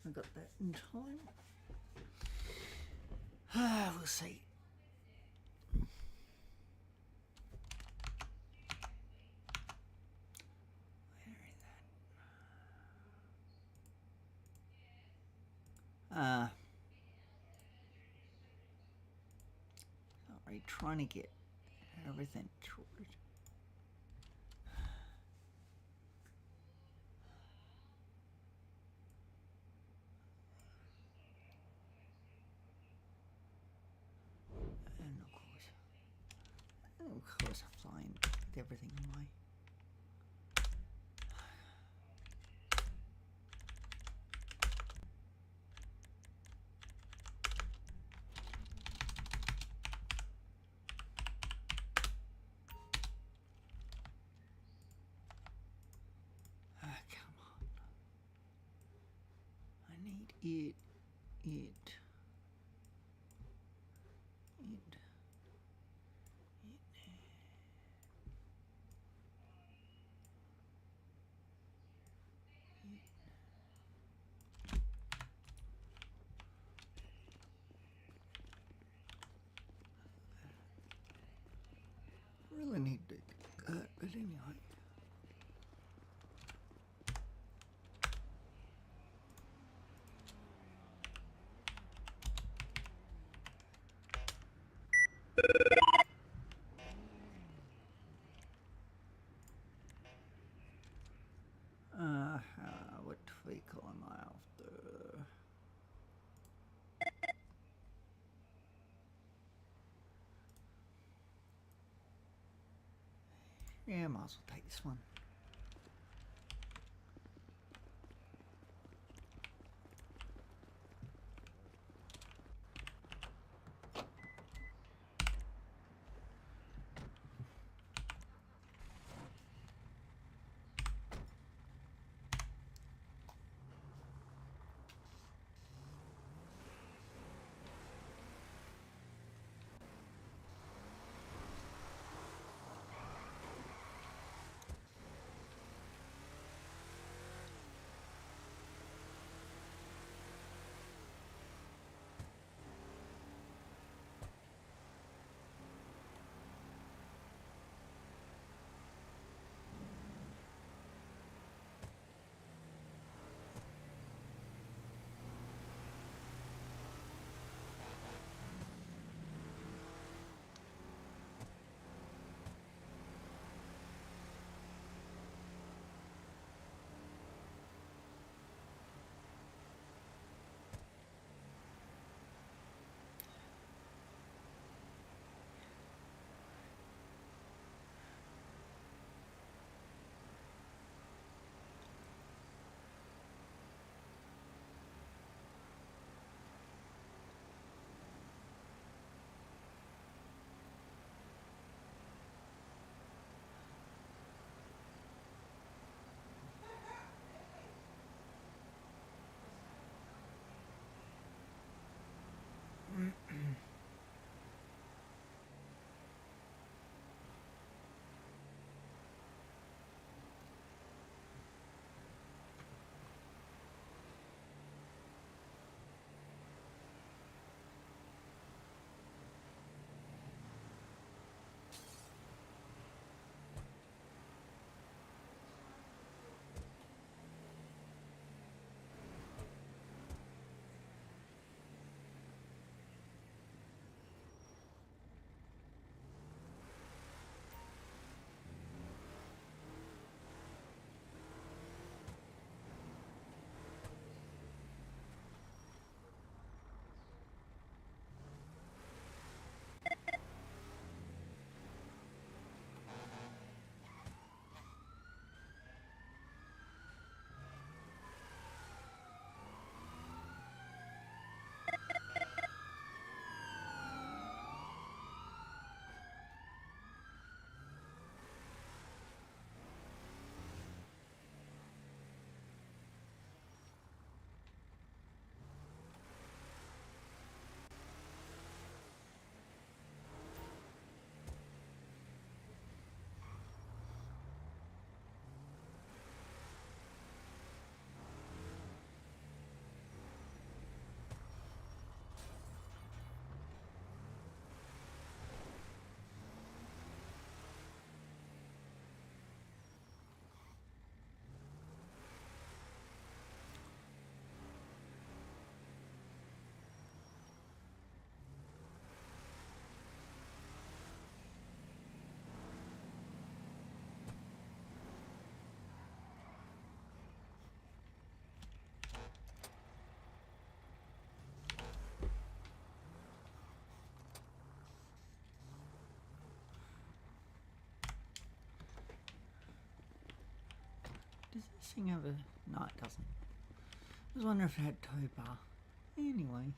I got that in time. We'll see. Not really trying to get everything sorted. And of course I'm flying with everything away. Come on. I need it. Really need to do that, but anyway. What vehicle am I after? Yeah, might as well take this one. thing have a... No, it doesn't. I was wondering if it had tow bar. Anyway.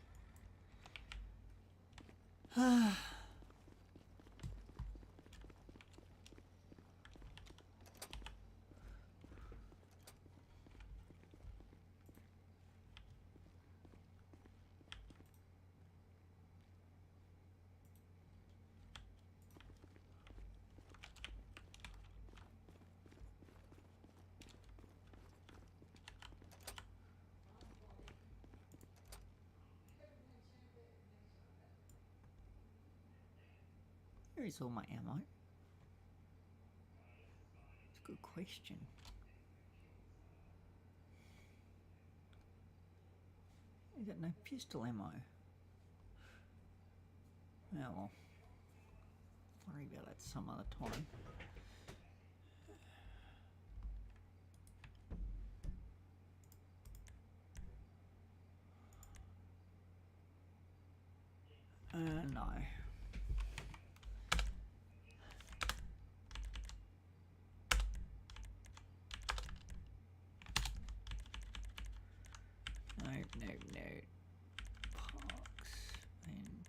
Where is all my ammo? It's a good question. I got no pistol ammo. Oh well. Worry about that some other time. No. No. Parks and...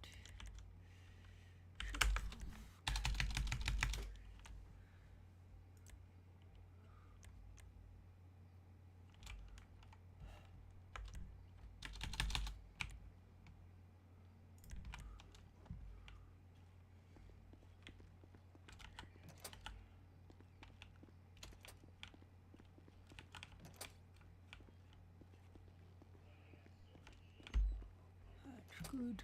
That's good.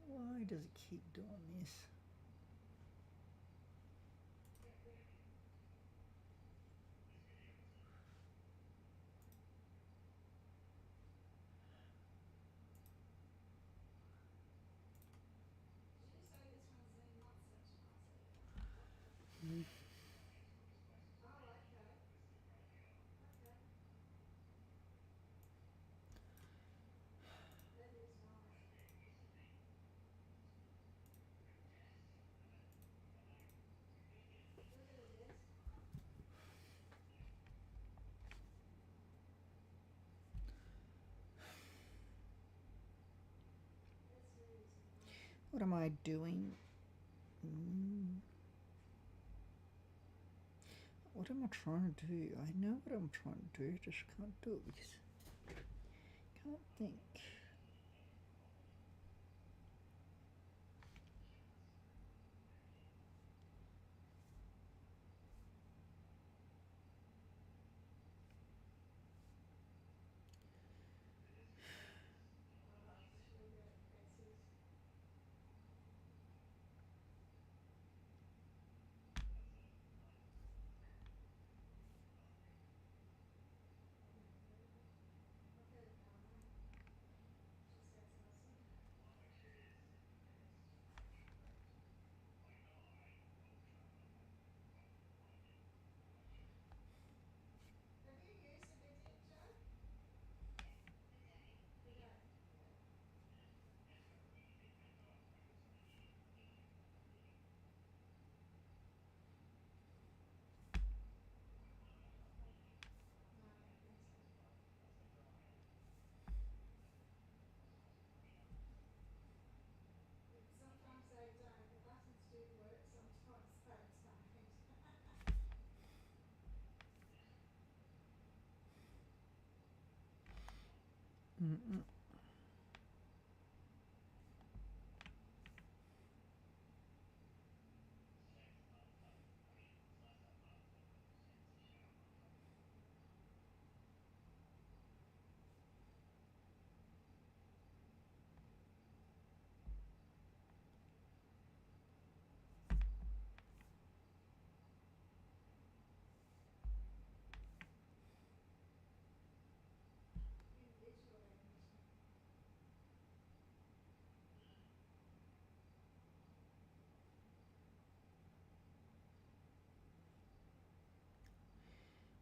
Why does it keep doing this? What am I doing? What am I trying to do? I know what I'm trying to do, just can't do it because I can't think.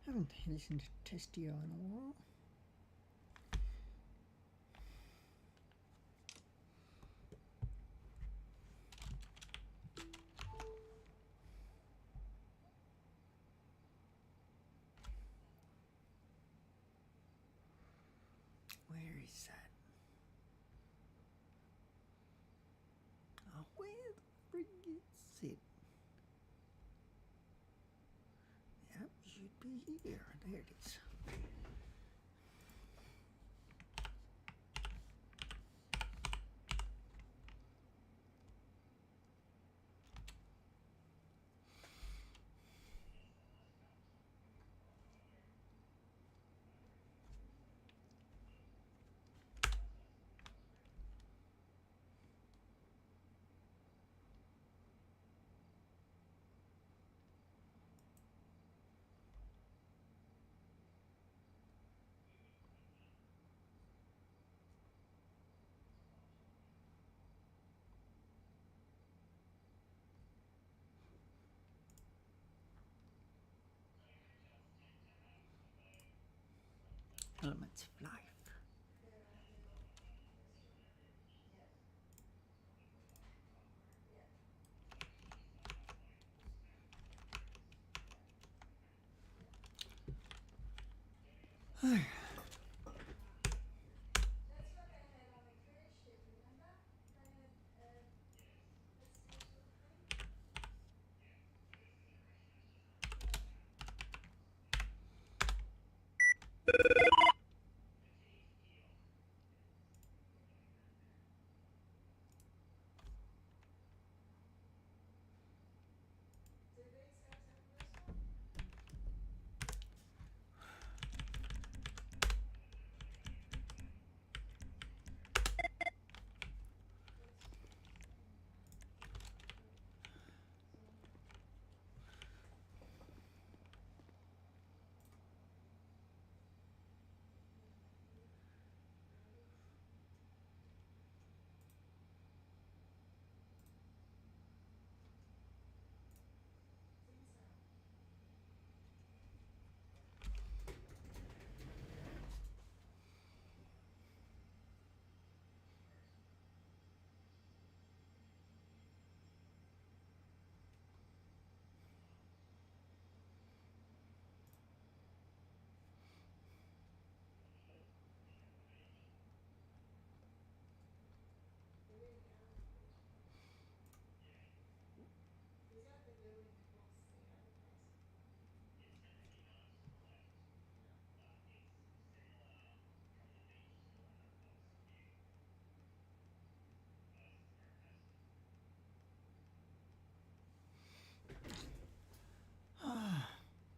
Haven't listened to Testio in a while. Where is that? Oh, where the frig is it? Yep, should be here. There it is. Elements of life.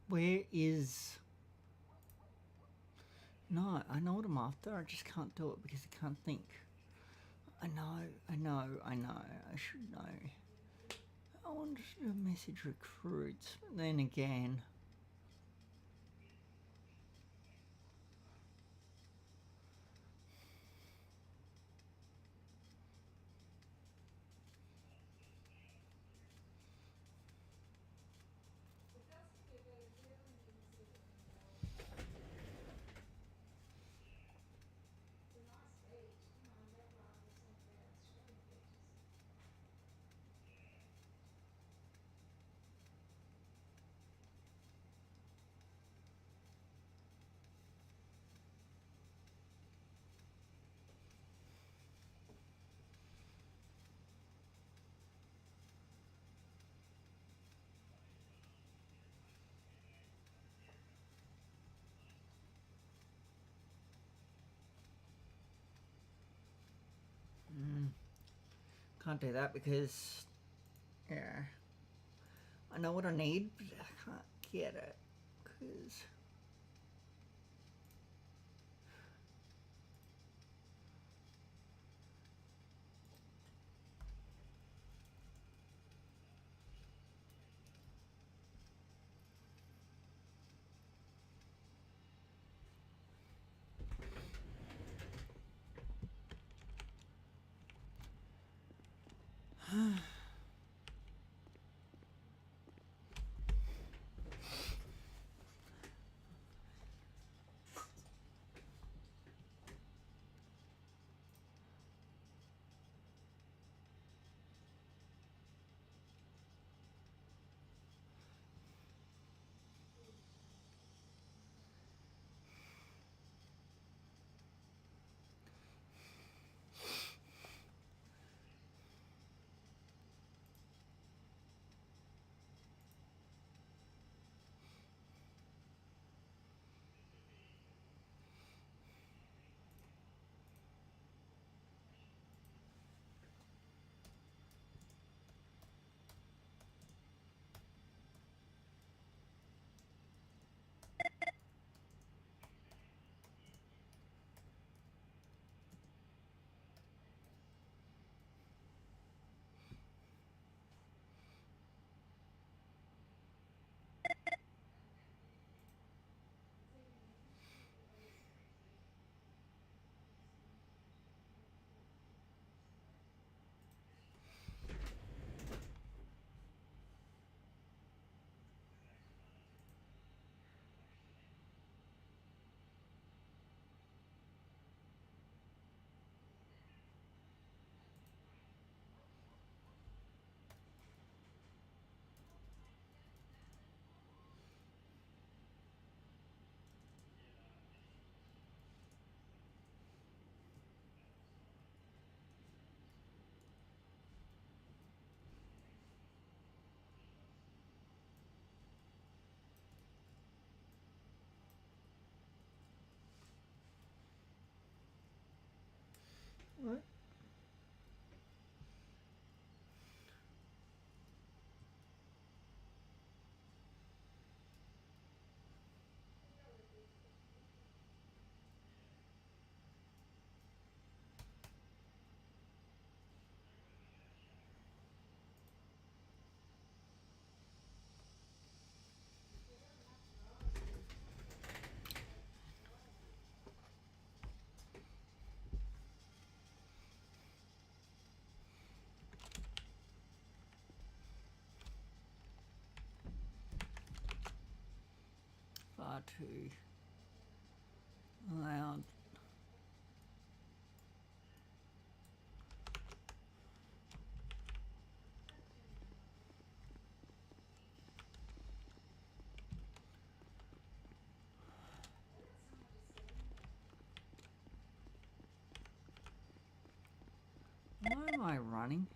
Where is... No, I know what I'm after. I just can't do it because I can't think. I know. I should know. I want to do message recruits, but then again... Can't do that because, yeah, I know what I need, but I can't get it because... What? Far too loud. Why am I running?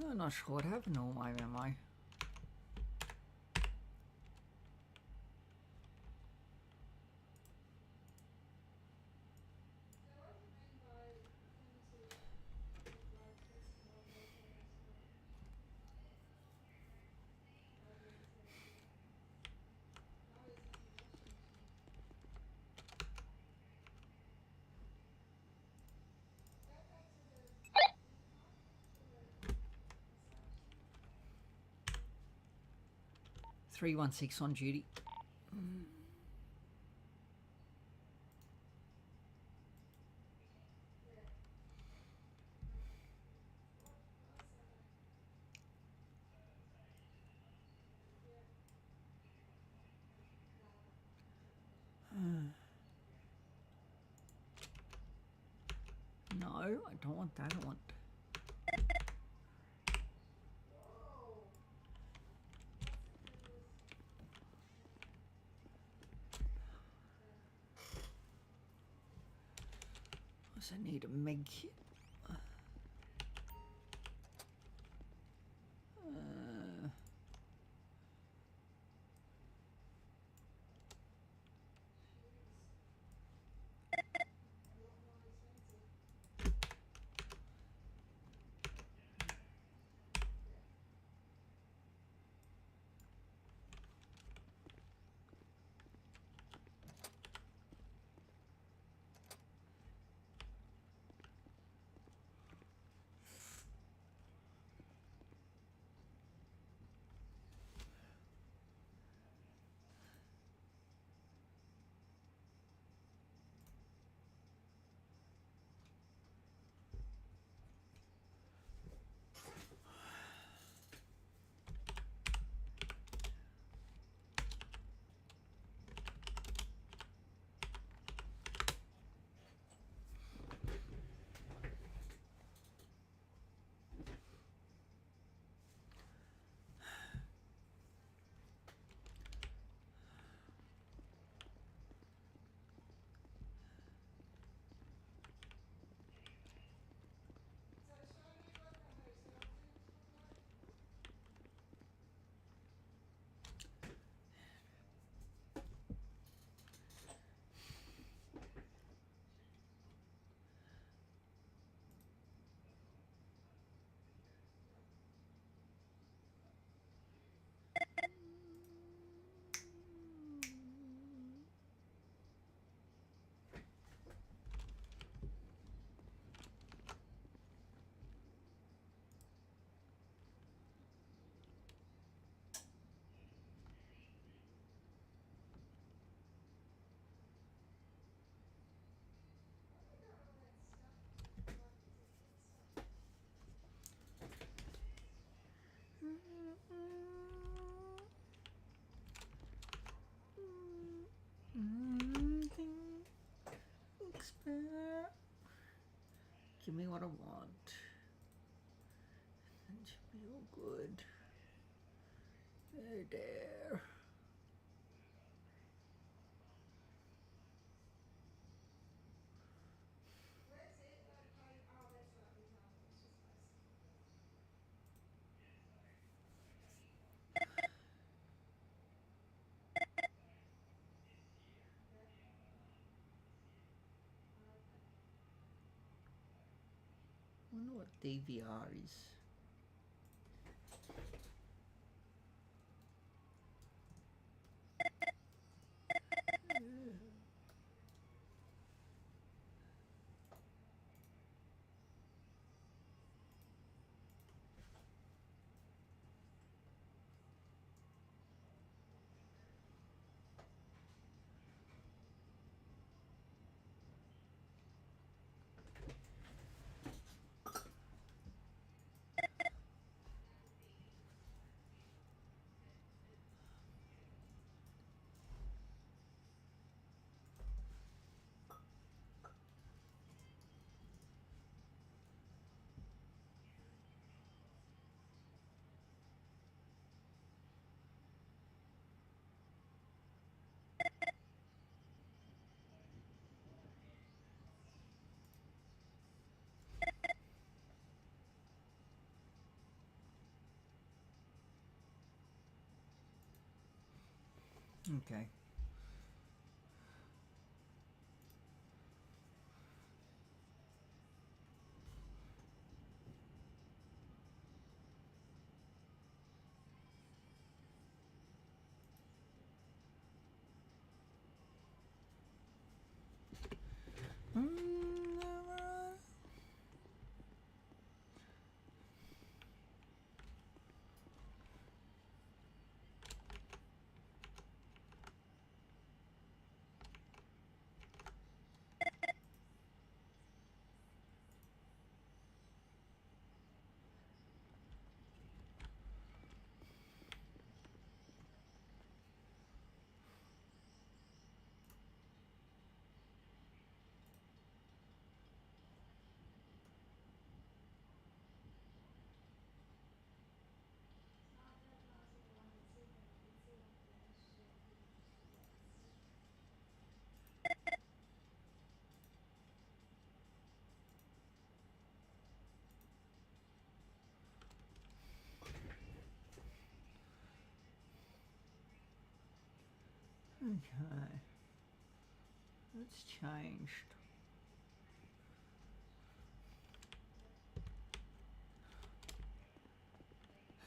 I'm not sure what happened to all my memory. .316 on duty. No, I don't want that. I want... I need a meg kit. Give me what I want. It should be all good. There. DVR is. Okay. Okay. It's changed.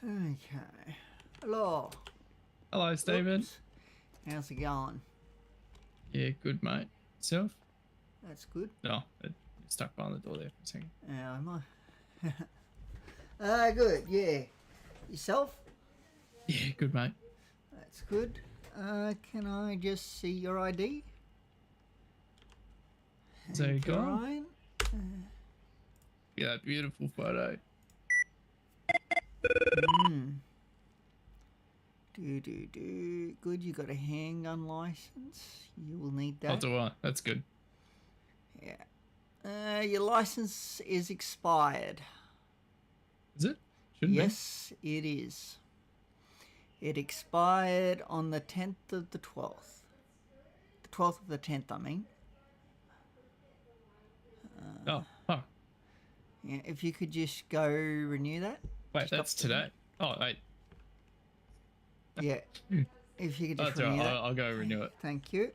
Okay. Hello. Hello, Stephen. Oops. How's it going? Yeah, good, mate. Yourself? That's good. No, you're stuck behind the door there for a second. Am I? Good, yeah. Yourself? Yeah, good, mate. That's good. Can I just see your ID? There you go. Ryan? Yeah, that beautiful photo. Good, you got a handgun license. You will need that. Oh, do I? That's good. Yeah. Your license is expired. Is it? Shouldn't Yes, it is. It expired on the 10th of the 12th. The 12th of the 10th, I mean. be. Oh, fuck. Yeah, if you could just go renew that. Wait, that's today. Oh, wait. Yeah. If you could just That's renew right. that. I'll go renew it. Thank you.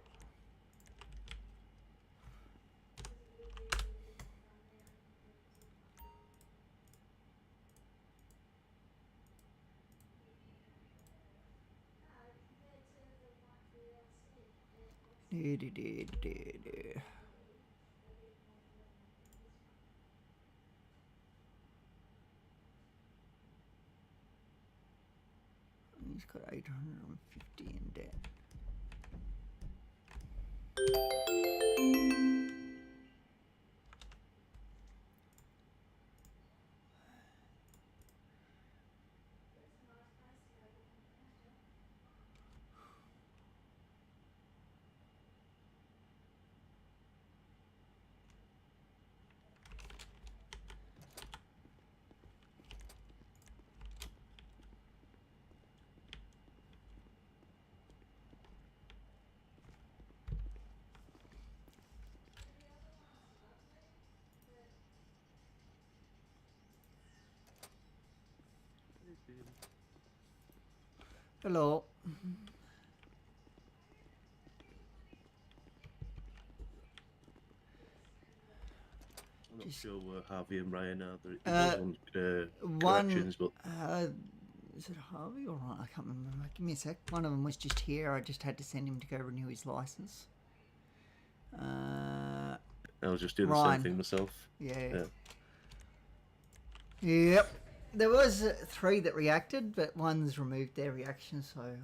He's got 850 in debt. Hello. I'm not Just sure where Harvey and Ryan are. Uh, There was one. corrections, but Is it Harvey or Ryan? I can't remember. Give me a sec. One of them was just here. I just had to send him to go renew his license. I was just doing Ryan. the same thing myself. Yeah. Yep. There was 3 that reacted, but one's removed their reaction, so it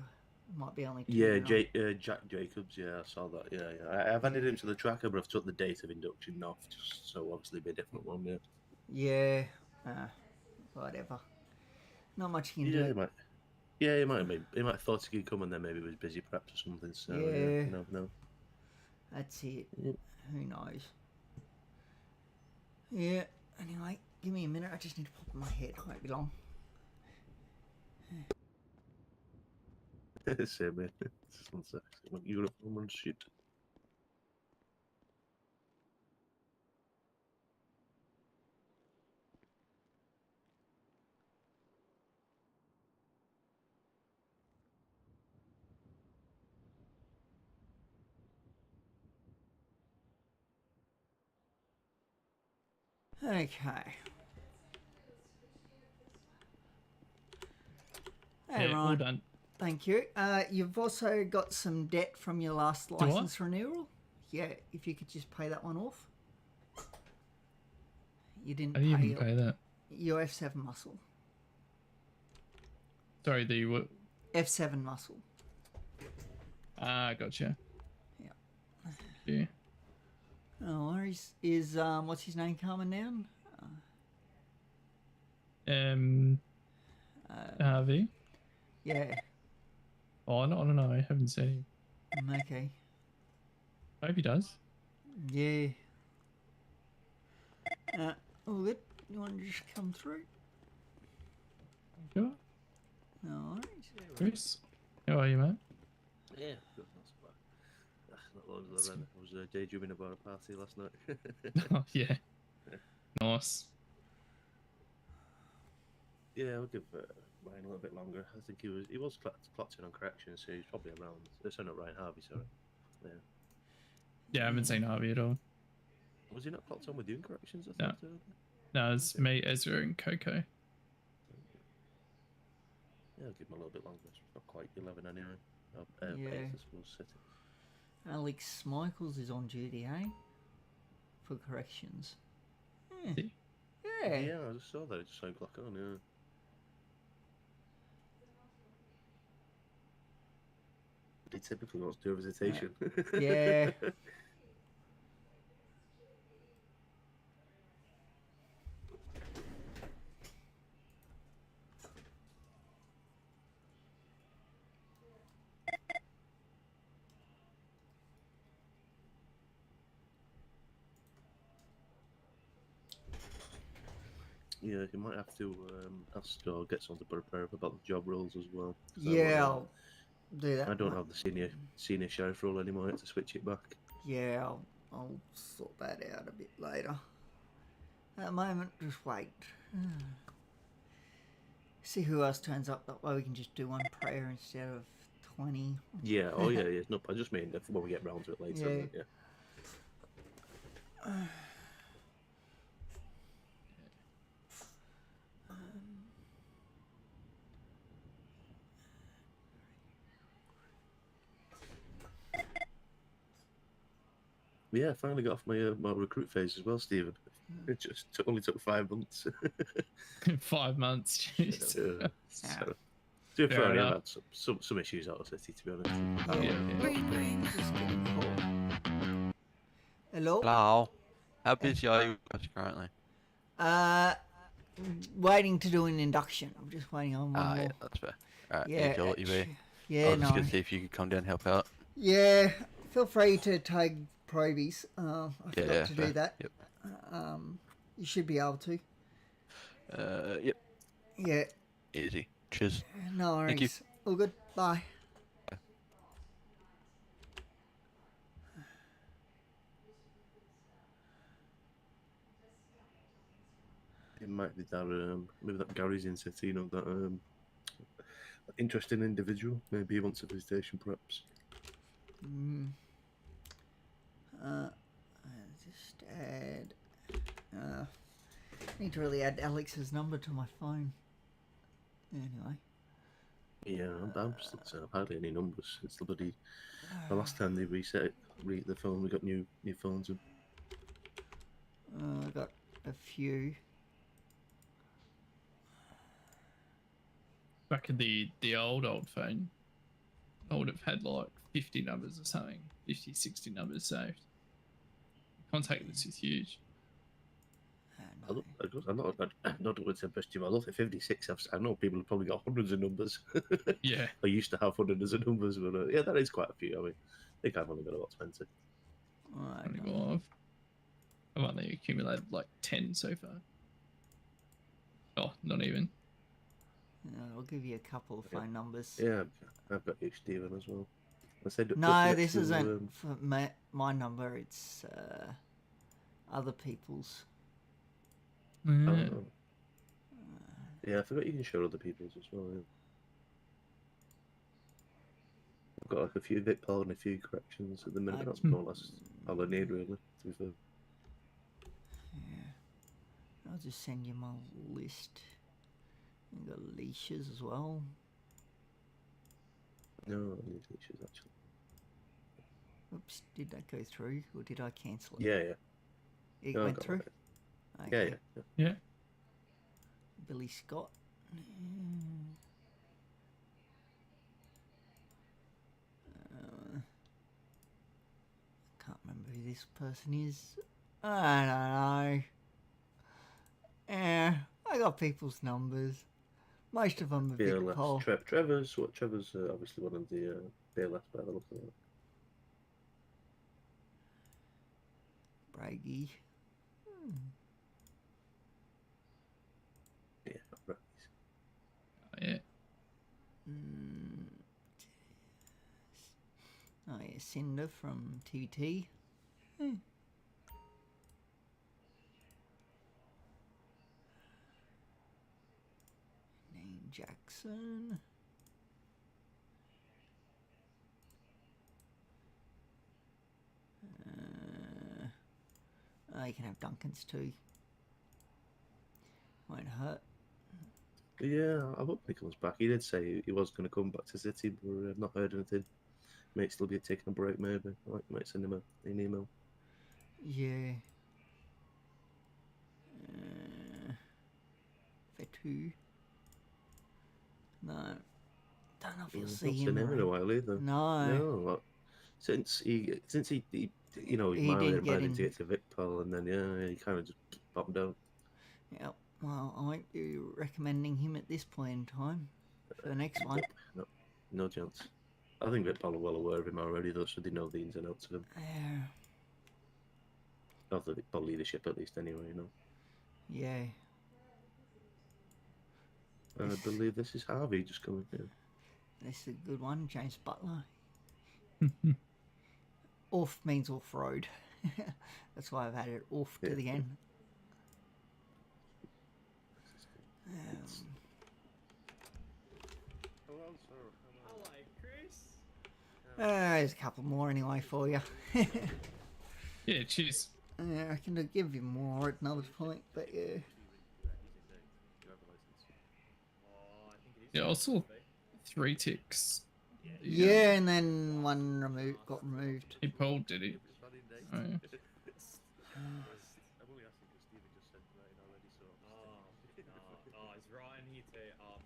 might be only 2. Yeah, now. Jack Jacobs. Yeah, I saw that. Yeah. I've added him to the tracker, but I've took the date of induction off, just so obviously be a different one. Yeah. Yeah. Whatever. Not much you can Yeah, do. he might. Yeah, he might have thought he could come and then maybe he was busy perhaps or something. So Yeah. you never know. That's it. Yep. Who knows? Yeah. Anyway, give me a minute. I just need to pop in my head. Won't be long. Same man. Just 1 sec. Uniform and shit. Okay. Hey, Yeah, all Ryan. done. Thank you. You've also got some debt from your last license renewal. Yeah, if you could just pay that one off. You didn't I didn't even pay that. your F7 muscle. Sorry, the F7 muscle. Ah, gotcha. Yeah. Yeah. No worries. Is what's his name coming down? Harvey. Yeah. Oh, I don't know. I haven't seen him. Okay. I hope he does. Yeah. All good. You want to just come through? Sure. No worries. Chris, how are you, mate? Yeah, good. Not so bad. Not long as I ran. I was daydreaming about a party last night. Oh, yeah. Nice. Yeah, we'll give Ryan a little bit longer. I think he was clocked in on corrections, so he's probably around. Sorry, not Ryan, Harvey, sorry. Yeah. Yeah, I haven't seen Harvey at all. Was he not clocked on with doing corrections? I No. thought. No, it's me, Ezra, and Coco. Yeah, I'll give him a little bit longer. It's not quite 11 anyway. Yeah. 8, I suppose. Alex Michaels is on duty, eh? For corrections. Yeah. See? Yeah. Yeah, I just saw that. It just saw him clock on, yeah. He typically wants to do a visitation. Yeah. Yeah, you might have to ask or get someone to prepare about the job roles as well. Yeah, I'll do that. I don't have the senior sheriff role anymore. I have to switch it back. Yeah, I'll sort that out a bit later. At the moment, just wait. See who else turns up. That way we can just do one prayer instead of 20. Yeah, oh yeah, yeah. No, I just mean if when we get round to it later. Yeah. Yeah, I finally got off my my recruit phase as well, Stephen. It just only took 5 months. 5 months, jeez. So, Yeah. to be fair, I enough. had some issues out of City, to be honest. Just getting called. Hello? Hello. How busy are you guys currently? Waiting to do an induction. I'm just waiting on one more. Yeah, that's fair. Alright, Yeah, I'll let you be. I yeah, was just no. gonna see if you could come down and help out. Yeah, feel free to tag probies. I forgot Yeah, to fair. do that. Yep. You should be able to. Yep. Yeah, Easy. Cheers. no worries. Thank you. All good. Bye. It might be that maybe that Gary's in City, you know, that interesting individual. Maybe he wants a visitation, perhaps. Just add Need to really add Alex's number to my phone. Anyway. Yeah, I'm just looking at hardly any numbers. It's the bloody. The last time they reset the phone, we got new phones. And I got a few. Back in the old phone, I would have had like 50 numbers or something, 50, 60 numbers saved. Contact list is huge. I'm not doing the best of. I love the 56. I know people have probably got hundreds of numbers. Yeah. I used to have hundreds of numbers, but yeah, that is quite a few. I mean, I think I've only got about 20. I've only accumulated like 10 so far. Oh, not even. I'll give you a couple of phone numbers. Yeah, I've got you, Stephen, as well. I said, no, this isn't for my number. It's other people's. Oh. Yeah, I forgot you can share other people's as well. Yeah. I've got like a few VicPal and a few corrections at the minute. That's more or less all I need, really, to be fair. Yeah. I'll just send you my list. I've got leashes as well. No, I need leashes, actually. Oops, did that go through, or did I cancel it? Yeah. It went through? Right. Okay. Yeah. Billy Scott. Can't remember who this person is. I don't know. Yeah, I got people's numbers. Most of them are Vic Paul. Trevor's obviously one of the BLS by the look of it. Braggy. Yeah, right. Yeah. Oh yeah, Cinder from TT. Name Jackson. You can have Duncan's too. Won't hurt. Yeah, I hope he comes back. He did say he was going to come back to City, but I've not heard anything. Might still be taking a break, maybe. I might send him an email. Yeah. Fetu. No. Don't know if you'll see him in a while either. No. Since he you know, he invited to get to VicPal, and then he kind of just popped out. Yep. Well, I won't be recommending him at this point in time for the next one. No chance. I think VicPal are well aware of him already, though, so they know the ins and outs of him. Yeah. Of the VicPal leadership, at least, anyway, you know. Yeah. I believe this is Harvey just coming in. This is a good one, James Butler. Off means off-road. That's why I've added off to the end. Hello, Chris. There's a couple more anyway for you. Yeah, cheers. I can give you more at another point, but yeah. Yeah, I saw 3 ticks. Yeah, and then one got removed. He pulled, did he? Oh, yeah. Is Ryan here too? Oh, I'm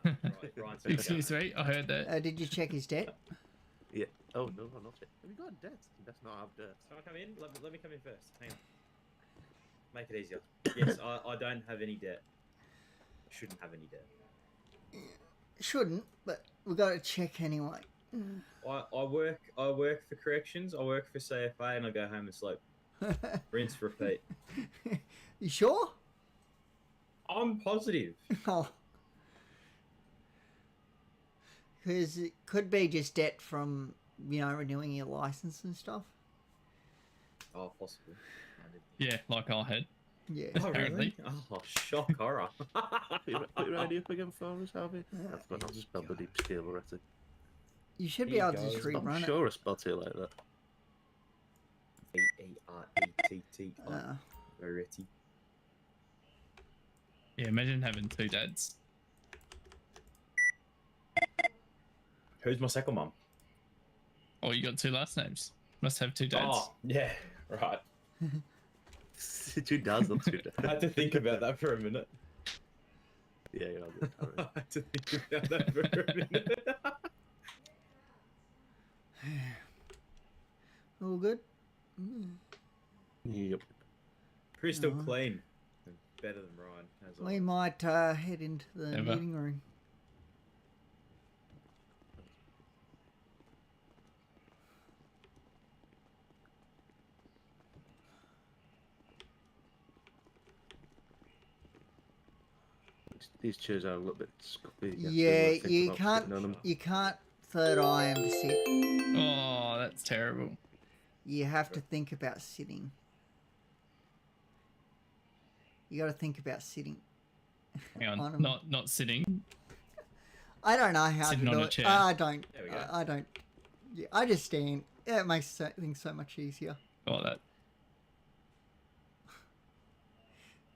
going home. Ryan's here. Excuse me, I heard that. Did you check his debt? Yeah. Oh, no, not yet. Have you got debt? Let's not have debt. Can I come in? Let me come in first. Hang on. Make it easier. Yes, I don't have any debt. Shouldn't have any debt. Shouldn't, but we got to check anyway. I work for corrections. I work for CFA, and I go home and sleep. Rinse, repeat. You sure? I'm positive. Oh. Because it could be just debt from, renewing your license and stuff. Oh, possibly. Yeah, like I had. Yeah. Oh, really? Oh, shock horror. Put your ID up again for us, Harvey. I've got to spell the deep scale already. You should be able to just rerun I'm it. sure I spelled it like that. E-E-R-E-T-T-I. Verity. Yeah, imagine having two dads. Who's my second mum? Oh, you got two last names. Must have two dads. Oh, yeah, right. Two dads on two I had to dads. think about that for a minute. Yeah, you're on the I had to think about that for a minute. All good? Yep. Crystal Oh. clean. Better than Ryan. As We always. might head into the Never. meeting room. These chairs are a little bit scuffy. have to, Yeah, think you about can't. sitting on 'em. You can't third eye 'em to sit. Oh, that's terrible. You have to think about sitting. You got to think about sitting. Hang on, On 'em. not sitting. I don't know how Sitting to on do a it. chair. I don't. There we go. I don't. Yeah, I just stand. Yeah, it makes things so much easier. Oh, that.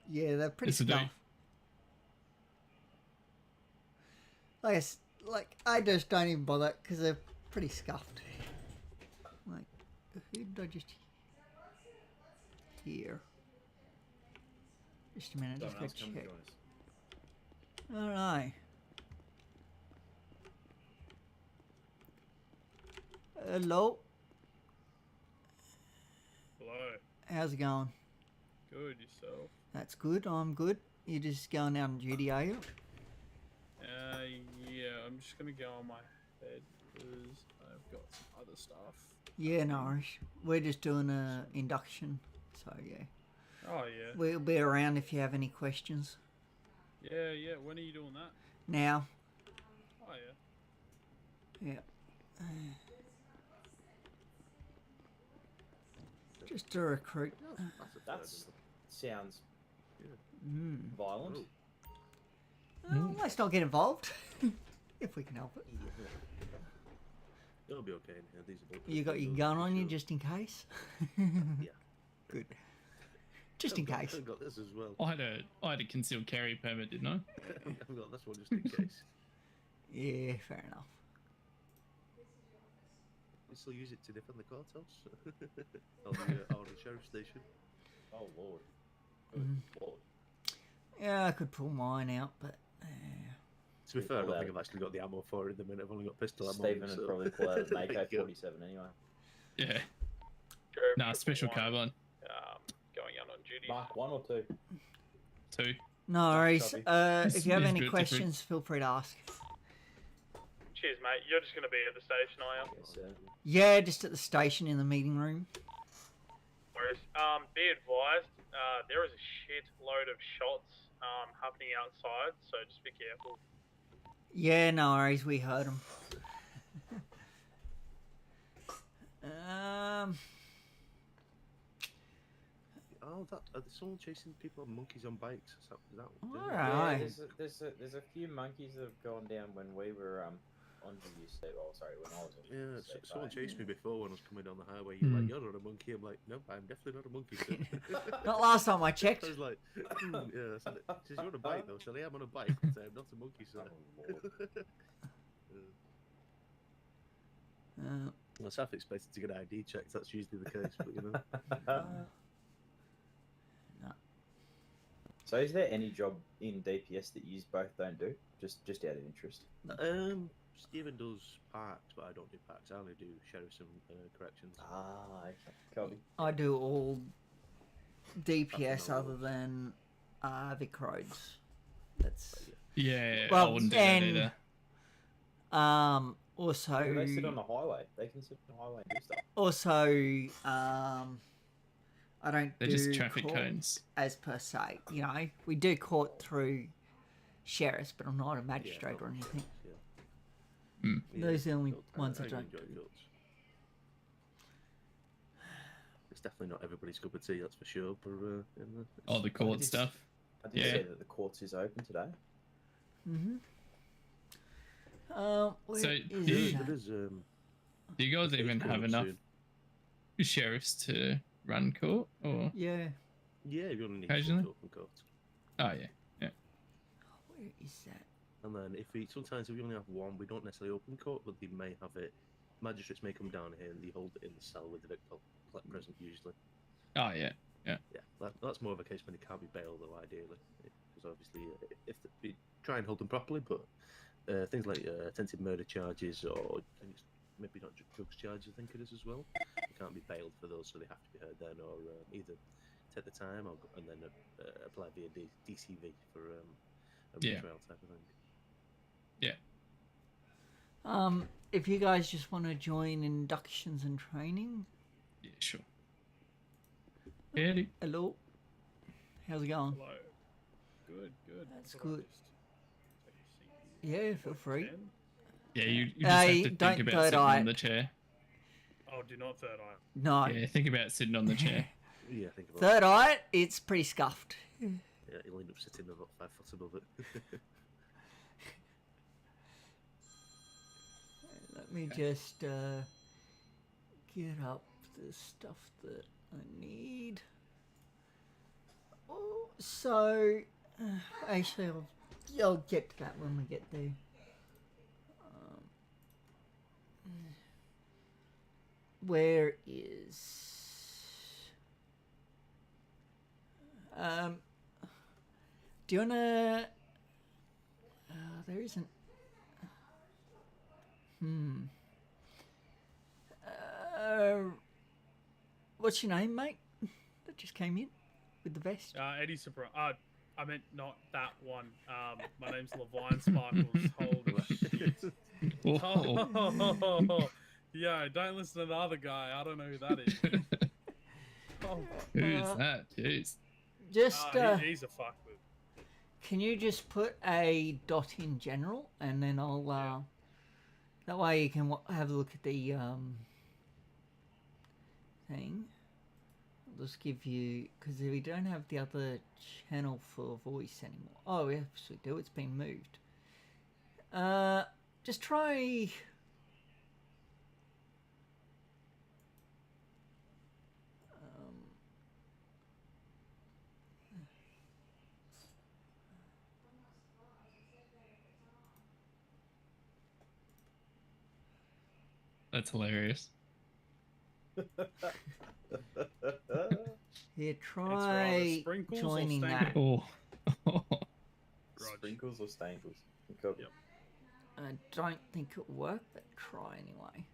Yeah, they're pretty This'll do. scuffed. Like I just don't even bother because they're pretty scuffed. Like, who did I just hear? Just a minute, just Someone go else come check. join us. I don't know. Hello, Hello. how's it going? Good, yourself? That's good. I'm good. You just going out on duty, are you? Yeah, I'm just gonna go on my head because I've got some other stuff. Yeah, no worries. We're just doing a induction, so yeah. Oh, yeah. We'll be around if you have any questions. Yeah. When are you doing that? Now, Oh, yeah. yeah. Just to recruit. That sounds Mm. violent. Well, let's not get involved if we can help it. It'll be okay in here. These are both You got your windows, gun I'm on you sure. just in case. Yeah. Good. Just in case. I've got this as well. I had a concealed carry permit, didn't I? I've got this one just in case. Yeah, fair enough. You still use it to defend the courthouse? or the sheriff's station? Oh lord. Mhm. Lord. Yeah, I could pull mine out, but To be fair, I Pull don't out. think I've actually got the ammo for it in the minute. I've only got pistol ammo. Stephen would so- probably pull out an There you go. AK-47 anyway. Yeah. Sheriff Nah, Triple special One, carbine. Going out on duty. Mark 1 or 2? 2. no worries. copy. If you have It's any a bit different. questions, feel free to ask. Cheers, mate. You're just going to be at the station, are you? Yes, Yeah, just at the station in the meeting room. Whereas, be advised, there is a shit load of shots happening outside, so just be careful. Yeah, no worries. We heard them. Oh, are someone chasing people on monkeys on bikes? Is that All Yeah, right. there's a few monkeys that have gone down when we were on duty, Steve. Oh, sorry, when I was on duty. Yeah, Steve, someone sorry. chased me before when I was coming down the highway. You're Hmm. like, you're not a monkey. I'm like, no, I'm definitely not a monkey. Sir. Not last time I I checked. was like, yeah. I said, she says, you're on a bike though. So yeah, I'm on a bike. So I'm not a monkey, sir. Oh, Lord. Well, I half expected to get ID checked. That's usually the case, but you know. So, is there any job in DPS that you both don't do? Just out of interest. Stephen does parks, but I don't do parks. I only do sheriffs and corrections. Ah, okay. Copy. I do all DPS Nothing other than Vic Roads. That's Yeah, I Well, wouldn't do that and- either. also Well, they sit on the highway. They can sit on the highway and do stuff. also I don't They're do just traffic court cones. as per se. You know, we do court through sheriffs, but I'm not a magistrate Yeah, or anything. Yeah. Those are the only cool. ones I really don't enjoy do. courts. It's definitely not everybody's cup of tea, that's for sure. But Oh, the court stuff. I did Yeah. see that the courts is open today. Mm-hmm. Where So, is do that? there is. Do you guys It's even coming have up enough soon. sheriffs to run court? Or Yeah. Yeah, you only need Occasionally? to open court. Oh yeah, yeah. Where is that? And then sometimes if you only have one, we don't necessarily open court, but they may have it. Magistrates may come down here and they hold it in the cell with the victim present usually. Oh yeah, yeah. Yeah, that's more of a case when they can't be bailed though, ideally, because obviously if we try and hold them properly, but things like attempted murder charges or things, maybe not drugs charges, I think it is as well. They can't be bailed for those, so they have to be heard then, or either take the time and then apply via DCV for a Yeah. retrial type of thing. If you guys just want to join inductions and training, Yeah, sure. Howdy. hello. How's it going? Hello. Good, good. That's Thought I'd good. just take a seat here. Yeah, feel free. 10. Yeah, you just have to think don't about third sitting eye. on the chair. Oh, do not third eye. No. Yeah, think about sitting on the chair. Yeah, think about Third eye, it's pretty scuffed. it. Yeah, you'll end up sitting about 5 foot above it. Let me just get up the stuff that I need. Oh, so actually, I'll get to that when we get there. Where is? Do you wanna? There isn't. What's your name, mate? That just came in with the vest. Eddie Soprano. I meant not that one. My name's Levine Sparkles. Holy shit. Oh. Oh, yeah, don't listen to the other guy. I don't know who that is. Oh, Who's that? Jeez. Just he's a fuckwit. can you just put a dot in general, and then I'll that way you can have a look at the thing. I'll just give you, because we don't have the other channel for voice anymore. Oh, we actually do. It's been moved. Just try. That's hilarious. Here, It's try rather sprinkles or joining stank- that. Oh. Grudge. Sprinkles or stankles? Copy. Yep. I don't think it'll work, but try anyway.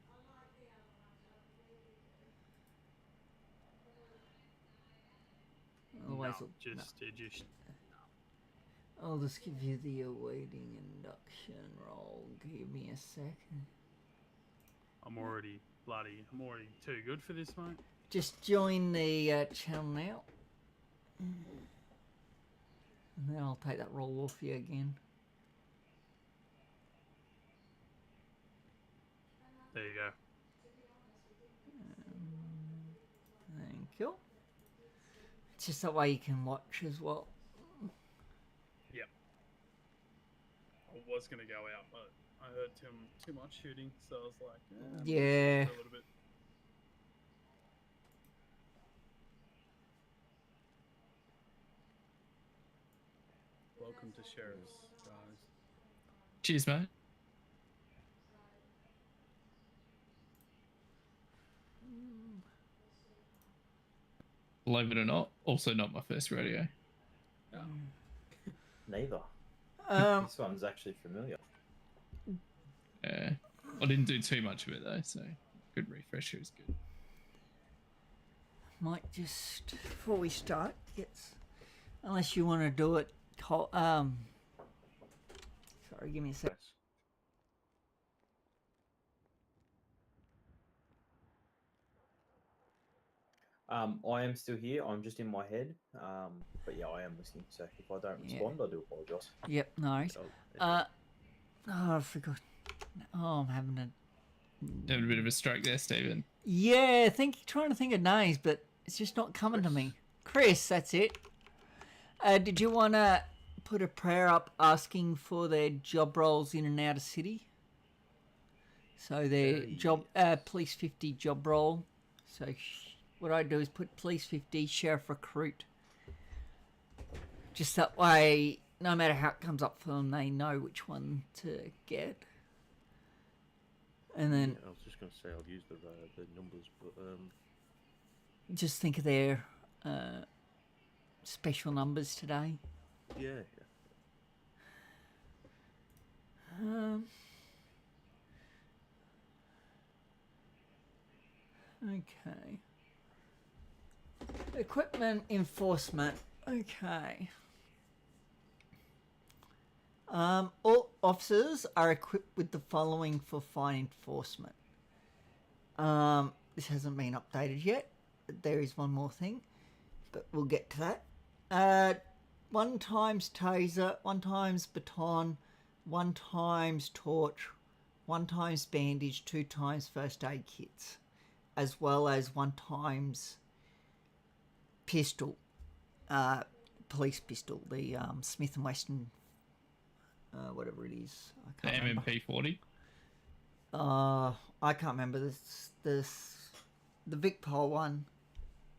Otherwise, No, it'll- no. just I'll just give you the awaiting induction roll. Give me a second. I'm already too good for this, mate. Just join the channel now. And then I'll take that roll off you again. There you go. Thank you. It's just that way you can watch as well. Yep. I was gonna go out, but I heard too much shooting, so I was like, I'm gonna Yeah. stay for a little bit. Welcome to Sheriff's, guys. Cheers, mate. Believe it or not, also not my first rodeo. Neither. This one's actually familiar. I didn't do too much of it though, so good refresher is good. Might just before we start, unless you want to do it. Sorry, give me a sec. Yes. I am still here. I'm just in my head. But yeah, I am listening. So if I don't Yeah. respond, I do apologise. Yep, no worries. So, Oh, I forgot. Oh, I'm having a Having a bit of a stroke there, Stephen. yeah. Trying to think of names, but it's just not coming to me. Chris, that's it. Did you want to put a prayer up asking for their job roles in and out of city? So their police 50 job role. So what I do is put police 50 sheriff recruit, Just that way, no matter how it comes up for them, they know which one to get. And then I was just going to say I'll use the numbers, but just think of their special numbers today. yeah. Okay. Equipment enforcement. Okay. All officers are equipped with the following for fine enforcement. This hasn't been updated yet. There is one more thing, but we'll get to that. 1 times taser, 1 times baton, 1 times torch, 1 times bandage, 2 times first aid kits, as well as 1 times pistol, police pistol, the Smith & Wesson, whatever it is. I The can't remember. MMP40. I can't remember the Vic-Pol one,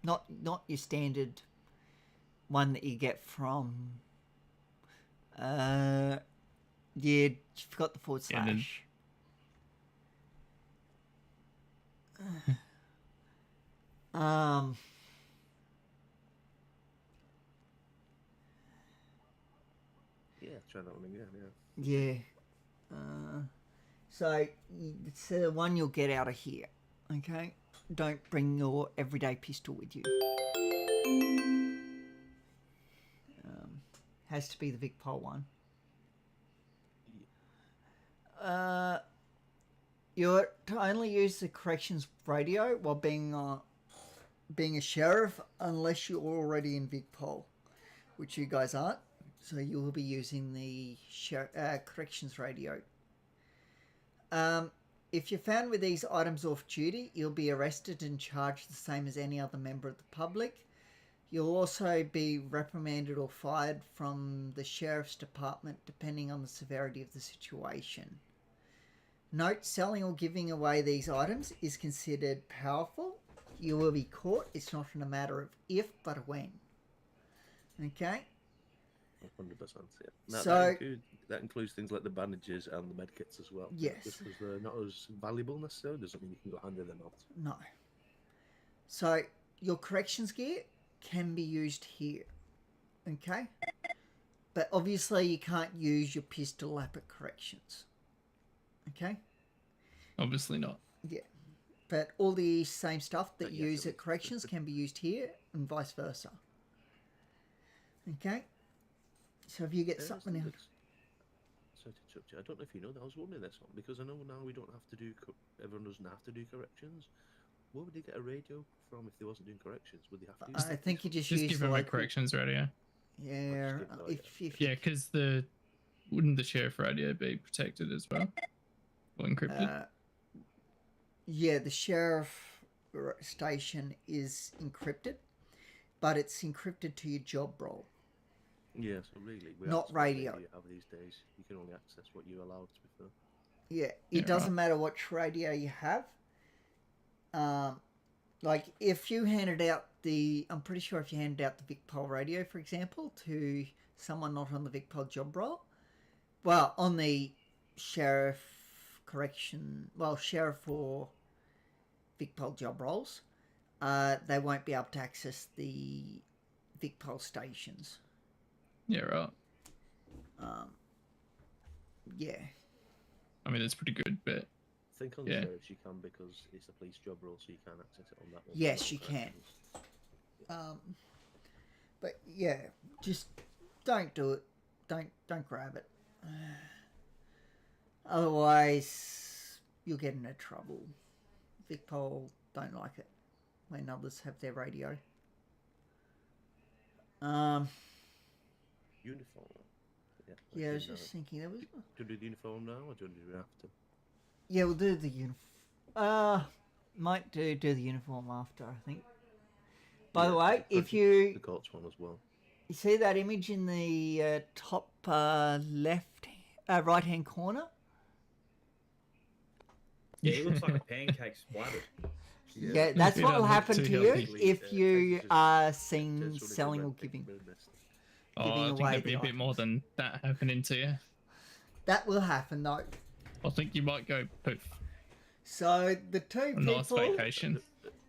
not your standard one that you get from. Yeah, forgot the forward Yeah, then- slash. Yeah, try that one again, yeah. Yeah. So it's the one you'll get out of here. Okay. Don't bring your everyday pistol with you. Has to be the Vic-Pol one. You're to only use the corrections radio while being a sheriff, unless you're already in Vic-Pol, which you guys aren't. So you will be using the corrections radio. If you're found with these items off duty, you'll be arrested and charged the same as any other member of the public. You'll also be reprimanded or fired from the sheriff's department depending on the severity of the situation. Note, selling or giving away these items is considered powerful. You will be caught. It's not a matter of if, but a when. Okay? 100%, yeah. Now, So- that includes things like the bandages and the med kits as well. Yes. Just because they're not as valuable necessarily doesn't mean you can go hand them out. No. So, your corrections gear can be used here. Okay? But obviously you can't use your pistol at corrections. Okay? Obviously not. Yeah. But all the same stuff that But you yes, use it at was- corrections can be used here and vice versa. Okay? So if you get something else... Sorry to interrupt you. I don't know if you know that. I was wondering this one because I know now we don't have to do. Everyone doesn't have to do corrections. Where would they get a radio from if they wasn't doing corrections? Would they have to? Use I think you just Just use give the them a local... corrections radio. Yeah. Just give- oh, If Yeah, because wouldn't the sheriff radio be protected as well? Or encrypted? Yeah, the sheriff station is encrypted, but it's encrypted to your job role. Yeah, so really, Not radio. You have these days, you can only access what you're allowed to be fair. Yeah, Yeah, it doesn't right. matter which radio you have. Like if you handed out I'm pretty sure if you handed out the Vic-Pol radio, for example, to someone not on the Vic-Pol job role, well, on the sheriff or Vic-Pol job roles, they won't be able to access the Vic-Pol stations. Yeah, right. Yeah. I mean, that's pretty good, but I think on Yeah. the sheriffs you can because it's a police job role, so you can access it on that one. Yes, Not you can. corrections. But yeah, just don't do it. Don't grab it. Otherwise, you'll get into trouble. Vic-Pol don't like it when others have their radio. Uniform. Yeah. Yeah, I was do just thinking there was. Do you do the uniform now, or do you do it after? Yeah, we'll do the uniform. Might do the uniform after, I think. By the Yeah, way, if the you courts one as well. see that image in the top right hand corner, Yeah, he looks like a pancake splattered. yeah, that's You what don't will look happen too to you healthy. if you are seen Just really selling or romantic giving. mood, this. Oh, giving I think away there'd be the a bit items. more than that happening to you. That will happen though. I think you might go poof. So the two A nice people. vacation.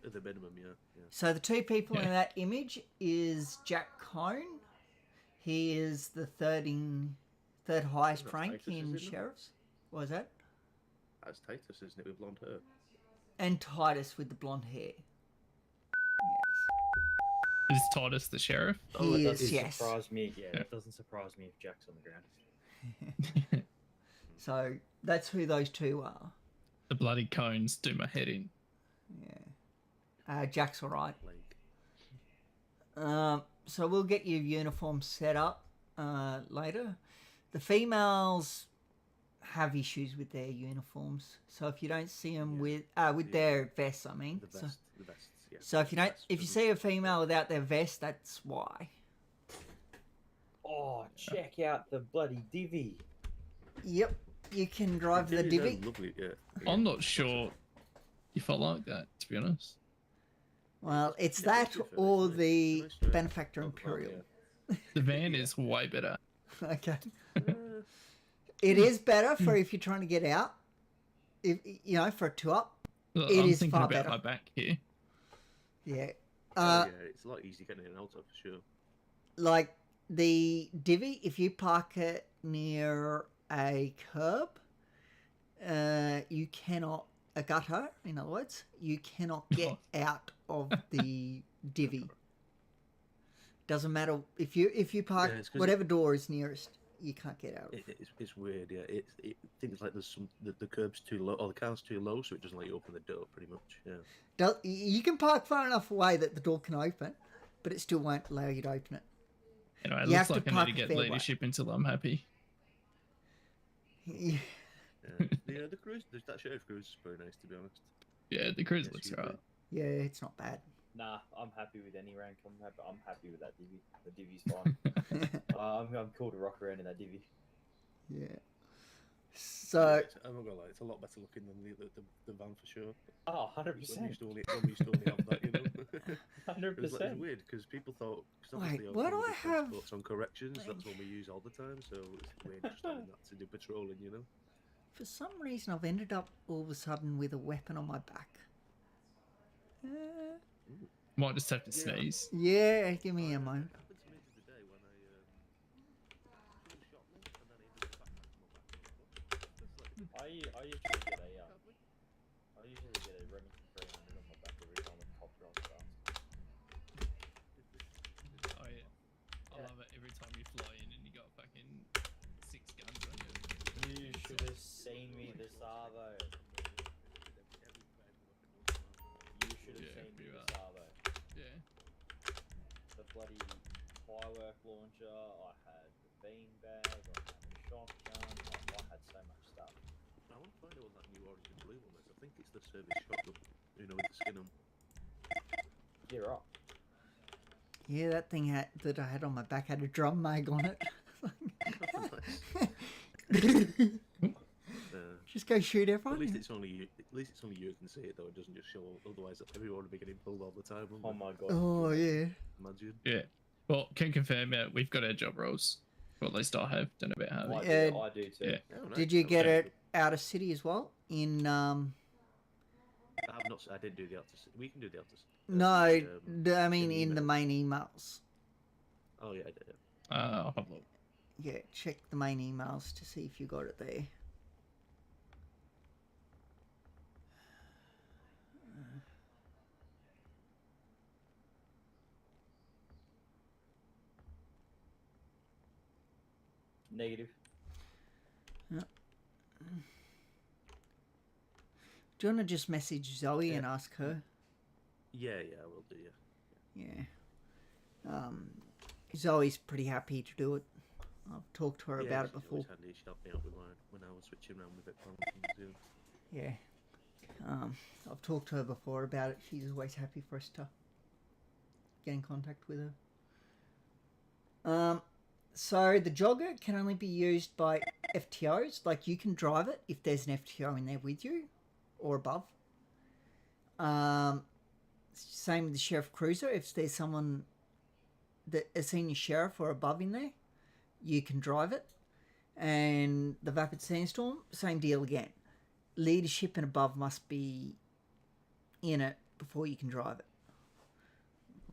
At the minimum, yeah. So the two people in Yeah. that image is Jack Cone. He is the third highest That's rank Titus, in isn't it? sheriffs. What was that? That's Titus, isn't it, with blonde hair? And Titus with the blonde hair. Is Titus the sheriff? Oh, He that is, is- yes. Surprise me. Yeah, Yeah. it doesn't surprise me if Jack's on the ground. So that's who those two are. The bloody cones do my head in. Yeah. Jack's all right. Like, So we'll get your uniform set up later. The females have issues with their uniforms, so if you don't see them with their vests, I mean. the vests, yeah. So if you see a female without their vest, that's why. Oh, check out the bloody divvy. Yep, you can drive the Divvies are divvy. Lovely, yeah. I'm not sure if I like that, to be honest. Well, it's Yeah, that it's different, or isn't it? the It's a nice benefactor Oh, imperial. The van is way better. Okay. Uh, It is better for if you're trying to get out. If for a tour. Look, It I'm is thinking far about better. my back here. Yeah. yeah, it's a lot easier getting in and out of, for sure. Like the divvy, if you park it near a curb, you cannot a gutter. In other words, you cannot get out of the divvy. Doesn't matter if you park Yeah, it's 'cause whatever door is nearest, you can't get out of. It's weird, yeah. Things like there's the curb's too low, or the car's too low, so it doesn't let you open the door, pretty much. Yeah. You can park far enough away that the door can open, but it still won't allow you to open it. Anyway, it You looks have like to I park need to a get fair way. leadership until I'm happy. Yeah. The cruise, that sheriff cruise is pretty nice, to be honest. Yeah, the cruise Yes, looks you right. do. Yeah, it's not bad. Nah, I'm happy with any rank. I'm happy with that divvy. The divvy's fine. I'm cool to rock around in that divvy. Yeah. Yeah, So I'm not gonna lie, it's a lot better looking than the van for sure. Oh, 100%. When we used to only have that, you know. 100%. It's weird because people thought. Cause Wait, obviously why do I have- transports on corrections? That's what we use all the time. So it's weird just having that to do patrolling, you know. for some reason, I've ended up all of a sudden with a weapon on my back. Might just have to Yeah. sneeze. Yeah, give me a moment. It happened to me the other day when someone shot me and then I ended up back. I usually get a Remington 300 on my back every time a cop drives past. Oh yeah. I love it every time you fly in and you got fucking 6 guns on you. You should have seen me this Arvo. You should have Yeah, seen me pretty this much. Arvo. Yeah. The bloody firework launcher. I had the beanbag. I had the shotgun. I had so much stuff. I want to find out what that new Origin Blue one is. I think it's the service shotgun, with the skin on. Yeah, right. Yeah, that thing that I had on my back had a drum mag on it. Just go shoot everyone. At least it's only you. At least it's only you can see it though. It doesn't just show. Otherwise, everyone would be getting pulled all the time. wouldn't Oh they? my god. Oh yeah. Imagine. Yeah. Well, can confirm we've got our job roles. Well, at least I have. Don't know about I Harvey. do, I do too. Yeah. Oh, nice. Did you get Okay. it out of city as well? In I have not. I didn't do the outer. We can do the outer. no, I mean in the in the email. main emails. Oh yeah, I did. I'll have a look. Yeah, check the main emails to see if you got it there. Negative. Do you want to just message Zoe and ask her? Yeah, I will do. Yeah. Yeah. Zoe's pretty happy to do it. I've talked to her about it she's before. always handy. She helped me out with mine when I was switching around with it. Too. Yeah. I've talked to her before about it. She's always happy for us to get in contact with her. So the jogger can only be used by FTOs. Like you can drive it if there's an FTO in there with you or above. Same with the Sheriff Cruiser. If there's someone a senior sheriff or above in there, you can drive it. And the Vapid Sandstorm, same deal again. Leadership and above must be in it before you can drive it.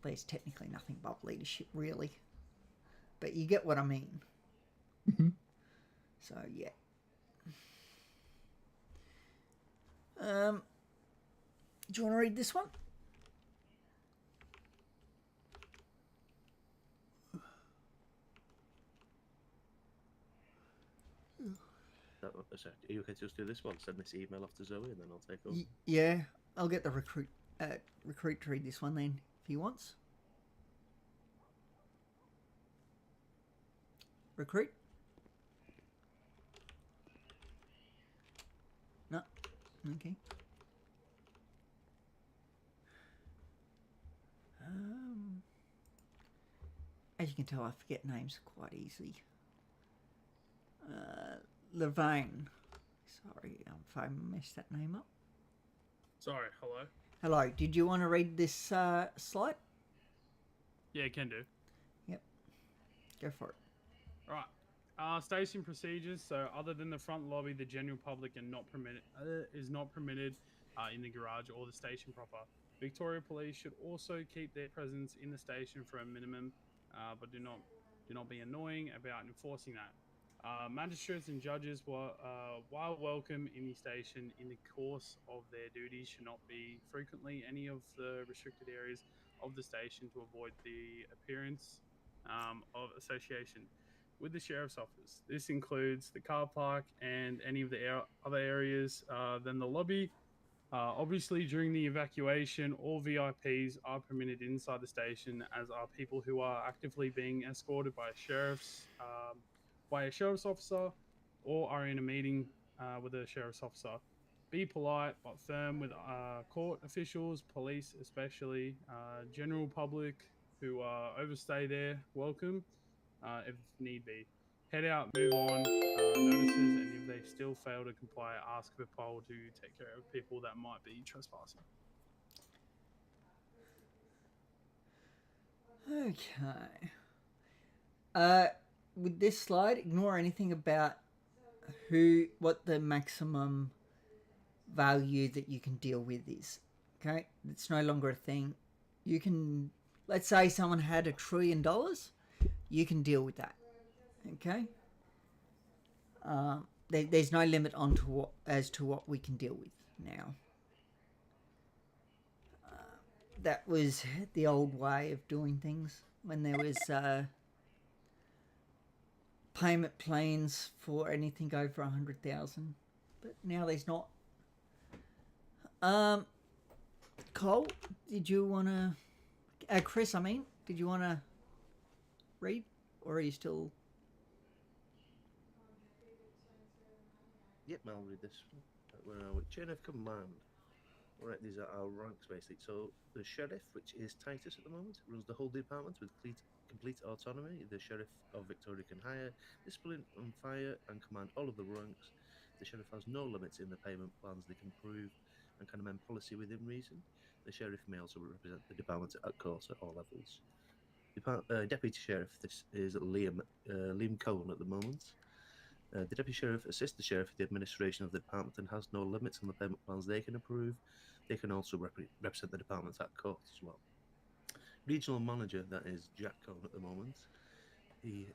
There's technically nothing above leadership, really. But you get what I mean. Mhm. So, yeah. Do you want to read this one? Sorry, are you okay to just do this one? Send this email off to Zoe and then I'll take over. Yeah, I'll get the recruit to read this one then, if he wants. Recruit? No. Okay. As you can tell, I forget names quite easily. Levine. Sorry, if I messed that name up. Sorry, hello? Hello, did you want to read this slide? Yeah, can do. Yep. Go for it. Right. Station procedures. So, other than the front lobby, the general public is not permitted in the garage or the station proper. Victoria Police should also keep their presence in the station for a minimum, but do not be annoying about enforcing that. Magistrates and judges, while welcome in the station in the course of their duties, should not be frequently any of the restricted areas of the station to avoid the appearance of association with the sheriff's office. This includes the car park and any of the other areas than the lobby. Obviously, during the evacuation, all VIPs are permitted inside the station, as are people who are actively being escorted by a sheriff's officer, or are in a meeting with a sheriff's officer. Be polite but firm with court officials, police especially, general public who overstay there. Welcome if need be. Head out, move on, notices, and if they still fail to comply, ask for poll to take care of people that might be trespassing. Okay. With this slide, ignore anything about what the maximum value that you can deal with is. Okay? It's no longer a thing. You can, let's say someone had $1 trillion, you can deal with that. Okay? There's no limit as to what we can deal with now. That was the old way of doing things when there was payment plans for anything over 100,000, but now there's not. Cole, did you want to? Chris, did you want to read, or are you still? Yep, I'll read this. Where are we? Chain of command. Right, these are our ranks basically. So the sheriff, which is Titus at the moment, runs the whole department with complete autonomy. The sheriff of Victoria can hire, discipline, and fire, and command all of the ranks. The sheriff has no limits in the payment plans they can approve and can amend policy within reason. The sheriff may also represent the department at court at all levels. Deputy sheriff, this is Liam Cohen at the moment. The deputy sheriff assists the sheriff with the administration of the department and has no limits on the payment plans they can approve. They can also represent the department at court as well. Regional manager, that is Jack Cohen at the moment. The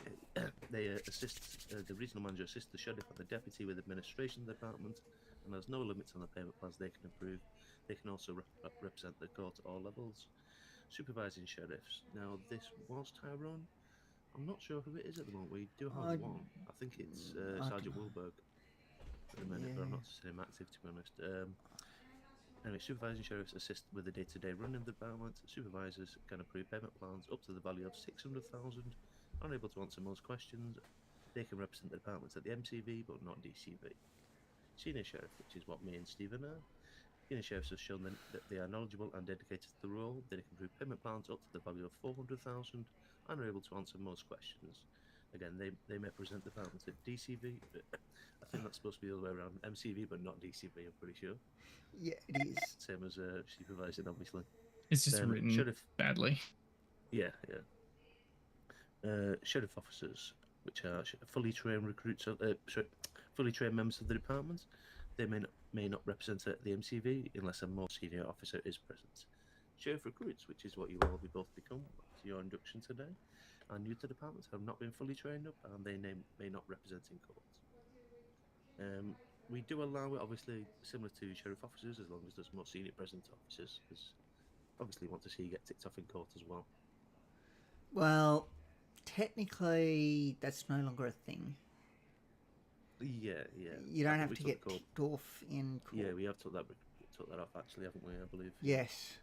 regional manager assists the sheriff and the deputy with administration of the department and has no limits on the payment plans they can approve. They can also represent the court at all levels. Supervising sheriffs. Now, this was Tyrone. I'm not sure who it is at the moment. We do have one. I think it's Sergeant Wilberg at the minute, but I'm not seeing him active, to be honest. Anyway, supervising sheriffs assist with the day-to-day running of the department. Supervisors can approve payment plans up to the value of 600,000. Unable to answer most questions. They can represent the department at the MCV, but not DCV. Senior sheriff, which is what me and Stephen are. Senior sheriffs have shown that they are knowledgeable and dedicated to the role. They can approve payment plans up to the value of 400,000 and are able to answer most questions. Again, they may present the department at DCV, but I think that's supposed to be the other way around. MCV, but not DCV, I'm pretty sure. Yeah, it is. Same as supervising, obviously. It's just written sheriff badly. Yeah, yeah. sheriff officers, which are fully trained recruits, fully trained members of the department. They may not represent the MCV unless a more senior officer is present. Sheriff recruits, which is what you will be both become to your induction today, are new to the department, have not been fully trained up, and they may not represent in court. We do allow it, obviously, similar to sheriff officers, as long as there's more senior present officers, because obviously want to see you get ticked off in court as well. Well, technically, that's no longer a thing. Yeah. You don't I think have we to took get the court. ticked off in court. Yeah, we have took that off, actually, haven't we, I believe? Yes.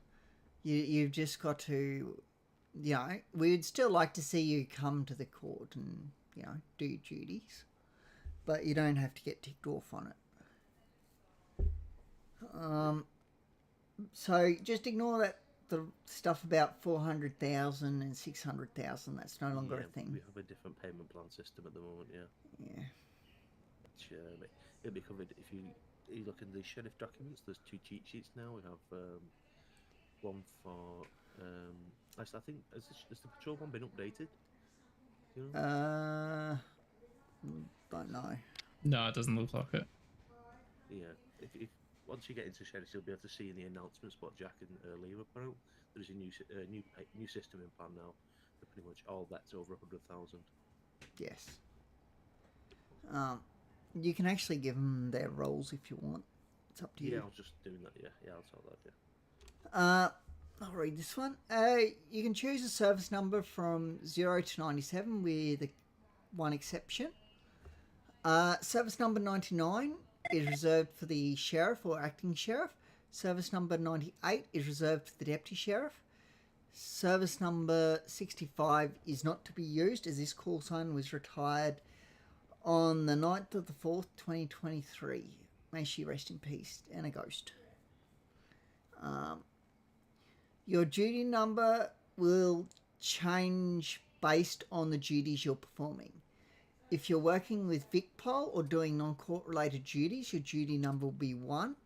You've just got to, we'd still like to see you come to the court and, do your duties. But you don't have to get ticked off on it. So just ignore the stuff about 400,000 and 600,000. That's no longer a thing. We have a different payment plan system at the moment, yeah. Yeah. Which, it'll be covered if you look in the sheriff documents. There's 2 cheat sheets now. We have one for I think has the patrol one been updated? You know? Don't know. No, it doesn't look like it. Yeah. If once you get into sheriff, you'll be able to see in the announcements what Jack and Lee were put out. There's a new system in plan now. For pretty much all bets over 100,000. Yes. You can actually give them their roles if you want. It's up to you. Yeah, I was just doing that. Yeah, I'll tell that. Yeah. I'll read this one. You can choose a service number from 0 to 97 with one exception. Service number 99 is reserved for the sheriff or acting sheriff. Service number 98 is reserved for the deputy sheriff. Service number 65 is not to be used as this call sign was retired on the 9th of the 4th, 2023. May she rest in peace, and a ghost. Your duty number will change based on the duties you're performing. If you're working with VicPol or doing non-court related duties, your duty number will be 1.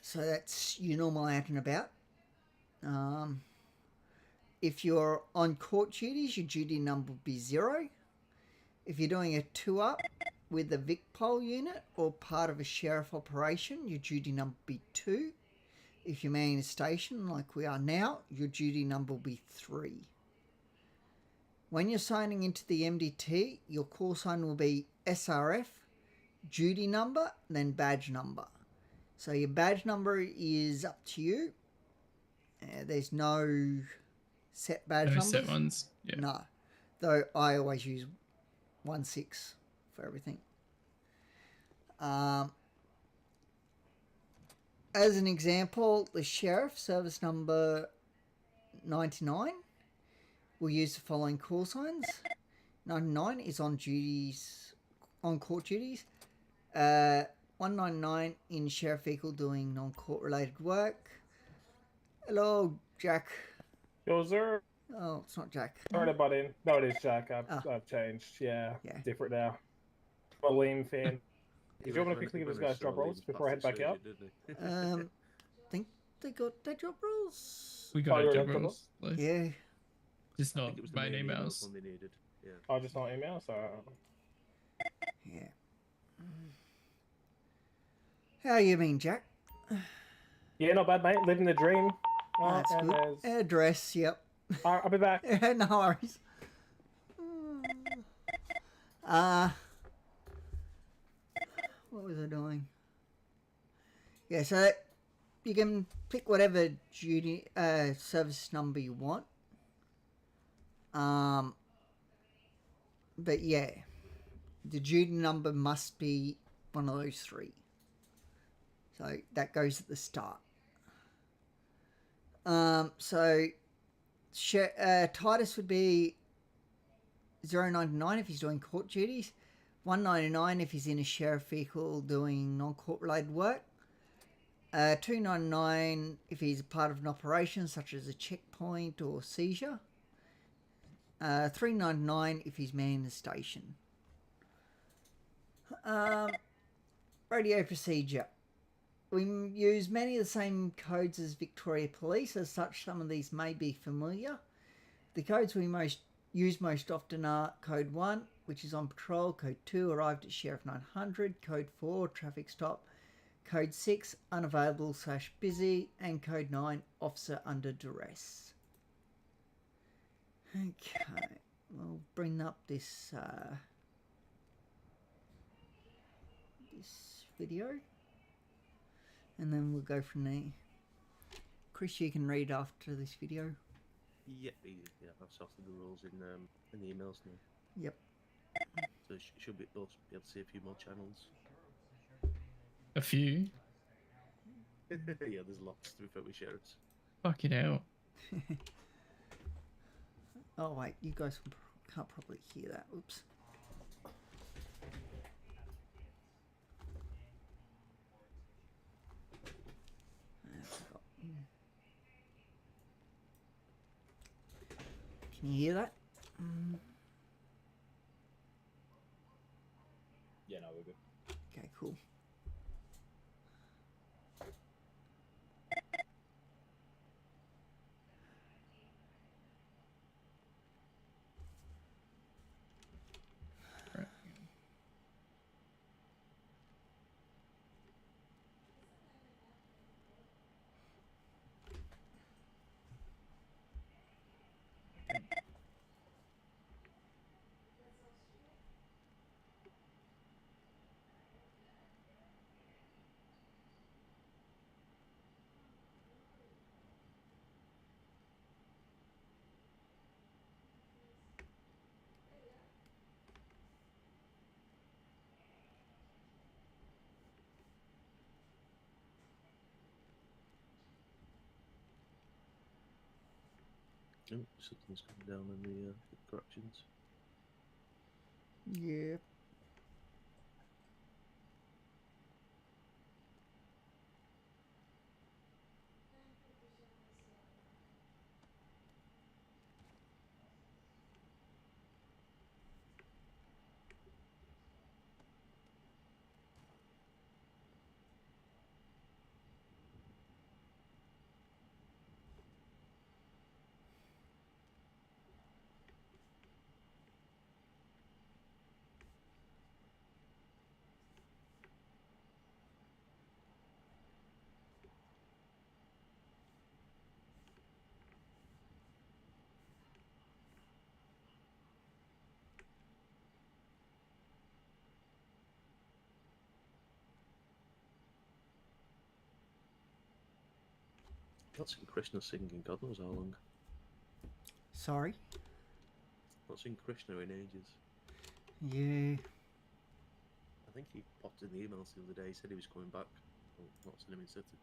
So that's your normal out and about. If you're on court duties, your duty number will be 0. If you're doing a 2-up with the VicPol unit or part of a sheriff operation, your duty number will be 2. If you're manning a station like we are now, your duty number will be 3. When you're signing into the MDT, your call sign will be SRF, duty number, then badge number. So your badge number is up to you. There's no set badge numbers. Set ones. Yeah. No. Though I always use 16 for everything. As an example, the sheriff, service number 99, will use the following call signs. 99 is on court duties. 199 in sheriff vehicle doing non-court related work. Hello, Jack. Yo, sir. Oh, it's not Jack. Sorry to butt in. No, it is Jack. I've changed. Yeah, different now. I'm a Liam fan. Did you want to quickly give this guy's job roles before I head back out? Think they got their job roles. We got job roles. Yeah. Just not main emails. They needed. Yeah. Oh, just not emails? Yeah. How you been, Jack? Yeah, not bad, mate. Living the dream. That's good. Address, yep. I'll be back. No worries. What was I doing? Yeah, so you can pick whatever duty service number you want. But yeah, the duty number must be one of those 3. So that goes at the start. So Titus would be 099 if he's doing court duties, 199 if he's in a sheriff vehicle doing non-court related work, 299 if he's a part of an operation such as a checkpoint or seizure, 399 if he's manning the station. Radio procedure. We use many of the same codes as Victoria Police. As such, some of these may be familiar. The codes we most used most often are code 1, which is on patrol, code 2, arrived at Sheriff 900, code 4, traffic stop, code 6, unavailable / busy, and code 9, officer under duress. Okay, we'll bring up this this video, and then we'll go from there. Chris, you can read after this video. Yep, yeah, I've sorted the rules in the emails now. Yep. So should be able to see a few more channels. A few? Yeah, there's lots to be fair with sheriffs. Fucking hell. Oh wait, you guys can't probably hear that. Oops. Can you hear that? Yeah, no, we're good. Okay, cool. Right. Oh, something's coming down in the corrections. Yeah. Not seen Krishna singing God knows how long. Sorry? Not seen Krishna in ages. Yeah. I think he popped in the emails the other day, he said he was coming back. Well, not seen him in city.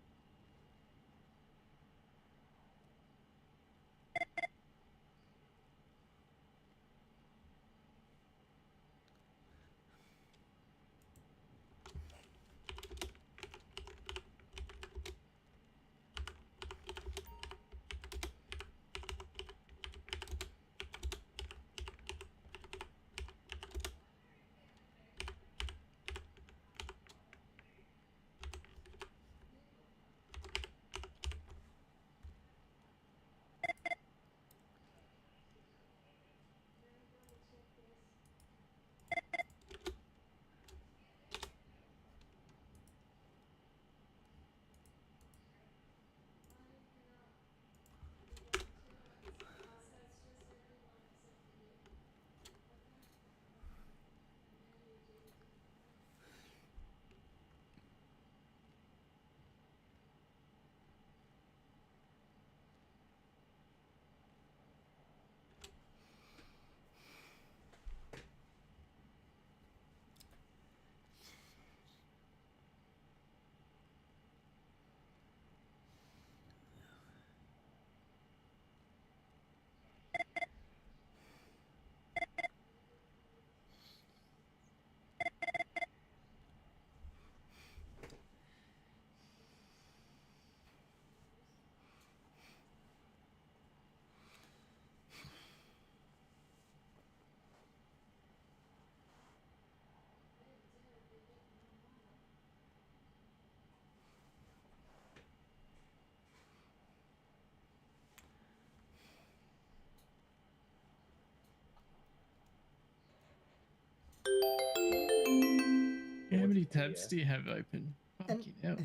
many tabs do you have open? Fucking hell.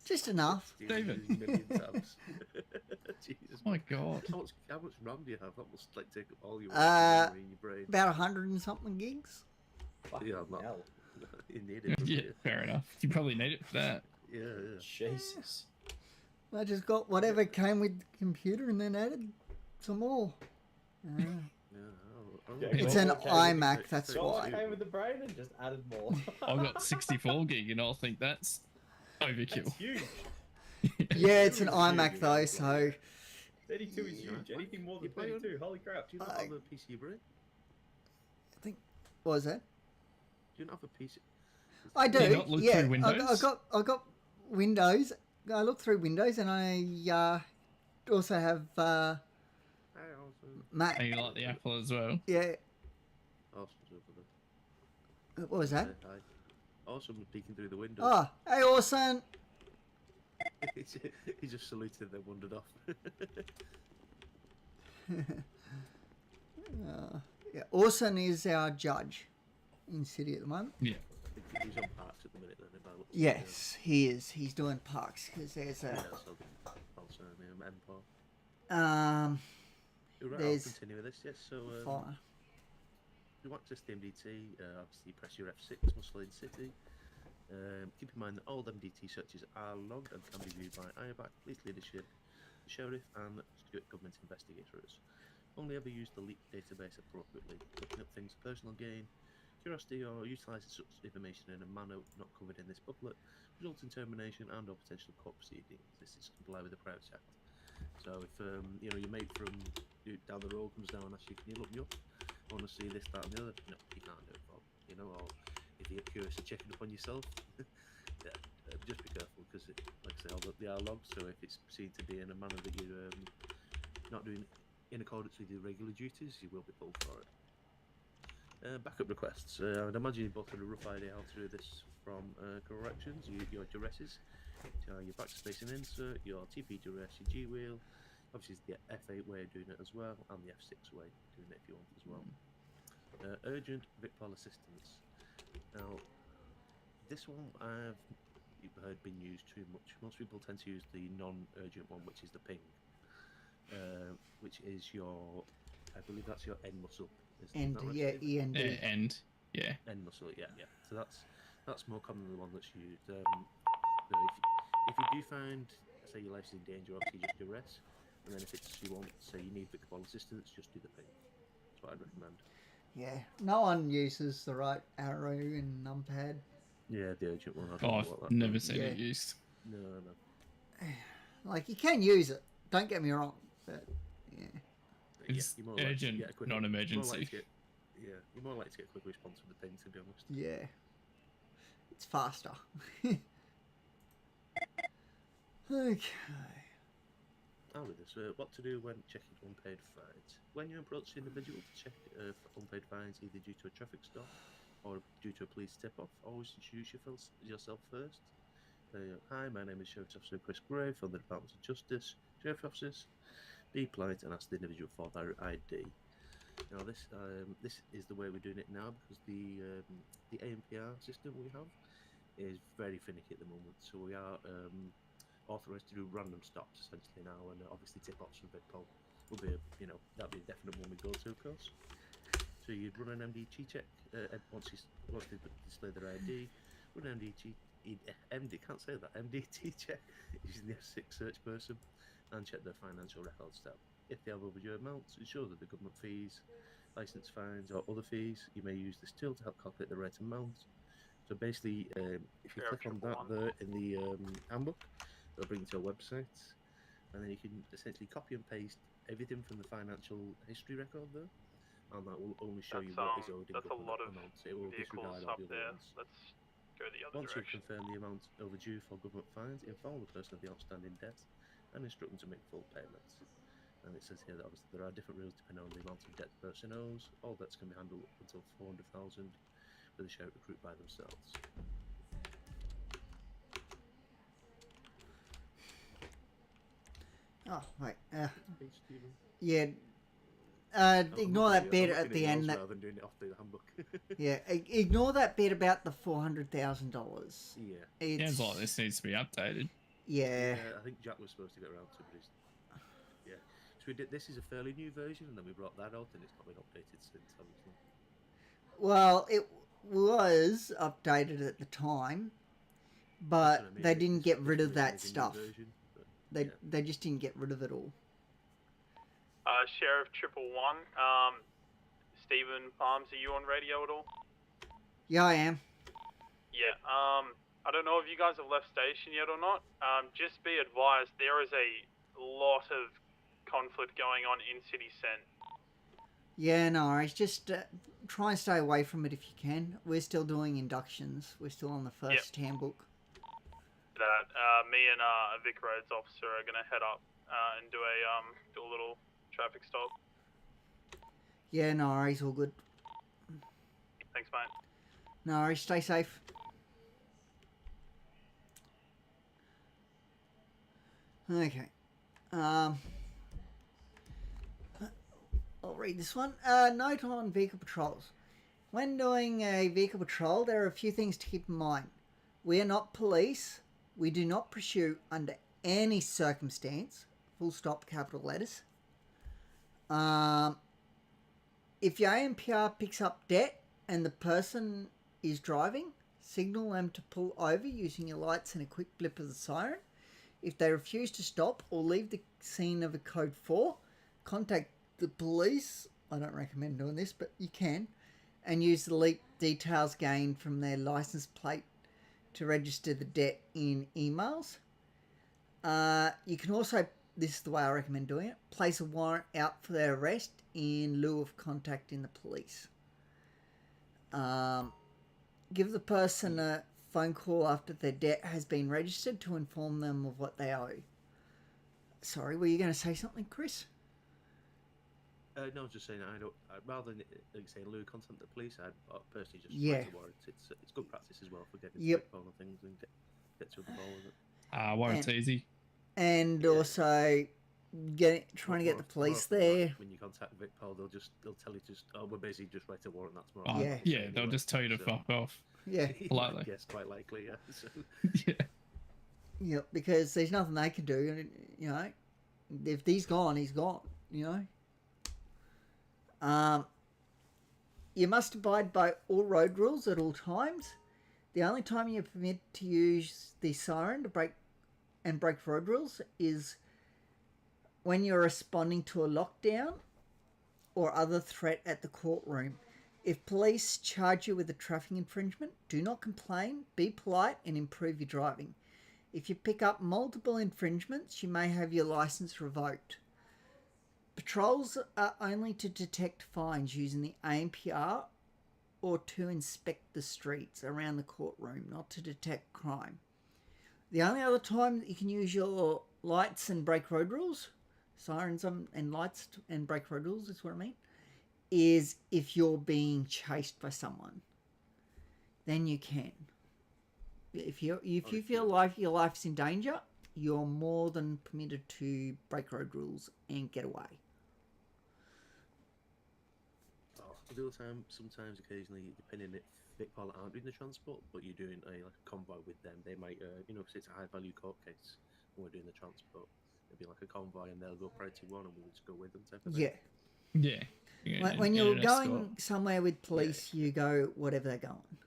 Just enough. David. Million tabs. Jesus. Oh my god. How much RAM do you have? That must like take up all your Uh, memory in your brain. About 100 and something gigs. Yeah, I'm not. Hell. You need it. don't Yeah, you? fair enough. You probably need it for that. Yeah, yeah. Jesus. I just got whatever came with the computer and then added some more. Yeah, It's well, an okay, iMac, that's So I why. came with the brain and just added more. I've got 64 gig and I'll think that's overkill. That's huge. Yeah, it's an iMac though, so 32 is huge. Anything more than 32, holy crap. Do you not have a PC brain? I think what was that? Do you not have a PC? I do. Do you not look Yeah, through Windows? I got Windows. I look through Windows, and I also have Mac. And you like the Apple as well? Yeah. Awesome. What was that? Hi. Awesome, peeking through the window. Oh, hey, Orson. He just saluted, then wandered off. Yeah, Orson is our judge in City at the moment. Yeah. He's on parks at the minute, then. If I look Yes, he is. He's doing parks because there's Yeah, a so also Empire. Right, I'll there's continue with this. Yes, so fire. if you want to access the MDT, obviously press your F6, Muscle in City. Keep in mind that all MDT searches are logged and can be viewed by IABAC, police leadership, the sheriff, and secret government investigators. Only ever use the leaked database appropriately. Looking up things for personal gain, curiosity, or utilising such information in a manner not covered in this booklet results in termination and/or potential court proceedings. This is comply with the Privacy Act. So if your mate from down the road comes down and asks you, can you look me up? I want to see this, that, and the other. No, you can't do it, Bob. Or if you get curious and checking up on yourself, yeah, just be careful because, like I say, they are logged. So if it's seen to be in a manner that you're not doing in accordance with your regular duties, you will be pulled for it. Backup requests. I'd imagine you both had a rough idea how to do this from corrections, your duresses, your backspace and insert, your TP duress, your G wheel. Obviously, it's the F8 way of doing it as well, and the F6 way of doing it if you want as well. Urgent Vicpol assistance. Now, this one I've heard been used too much. Most people tend to use the non-urgent one, which is the ping, which is your, I believe that's your end muscle. And yeah, END. End. Yeah. End muscle, yeah. So that's more commonly the one that's used. If you do find, say, your life's in danger, obviously just do rest. And then if it's you want, say you need Vicpol assistance, just do the ping. That's what I'd recommend. Yeah, no one uses the right arrow and numpad. Yeah, the urgent one. I've never seen it used. No. Like, you can use it, don't get me wrong, but yeah. It's urgent, non-emergency. You're more likely to get a quick response with the ping, to be honest. Yeah. It's faster. Okay. Now with this, what to do when checking unpaid fines. When you approach the individual to check for unpaid fines, either due to a traffic stop or due to a police tip-off, always introduce yourself first. Hi, my name is Sheriff Officer Chris Gray from the Department of Justice, Sheriff Officers. Be polite and ask the individual for their ID. Now this is the way we're doing it now because the ANPR system we have is very finicky at the moment. So we are authorised to do random stops essentially now, and obviously tip-offs from Vicpol will be that'll be a definite one we go to, of course. So you'd run an MDT check once they display their ID. Run an MDT check using the F6 search person and check their financial records tab. If they have overdue amounts, ensure that the government fees, license fines or other fees, you may use this tool to help calculate the right amount. So basically, if you click on that there in the handbook, it'll bring you to a website, and then you can essentially copy and paste everything from the financial history record there, and that will only show you what is owed in government amounts. It will disregard all the other ones. Let's go the other Once you've direction. confirmed the amount overdue for government fines, inform the person of the outstanding debt and instruct them to make full payments. And it says here that obviously there are different rules depending on the amount of debt the person owes. All debts can be handled up until 400,000 with the sheriff recruit by themselves. Oh, wait. Yeah. ignore that bit at the end. Rather than doing it off the handbook. Yeah, ignore that bit about the $400,000. Yeah. Sounds like this needs to be updated. Yeah. I think Jack was supposed to get around to it, but yeah. So we did. This is a fairly new version, and then we brought that out, and it's not been updated since, obviously. Well, it was updated at the time, but they didn't get rid of that stuff. Version, they just didn't get rid of it all. Sheriff 111, Stephen Palms, are you on radio at all? Yeah, I am. Yeah, I don't know if you guys have left station yet or not. Just be advised, there is a lot of conflict going on in City Cent. Yeah, no worries. Just try and stay away from it if you can. We're still doing inductions. We're still on the first handbook. That me and a Vic Roads officer are gonna head up and do a little traffic stop. Yeah, no worries. All good. Thanks, mate. No worries. Stay safe. Okay. I'll read this one. Note on vehicle patrols. When doing a vehicle patrol, there are a few things to keep in mind. We are not police. We do not pursue under any circumstance. Full stop, capital letters. If your AMPR picks up debt and the person is driving, signal them to pull over using your lights and a quick blip of the siren. If they refuse to stop or leave the scene of a code 4, contact the police. I don't recommend doing this, but you can. And use the details gained from their license plate to register the debt in emails. You can also, this is the way I recommend doing it, place a warrant out for their arrest in lieu of contacting the police. Give the person a phone call after their debt has been registered to inform them of what they owe. Sorry, were you going to say something, Chris? No, I was just saying, rather than saying lieu of contact the police, I'd personally just Yeah. the warrant. It's good practice as well for getting Yep. on things and get to the ball with it. Warrant's easy. And also trying to get the police there. When you contact VicPol, they'll tell you we're busy, just write a warrant. That's more. Yeah. They'll just tell you to fuck off. Yeah. Politely. Yes, quite likely. Yeah. So. Yeah. Yeah, because there's nothing they can do. You know, if he's gone, he's gone. You know. You must abide by all road rules at all times. The only time you're permitted to use the siren to break road rules is when you're responding to a lockdown or other threat at the courtroom. If police charge you with a traffic infringement, do not complain, be polite and improve your driving. If you pick up multiple infringements, you may have your license revoked. Patrols are only to detect fines using the AMPR or to inspect the streets around the courtroom, not to detect crime. The only other time that you can use your lights and break road rules, sirens and lights and break road rules is what I mean, is if you're being chased by someone. Then you can. If you feel like your life's in danger, you're more than permitted to break road rules and get away. The other time, sometimes, occasionally, depending if VicPol aren't doing the transport, but you're doing a convoy with them, they might, if it's a high value court case, and we're doing the transport, it'd be like a convoy, and they'll go priority 1, and we'll just go with them. Type of thing. Yeah. When you're going somewhere with police, you go whatever they're going.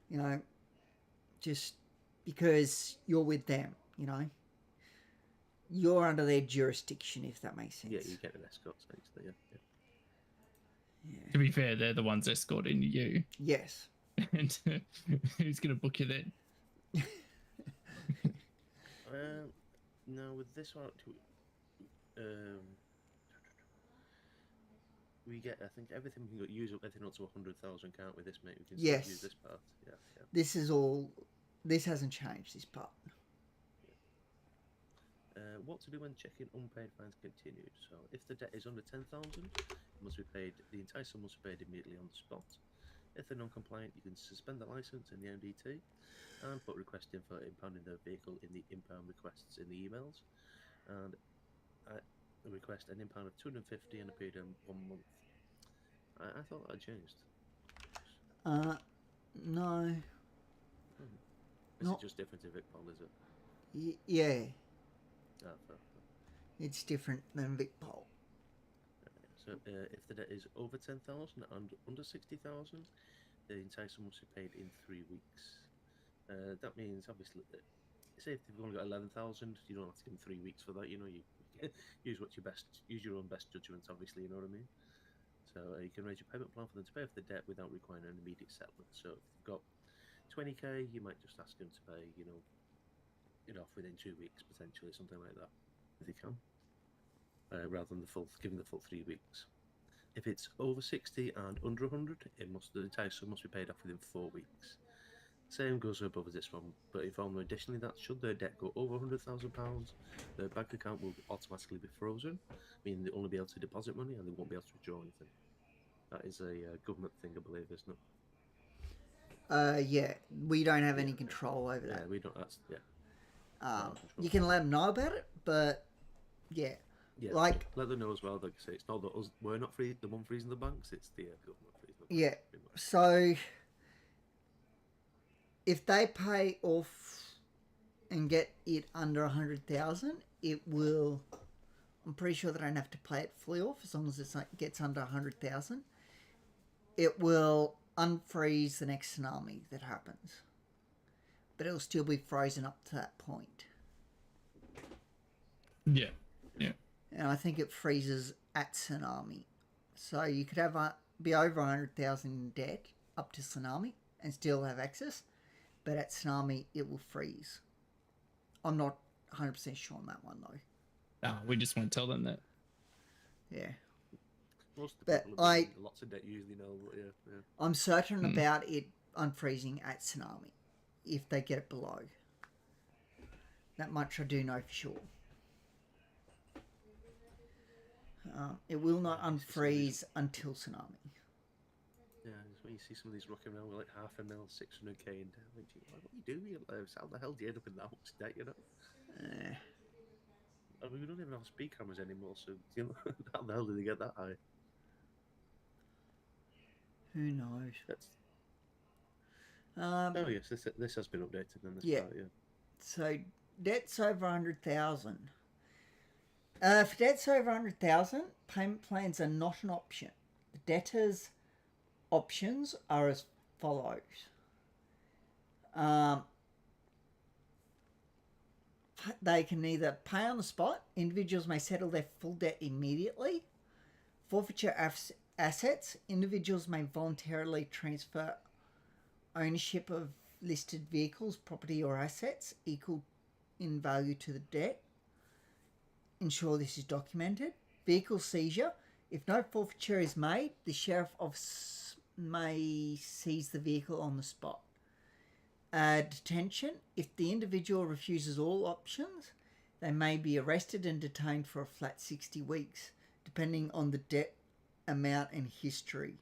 You know, just because you're with them, you know. You're under their jurisdiction, if that makes sense. Yeah, you get an escort, essentially, yeah. To be fair, they're the ones escorting you. Yes. And who's going to book you then? No, with this one, we get, I think, everything we can use up everything up to 100,000, can't we? This, mate, we can still use this part. Yeah. This is all. This hasn't changed. This part. What to do when checking unpaid fines continued? So, if the debt is under 10,000, it must be paid. The entire sum must be paid immediately on the spot. If they're non-compliant, you can suspend the license in the MDT and put requesting for impounding the vehicle in the impound requests in the emails. And a request an impound of 250 and a period of 1 month. I thought that had changed. No. Is Not- it just different in Vicpol, is it? Yeah, Ah, fair. it's different than Vicpol. So if the debt is over 10,000 and under 60,000, the entire sum must be paid in 3 weeks. That means obviously, say if you've only got 11,000, you don't have to give them 3 weeks for that. You know, you use your own best judgment. Obviously, you know what I mean. So you can arrange a payment plan for them to pay off the debt without requiring an immediate settlement. So if you've got 20k, you might just ask them to pay, it off within 2 weeks potentially, something like that, if you can, rather than giving the full 3 weeks. If it's over 60 and under 100, the entire sum must be paid off within 4 weeks. Same goes above as this one, but inform them additionally that should their debt go over £100,000, their bank account will automatically be frozen, meaning they'll only be able to deposit money and they won't be able to withdraw anything. That is a government thing, I believe, isn't it? Yeah, we don't have any control over that. Yeah, we don't. That's you can let them know about it, but yeah, like let them know as well. Like I say, it's not that us. We're not free. The one freezing the banks. It's the government freezing the banks. Yeah. So if they pay off and get it under 100,000, it will. I'm pretty sure they don't have to pay it fully off as long as it gets under 100,000. It will unfreeze the next tsunami that happens, but it'll still be frozen up to that point. Yeah. And I think it freezes at tsunami, so you could be over 100,000 in debt up to tsunami and still have access, but at tsunami it will freeze. I'm not 100% sure on that one though. We just want to tell them that. Yeah. Most of the But people have lots of debt usually know. But yeah. I'm certain about it unfreezing at tsunami if they get it below. That much I do know for sure. It will not unfreeze until tsunami. Yeah, it's when you see some of these rocking around with like 500,000, 600k in debt. Like, what do you do with your lives? How the hell do you end up in that much debt, you know? I mean, we don't even have speed cameras anymore, so how the hell did they get that high? Who knows? Oh yes, this has been updated in this part, yeah. So debts over 100,000. For debts over 100,000, payment plans are not an option. The debtor's options are as follows. They can either pay on the spot. Individuals may settle their full debt immediately. Forfeiture assets. Individuals may voluntarily transfer ownership of listed vehicles, property or assets equal in value to the debt. Ensure this is documented. Vehicle seizure. If no forfeiture is made, the sheriff may seize the vehicle on the spot. Detention. If the individual refuses all options, they may be arrested and detained for a flat 60 weeks, depending on the debt amount and history.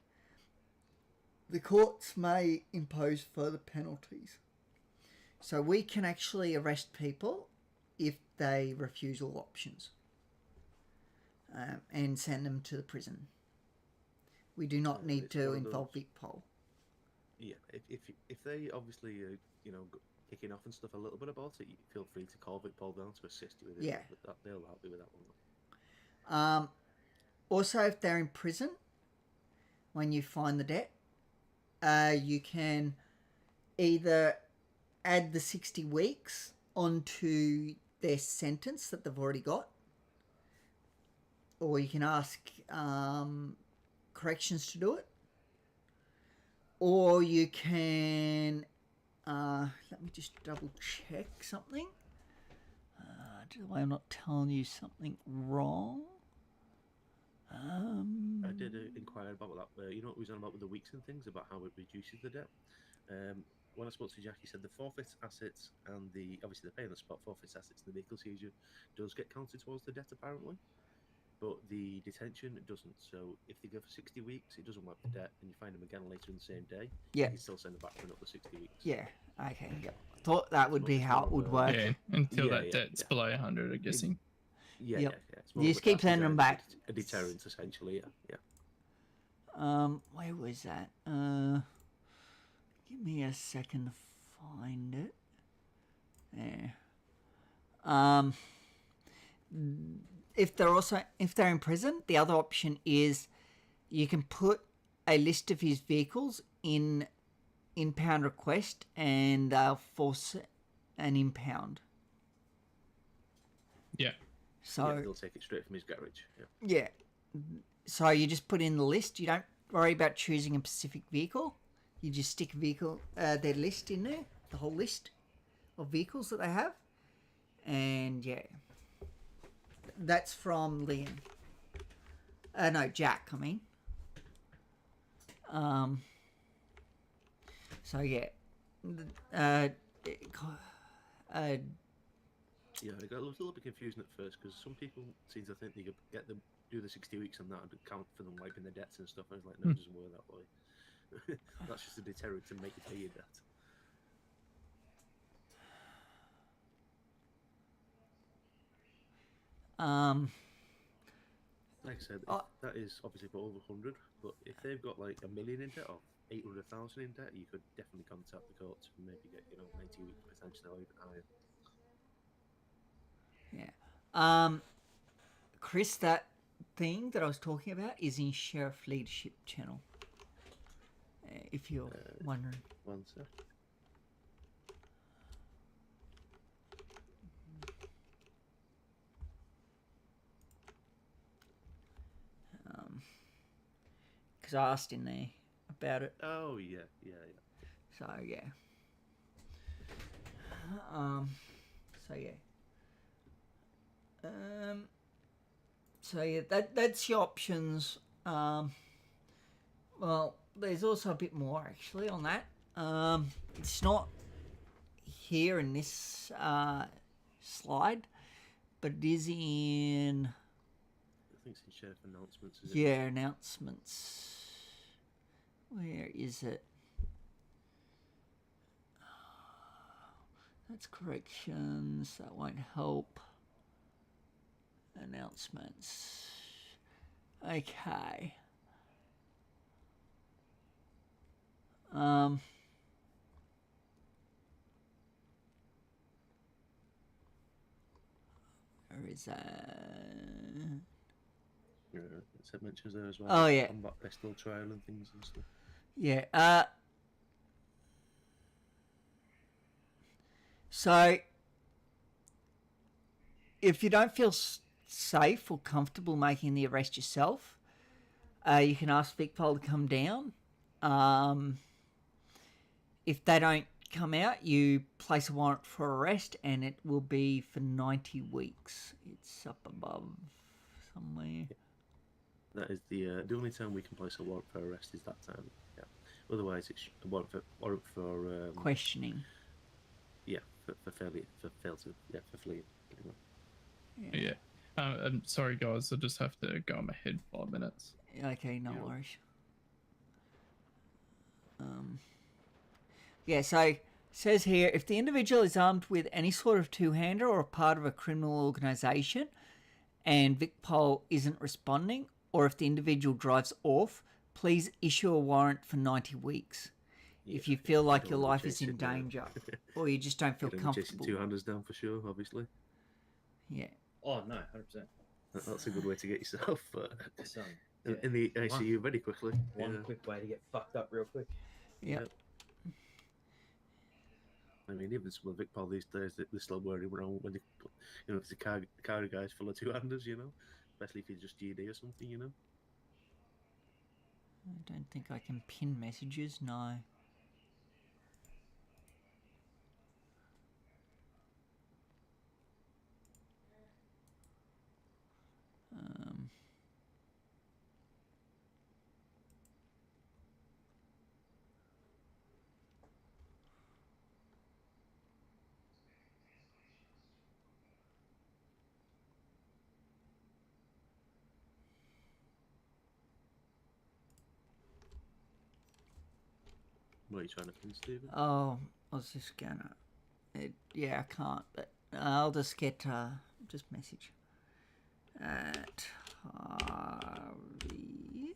The courts may impose further penalties. So we can actually arrest people if they refuse all options and send them to the prison. We do not need to involve Vicpol. Yeah, if they obviously kicking off and stuff a little bit about it, you feel free to call Vicpol down to assist you with it. Yeah, they'll help you with that one. Also, if they're in prison, when you find the debt, you can either add the 60 weeks onto their sentence that they've already got, or you can ask corrections to do it, or you can let me just double check something. I'm not telling you something wrong. I did inquire about that. You know what we was on about with the weeks and things, about how it reduces the debt. When I spoke to Jack, he said the forfeit assets and obviously the pay on the spot forfeit assets and the vehicle seizure does get counted towards the debt apparently, but the detention doesn't. So if they go for 60 weeks, it doesn't wipe the debt, and you find them again later in the same day. Yeah, you can still send them back for another 60 weeks. Yeah. Okay. Yep. Thought that would be how it would work. Yeah, until that debt's below 100, I'm guessing. Yeah, Yep. yeah. It's more You of just a keep dash sending them design, back. a deterrent, essentially. Yeah, Where was that? Give me a second to find it. There. If they're in prison, the other option is you can put a list of his vehicles in impound request, and they'll force an impound. Yeah. So yeah, they'll take it straight from his garage. Yeah. yeah. So you just put in the list. You don't worry about choosing a specific vehicle. You just stick their list in there, the whole list of vehicles that they have, and yeah, that's from Liam. No, Jack. I mean. So yeah. Yeah, I got a little bit confusing at first because some people seem to think they could do the 60 weeks on that and count for them wiping their debts and stuff. I was like, no, it doesn't work that way. That's just a deterrent to make you pay your debt. Like I said, that is obviously for over 100, but if they've got like 1 million in debt or 800,000 in debt, you could definitely contact the courts and maybe get 90 weeks potentially or even higher. Yeah. Chris, that thing that I was talking about is in Sheriff Leadership channel. If you're wondering. One sec. Because I asked in there about it. Oh yeah. So yeah. So yeah, that's your options. Well, there's also a bit more actually on that. It's not here in this slide, but it is in. I think it's in Sheriff Announcements. Yeah, announcements. Where is it? That's corrections. That won't help. Announcements. Okay. Where is that? Yeah, it mentions there as well. Oh yeah. Combat pistol trial and things and stuff. Yeah. So, if you don't feel safe or comfortable making the arrest yourself, you can ask VicPol to come down. If they don't come out, you place a warrant for arrest, and it will be for 90 weeks. It's up above somewhere. That is the only time we can place a warrant for arrest is that time. Yeah. Otherwise, it's a warrant for questioning. Yeah, for fleeing. Anyway. Yeah. I'm sorry, guys. I just have to go on my head 5 minutes. Okay, no worries. Yeah, so it says here, if the individual is armed with any sort of two-hander or a part of a criminal organisation and VicPol isn't responding, or if the individual drives off, please issue a warrant for 90 weeks. Yeah, if you feel like your life is in danger or you just don't feel comfortable. Chasing two-handers down for sure, obviously. Yeah. Oh, no, 100%. That's a good way to get yourself Yeah. in the ICU very quickly. One quick way to get fucked up real quick. Yeah. I mean, even some of VicPol these days, they're still worrying around when if the car guy's full of two-handers, especially if he's just GD or something, I don't think I can pin messages, no. What are you trying to pin, Stephen? Oh, I was just gonna. Yeah, I can't, but I'll just get just message. at Harvey.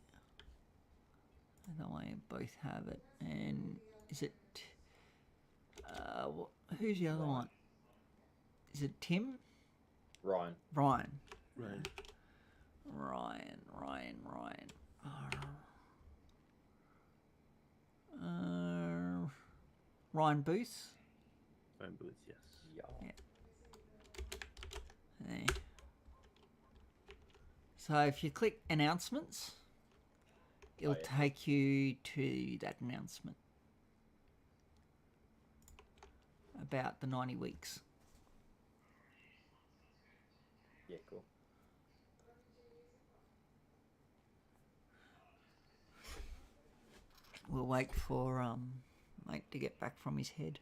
That way both have it. And is it... who's the other one? Is it Tim? Ryan. Ryan. Right. Ryan. Ryan Booth. Ryan Booth, yes. Yeah. There. So if you click announcements, it'll take you to that announcement about the 90 weeks. Yeah, cool. We'll wait for mate to get back from his head.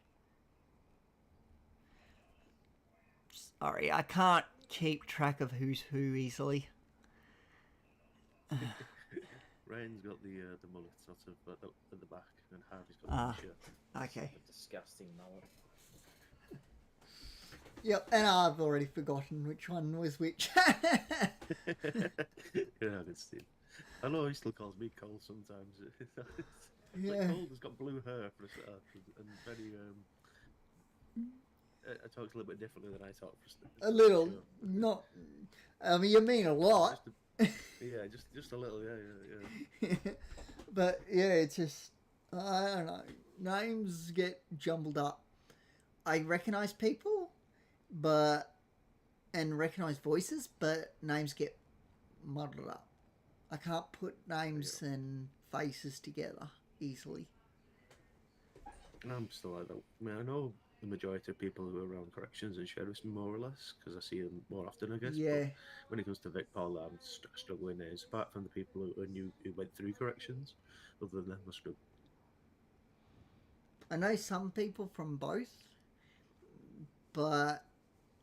Sorry, I can't keep track of who's who easily. Ryan's got the mullet sort of at the back, and Harvey's got the shirt. Okay. A disgusting mullet. Yep, and I've already forgotten which one was which. Yeah, it's Steve. I know he still calls me Cole sometimes. Yeah. Like Cole has got blue hair for a start, and very I talk a little bit differently than I talk for a start. A little, not. I mean, you mean a lot. Yeah, just a little. Yeah. But yeah, it's just I don't know. Names get jumbled up. I recognize people, and recognize voices, but names get muddled up. I can't put names and faces together easily. And I'm still like that. I mean, I know the majority of people who are around corrections and sheriffs more or less, because I see them more often, I guess. Yeah. But when it comes to Vic Paul, I'm struggling is apart from the people who went through corrections, other than them, I struggle. I know some people from both, but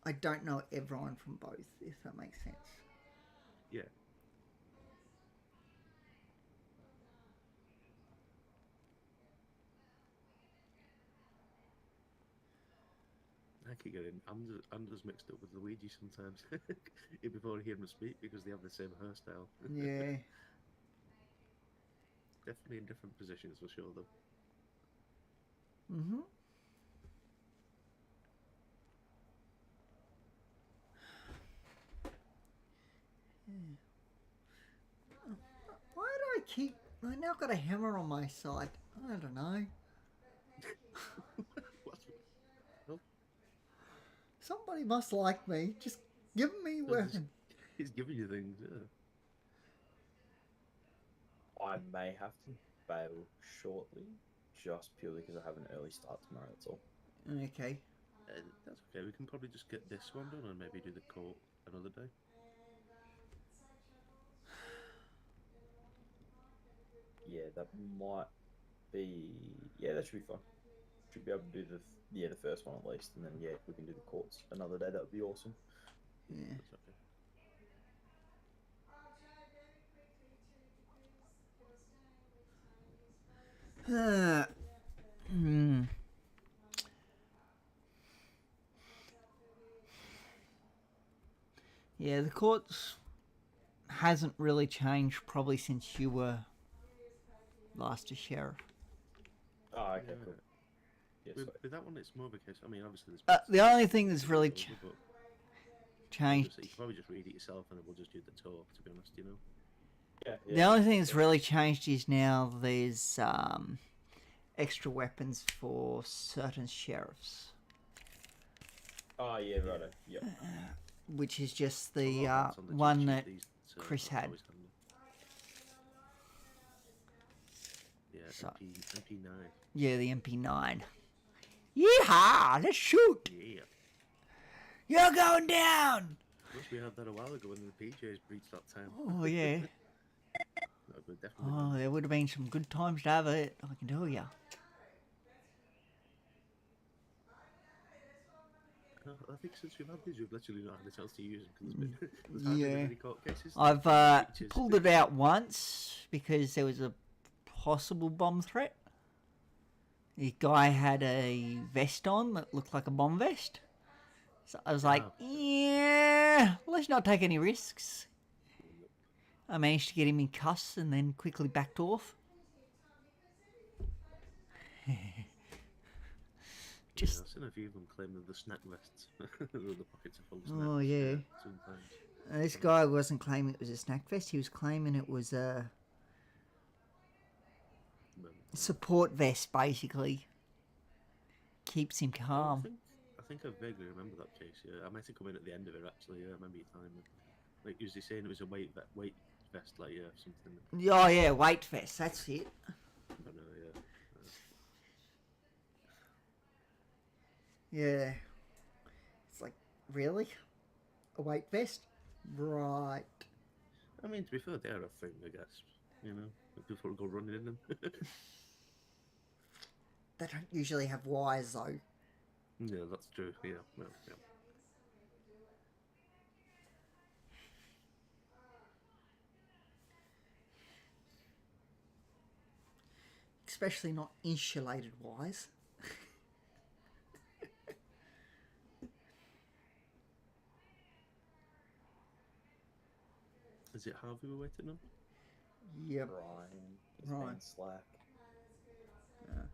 I don't know everyone from both, if that makes sense. Yeah. I keep getting Anders mixed up with Luigi sometimes before I hear them speak because they have the same hairstyle. Yeah. Definitely in different positions for sure, though. Mm-hmm. Why do I now got a hammer on my side? I don't know. Somebody must like me. Just give me weapons. He's giving you things, yeah. I may have to bail shortly, just purely because I have an early start tomorrow, that's all. Okay. That's okay. We can probably just get this one done and maybe do the court another day. Yeah, that might be... Yeah, that should be fun. Should be able to do the first one at least, and then, yeah, we can do the courts another day. That would be awesome. Yeah. That's okay. Yeah, the courts hasn't really changed probably since you were last a sheriff. Oh, okay, cool. Yeah, with that one, it's more of a case. I mean, obviously, the only thing that's really changed. You can probably just read it yourself, and then we'll just do the talk. To be honest, you know. Yeah. The only thing that's really changed is now there's extra weapons for certain sheriffs. Oh yeah, righto. Yep. Which is just the one that Chris had. Yeah, So, MP9. Yeah, the MP9. Yeehaw! Let's shoot! Yeah. You're going down! Wish we had that a while ago when the PJs breached that time. Oh, yeah. That would definitely Oh, there would have been some good times to have it, I can tell you. I think since we've had these, we've literally not had a chance to use them because there's hardly been any court cases. I've pulled it out once because there was a possible bomb threat. The guy had a vest on that looked like a bomb vest. So I was like, yeah, let's not take any risks. I managed to get him in cuffs and then quickly backed off. Yeah, I've seen a few of them claim that the snack vests, the pockets are full of snacks. Oh, yeah. Sometimes. This guy wasn't claiming it was a snack vest. He was claiming it was a support vest, basically. Keeps him calm. I think I vaguely remember that case. Yeah, I might have come in at the end of it actually. Yeah, I remember you telling me. Like, was he saying it was a weight vest, like something? Oh yeah, weight vest. That's it. I don't know. Yeah. Yeah. It's like, really? A weight vest? Right. I mean, to be fair, they are a thing, I guess. You know, people go running in them. They don't usually have wires though. Yeah, that's true. Yeah. Especially not insulated wires. Is it Harvey we're waiting on? Yep. Ryan. Slack. Yeah.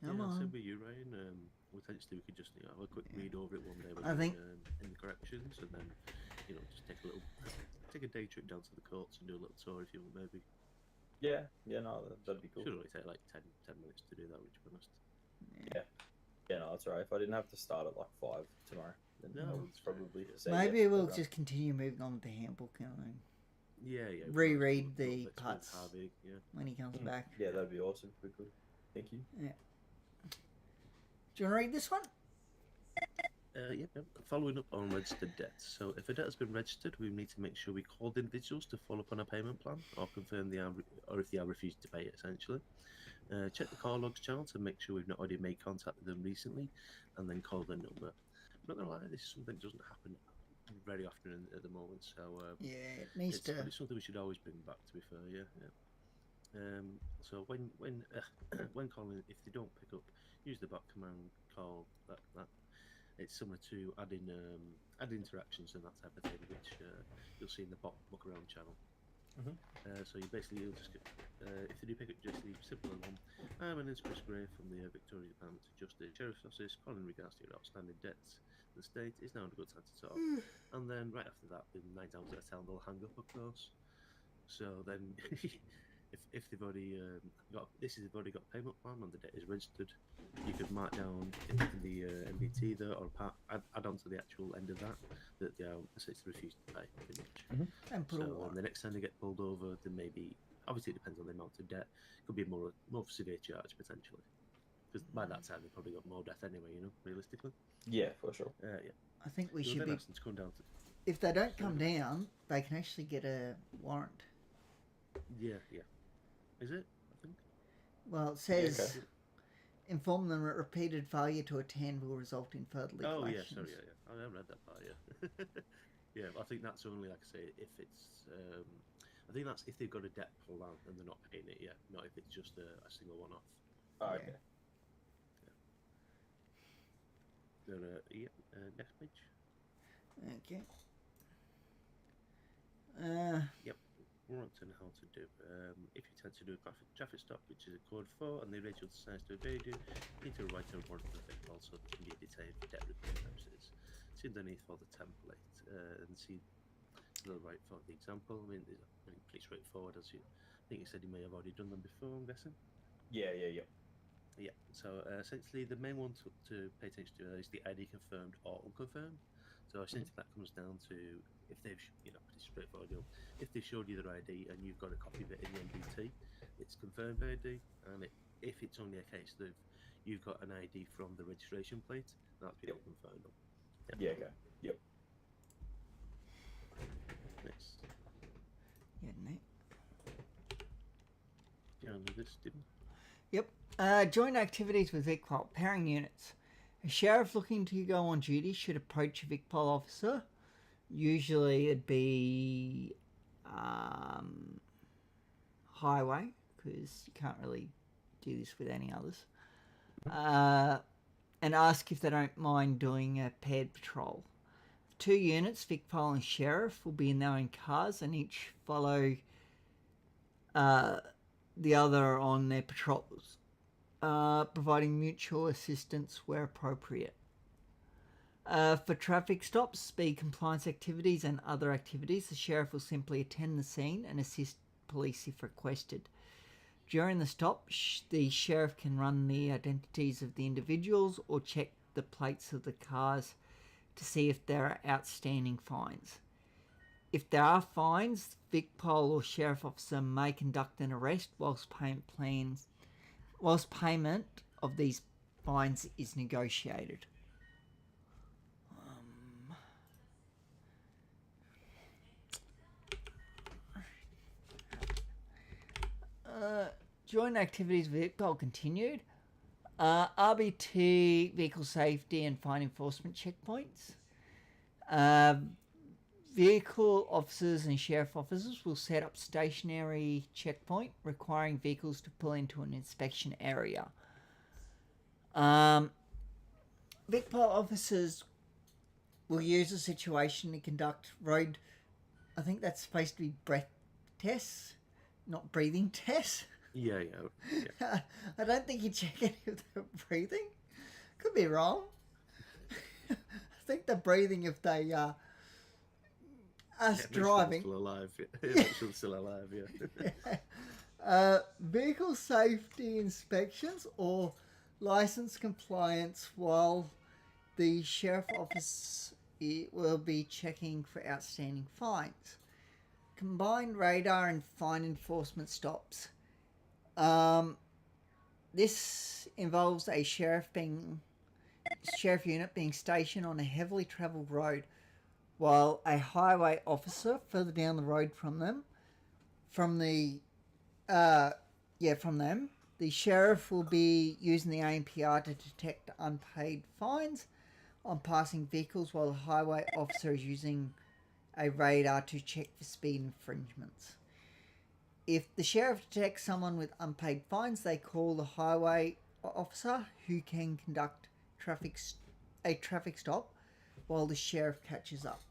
Come on. Same with you, Ryan. Potentially we could just have a quick read over it one day when I think in the corrections, and then just take a day trip down to the courts and do a little tour if you want, maybe. Yeah, no, that'd be cool. Should only take like 10 minutes to do that, to be honest. Yeah, no, that's right. If I didn't have to start at like 5 tomorrow, then it's probably maybe we'll just continue moving on with the handbook and then reread the parts when he comes back. Yeah, that'd be awesome. Quickly, thank you. Yeah. Do you want to read this one? Yep. Following up on registered debts. So if a debt has been registered, we need to make sure we call the individuals to follow up on a payment plan or confirm or if they are refused to pay it, essentially. Check the call logs chart and make sure we've not already made contact with them recently, and then call their number. I'm not gonna lie, this is something that doesn't happen very often at the moment. So it needs to. It's something we should always bring back. To be fair, yeah. So when calling, if they don't pick up, use the bot command call. That it's similar to adding interactions and that type of thing, which you'll see in the bot look around channel. So you'll just get, if they do pick up, just leave simple and one. I'm an Chris Gray from the Victoria Department of Justice Sheriff's Office, calling in regards to your outstanding debts. The state is now a good time to talk. And then right after that, 9 times out of 10 they'll hang up, of course. So then, if they've already got a payment plan and the debt is registered, you could mark down in the MBT there or add on to the actual end of that they are essentially refused to pay. Pretty much. And put so the next time they get pulled over, then maybe obviously it depends on the amount of debt. It could be a more severe charge potentially. Because by that time they've probably got more debt anyway, realistically. Yeah, for sure. Yeah. I think we should be. Ask them to come down to... If they don't come down, they can actually get a warrant. Yeah. Is it? I think. Well, it says inform them that repeated failure to attend will result in further liquidations. Oh yeah, sorry, yeah. I haven't read that part. Yeah. Yeah, I think that's only, like I say, if it's. I think that's if they've got a debt pulled out and they're not paying it. Yeah, not if it's just a single one-off. Oh, okay. Next page. Okay. Yep. We're on to how to do. If you tend to do a traffic stop, which is a code 4, and the individual decides to evade you, you need to write a warrant for the vehicle also that can be detained for debt recovery purposes. See underneath for the template and see to the right for the example. I mean, pretty straightforward. I think you said you may have already done them before, I'm guessing. Yeah. Yeah, so essentially the main one to pay attention to is the ID confirmed or unconfirmed. So essentially that comes down to if they've, pretty straightforward. If they've showed you their ID and you've got a copy of it in the MBT, it's confirmed ID. And if it's only a case that you've got an ID from the registration plate, that's been unconfirmed. Yep. Yeah, okay. Yep. Next. Yeah, Nate. Do you want to do this, Stephen? Yep. Joint activities with VicPol. Pairing units. A sheriff looking to go on duty should approach a VicPol officer. Usually it'd be highway, because you can't really do this with any others. And ask if they don't mind doing a paired patrol. 2 units, Vicpol and Sheriff, will be in their own cars and each follow the other on their patrols, providing mutual assistance where appropriate. For traffic stops, speed compliance activities and other activities, the Sheriff will simply attend the scene and assist police if requested. During the stop, the Sheriff can run the identities of the individuals or check the plates of the cars to see if there are outstanding fines. If there are fines, Vicpol or Sheriff officer may conduct an arrest whilst payment of these fines is negotiated. Joint activities with Vicpol continued. RBT, vehicle safety and fine enforcement checkpoints. Vehicle officers and sheriff officers will set up stationary checkpoint requiring vehicles to pull into an inspection area. Vicpol officers will use the situation to conduct road, I think that's supposed to be breath tests, not breathing tests. Yeah. I don't think you check any of the breathing. Could be wrong. I think the breathing, if they us driving. Still alive. Yeah. Still alive. Yeah. Vehicle safety inspections or license compliance, while the sheriff office will be checking for outstanding fines. Combined radar and fine enforcement stops. This involves a sheriff unit being stationed on a heavily travelled road, while a highway officer further down the road from them, the sheriff will be using the ANPR to detect unpaid fines on passing vehicles, while the highway officer is using a radar to check for speed infringements. If the sheriff detects someone with unpaid fines, they call the highway officer, who can conduct a traffic stop while the sheriff catches up.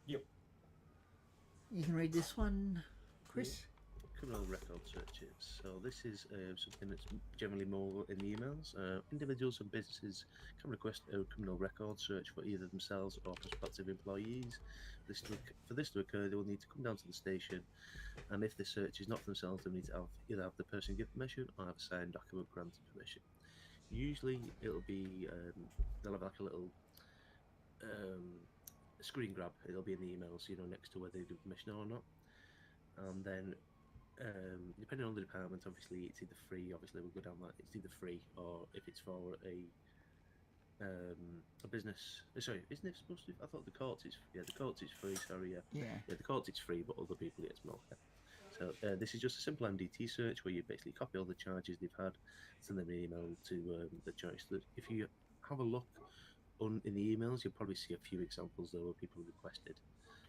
Yep. You can read this one, Chris. Criminal record searches. So this is something that's generally more in the emails. Individuals and businesses can request a criminal record search for either themselves or prospective employees. For this to occur, they will need to come down to the station, and if the search is not for themselves, they need to either have the person give permission or have a signed document granting permission. Usually, it'll be they'll have like a little screen grab. It'll be in the email, so you know next to whether they give permission or not. And then, depending on the department, obviously it's either free. Obviously, we'll go down that. It's either free, or if it's for a business. Sorry, isn't it supposed to? I thought the courts is. Yeah, the courts is free. Sorry, yeah, the courts is free, but other people get more. So this is just a simple MDT search where you basically copy all the charges they've had, send them an email to the charge. If you have a look in the emails, you'll probably see a few examples there where people requested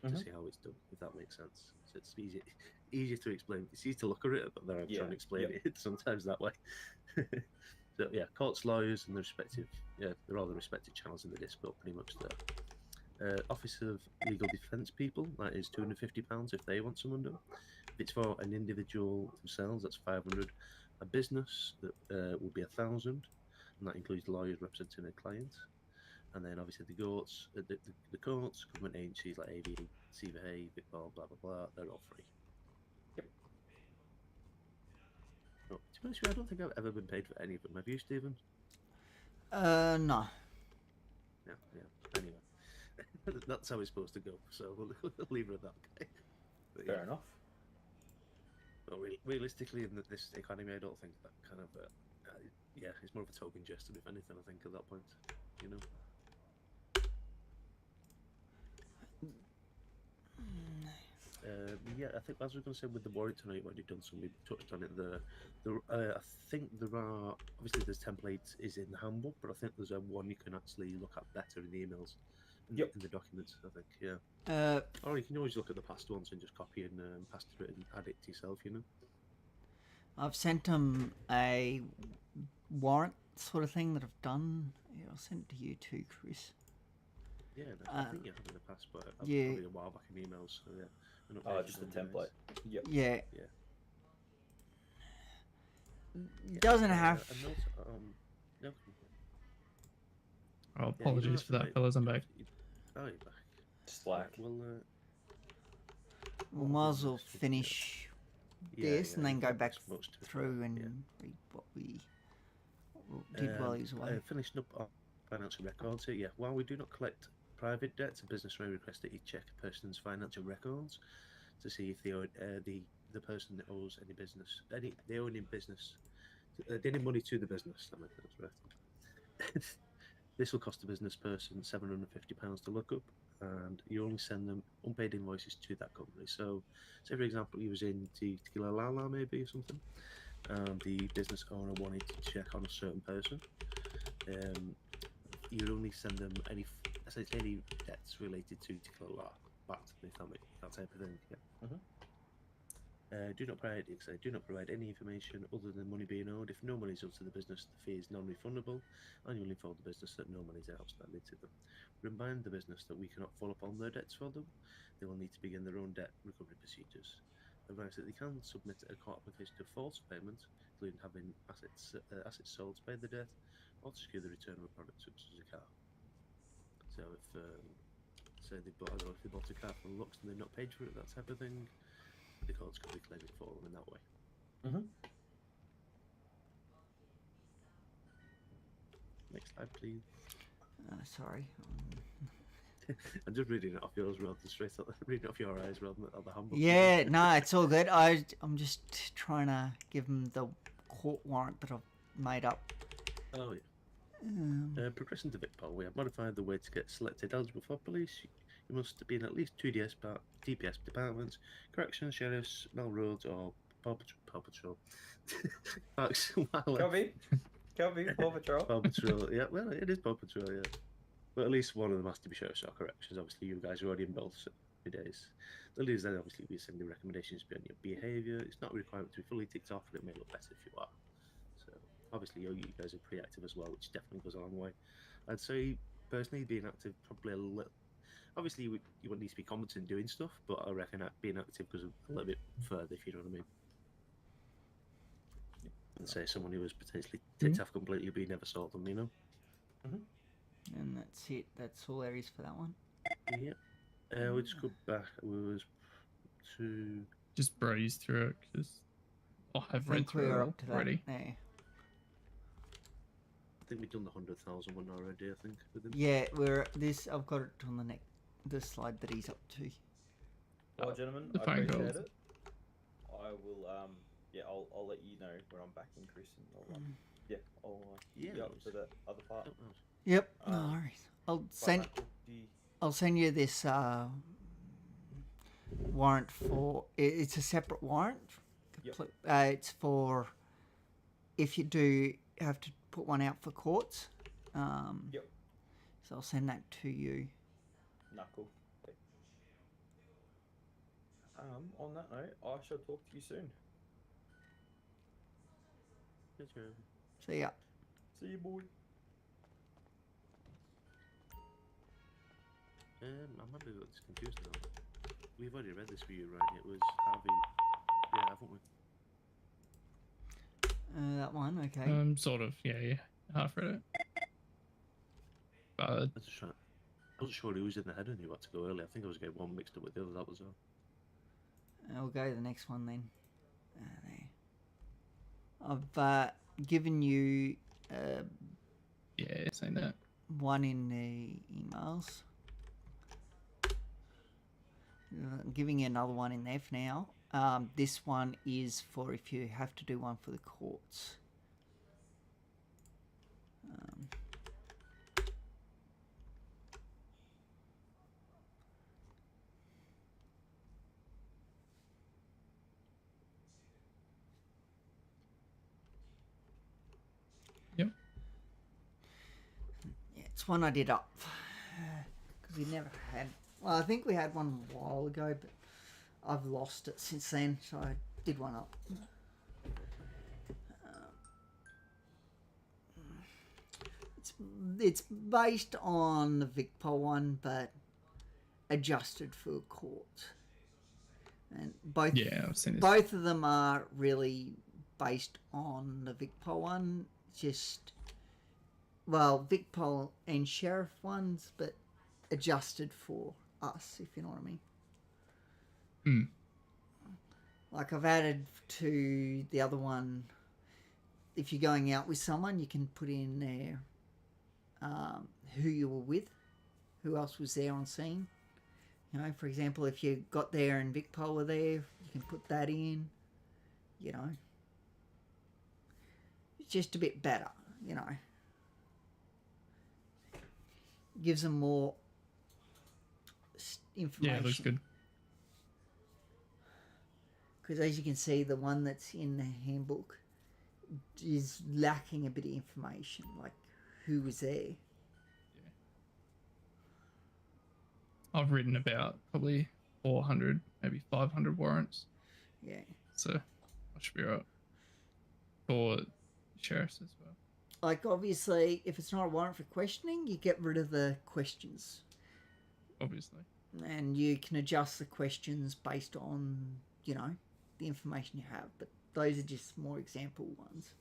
to see how it's done, if that makes sense. So it's easier to explain. It's easy to look at it, but then I'm trying to explain it sometimes that way. So yeah, courts, lawyers, and the respective, they're all the respective channels in the disc, but pretty much there. Office of Legal Defence people, that is £250 if they want someone done. If it's for an individual themselves, that's 500. A business that will be 1,000, and that includes lawyers representing a client. And then obviously the courts, government agencies like AV, CVA, Vicpol, blah blah blah, they're all free. Yep. Oh, to be honest with you, I don't think I've ever been paid for any of them. Have you, Stephen? No. Yeah. Anyway, that's how it's supposed to go. So we'll leave it at that. Okay. But, Fair enough. Well, realistically, in this economy, I don't think that kind of it's more of a token gesture, if anything. I think at that point, you know. I think as we were going to say with the warrant tonight, what you've done, so we touched on it. I think there are obviously there's templates is in the handbook, but I think there's one you can actually look at better in the emails, in the documents, I think. Yeah. Or you can always look at the past ones and just copy and paste it and add it to yourself. You know. I've sent them a warrant sort of thing that I've done. Yeah, I'll send it to you too, Chris. Yeah, I think you have in the past, but yeah. Probably a while back in emails. So yeah. Oh, just a template. Yep. Yeah. Yeah. Doesn't have. No. Oh, apologies for that, fellas. I'm back. Oh, you're back. Slack. We might as well finish this and then go back through and read what we did while he was away. Finishing up our financial records here. Yeah, while we do not collect private debts, a business may request that you check a person's financial records to see if they owe the person that owes any business, they owe any business, any money to the business. That makes sense, right? This will cost the business person £750 to look up, and you only send them unpaid invoices to that company. So, say for example, you was in Tequila Lala maybe or something, and the business owner wanted to check on a certain person. You'd only send them any debts related to Tequila Lala back to them, if that type of thing. Yeah. Do not provide any information other than money being owed. If no money is owed to the business, the fee is non-refundable, and you will inform the business that no money is outstanding to them. Remind the business that we cannot follow up on their debts for them. They will need to begin their own debt recovery procedures. Advise that they can submit a court application to force payment, including having assets sold to pay the debt, or to secure the return of a product such as a car. So if say they bought a car from Lux and they've not paid for it, that type of thing, the courts could reclaim it for them in that way. Next slide, please. Sorry. I'm just reading it off yours rather than reading off your eyes rather than the handbook. Yeah, no, it's all good. I'm just trying to give them the court warrant that I've made up. Oh yeah. Progressing to Vicpol, we have modified the way to get selected eligible for police. You must be in at least 2 DPS departments, corrections, sheriffs, Mel Roads, or Paw Patrol. Parks and Wildlife. Copy, Paw Patrol. Paw Patrol, yeah, well, it is Paw Patrol, yeah. But at least one of them has to be sheriffs or corrections. Obviously, you guys are already in both days. The leaders then obviously be sending recommendations based on your behaviour. It's not a requirement to be fully ticked off, but it may look better if you are. So, obviously, you guys are pretty active as well, which definitely goes a long way. I'd say, personally, being active probably a little. Obviously, you wouldn't need to be competent doing stuff, but I reckon being active goes a little bit further, if you know what I mean. And say someone who was potentially ticked off completely, but you never saw them, you know? And that's it. That's all there is for that one. Yeah. We'll just go back. We was to... Just breeze through it, because I have read through it already. Yeah. I think we've done the 100,000 one already, I think. Yeah, I've got it on the slide that he's up to. Well, gentlemen, the I appreciate goals. it. I will, I'll let you know when I'm back in, Chris, and I'll be up to the other part. Yep, no worries. I'll send you this warrant for. It's a separate warrant. Yep. It's for if you do have to put one out for courts. Yep. So I'll send that to you. Nah, cool. Okay. On that note, I shall talk to you soon. See ya. See you, boy. I might be a little confused now. We've already read this for you, right? It was Harvey. Yeah, haven't we? That one, okay. Sort of, yeah. Half read it. But I wasn't sure who was in the head and who had to go early. I think I was getting one mixed up with the other, that was all. I'll go to the next one then. There. I've given you saying that. one in the emails. I'm giving you another one in there for now. This one is for if you have to do one for the courts. Yep. Yeah, it's one I did up because we never had. Well, I think we had one a while ago, but I've lost it since then, so I did one up. It's based on the Vicpol one, but adjusted for court. And both I've seen this. both of them are really based on the Vicpol one. Just Vicpol and Sheriff ones, but adjusted for us, if you know what I mean. Hmm. Like I've added to the other one. If you're going out with someone, you can put in there who you were with, who else was there on scene. You know, for example, if you got there and Vicpol were there, you can put that in. You know, it's just a bit better. You know, gives them more information. Yeah, it looks good. Because as you can see, the one that's in the handbook is lacking a bit of information, like who was there. I've written about probably 400, maybe 500 warrants. Yeah. So I should be right. For sheriffs as well. Like, obviously, if it's not a warrant for questioning, you get rid of the questions. Obviously. And you can adjust the questions based on, you know, the information you have. But those are just more example ones.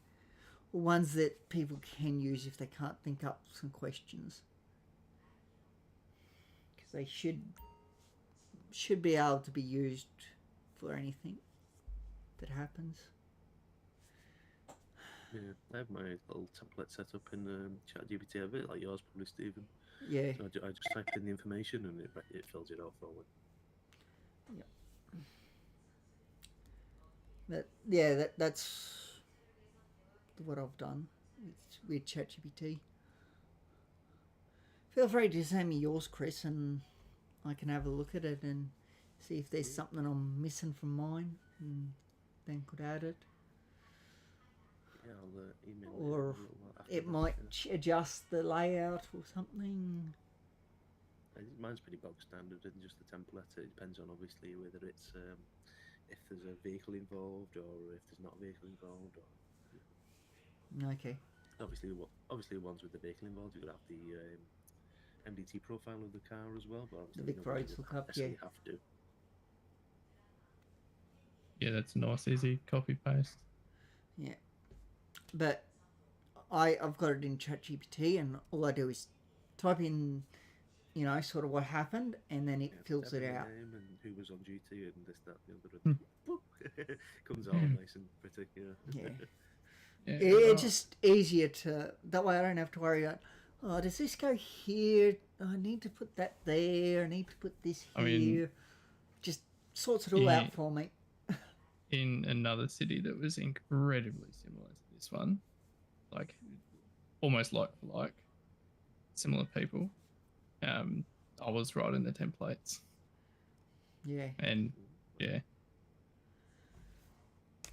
Or ones that people can use if they can't think up some questions. Because they should be able to be used for anything that happens. Yeah, I have my little template set up in ChatGPT, a bit like yours, probably, Stephen. Yeah. So I just type in the information and it fills it out forward. Yeah. That's what I've done with ChatGPT. Feel free to send me yours, Chris, and I can have a look at it and see if there's something I'm missing from mine, and then could add it. Yeah, I'll email or it might adjust the layout or something. Mine's pretty bog standard and just the template. It depends on obviously whether it's if there's a vehicle involved or if there's not a vehicle involved. Or okay. Obviously, ones with the vehicle involved, you're gonna have the MDT profile of the car as well. But the big roads look up, yeah. Have to. Yeah, that's a nice, easy copy paste. Yeah, but I've got it in ChatGPT, and all I do is type in, you know, sort of what happened, and then it fills it out. Name and who was on duty and this, that, the other. Comes out nice and pretty. Yeah. It's just easier to. That way, I don't have to worry about. Oh, does this go here? Oh, I need to put that there. I need to put this here. I mean, just sorts it all out for me. In another city that was incredibly similar to this one, like almost like for like, similar people, I was writing the templates. Yeah. And yeah,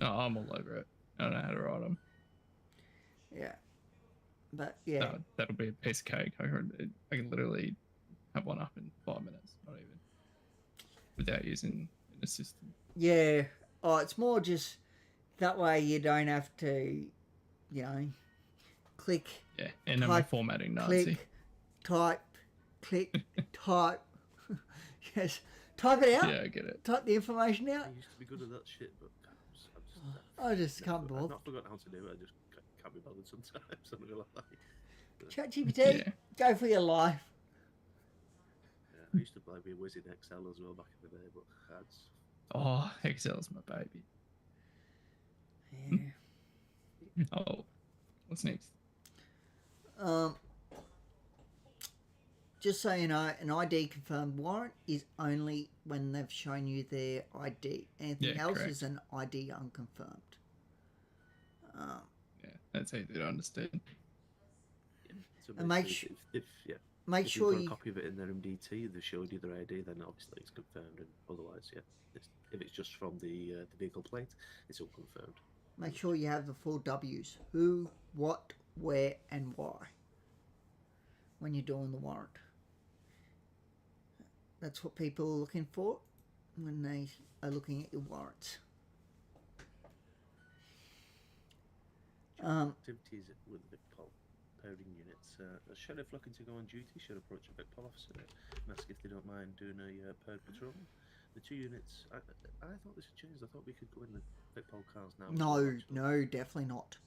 no, I'm all over it. I don't know how to write them. Yeah. But yeah, that'll be a piece of cake. I can literally have one up in 5 minutes, not even, without using an assistant. Yeah. Oh, it's more just that way you don't have to, you know, click. Yeah, and I'm a formatting Nazi. Click, type. Yes, type it out. Yeah, I get it. Type the information out. I used to be good at that shit, but I just can't bother. I've not forgotten how to do it. I just can't be bothered sometimes. I'm not gonna lie. ChatGPT, go for your life. Yeah, I used to be a whiz in Excel as well back in the day, but that's. Oh, Excel's my baby. Yeah. Oh, what's next? Just so you know, an ID confirmed warrant is only when they've shown you their ID. Anything else correct. is an ID unconfirmed. Yeah, that's easy to understand. So and make sure make if sure you've got you a copy of it in their MDT, they've showed you their ID, then obviously it's confirmed, and otherwise, yeah, if it's just from the vehicle plate, it's unconfirmed. make sure you have the 4 W's: who, what, where, and why. When you're doing the warrant, That's what people are looking for when they are looking at your warrants. Activities with the Vicpol pairing units. A sheriff looking to go on duty should approach a Vicpol officer and ask if they don't mind doing a paired patrol. The two units. I thought this had changed. I thought we could go in the Vicpol cars now. No, definitely not.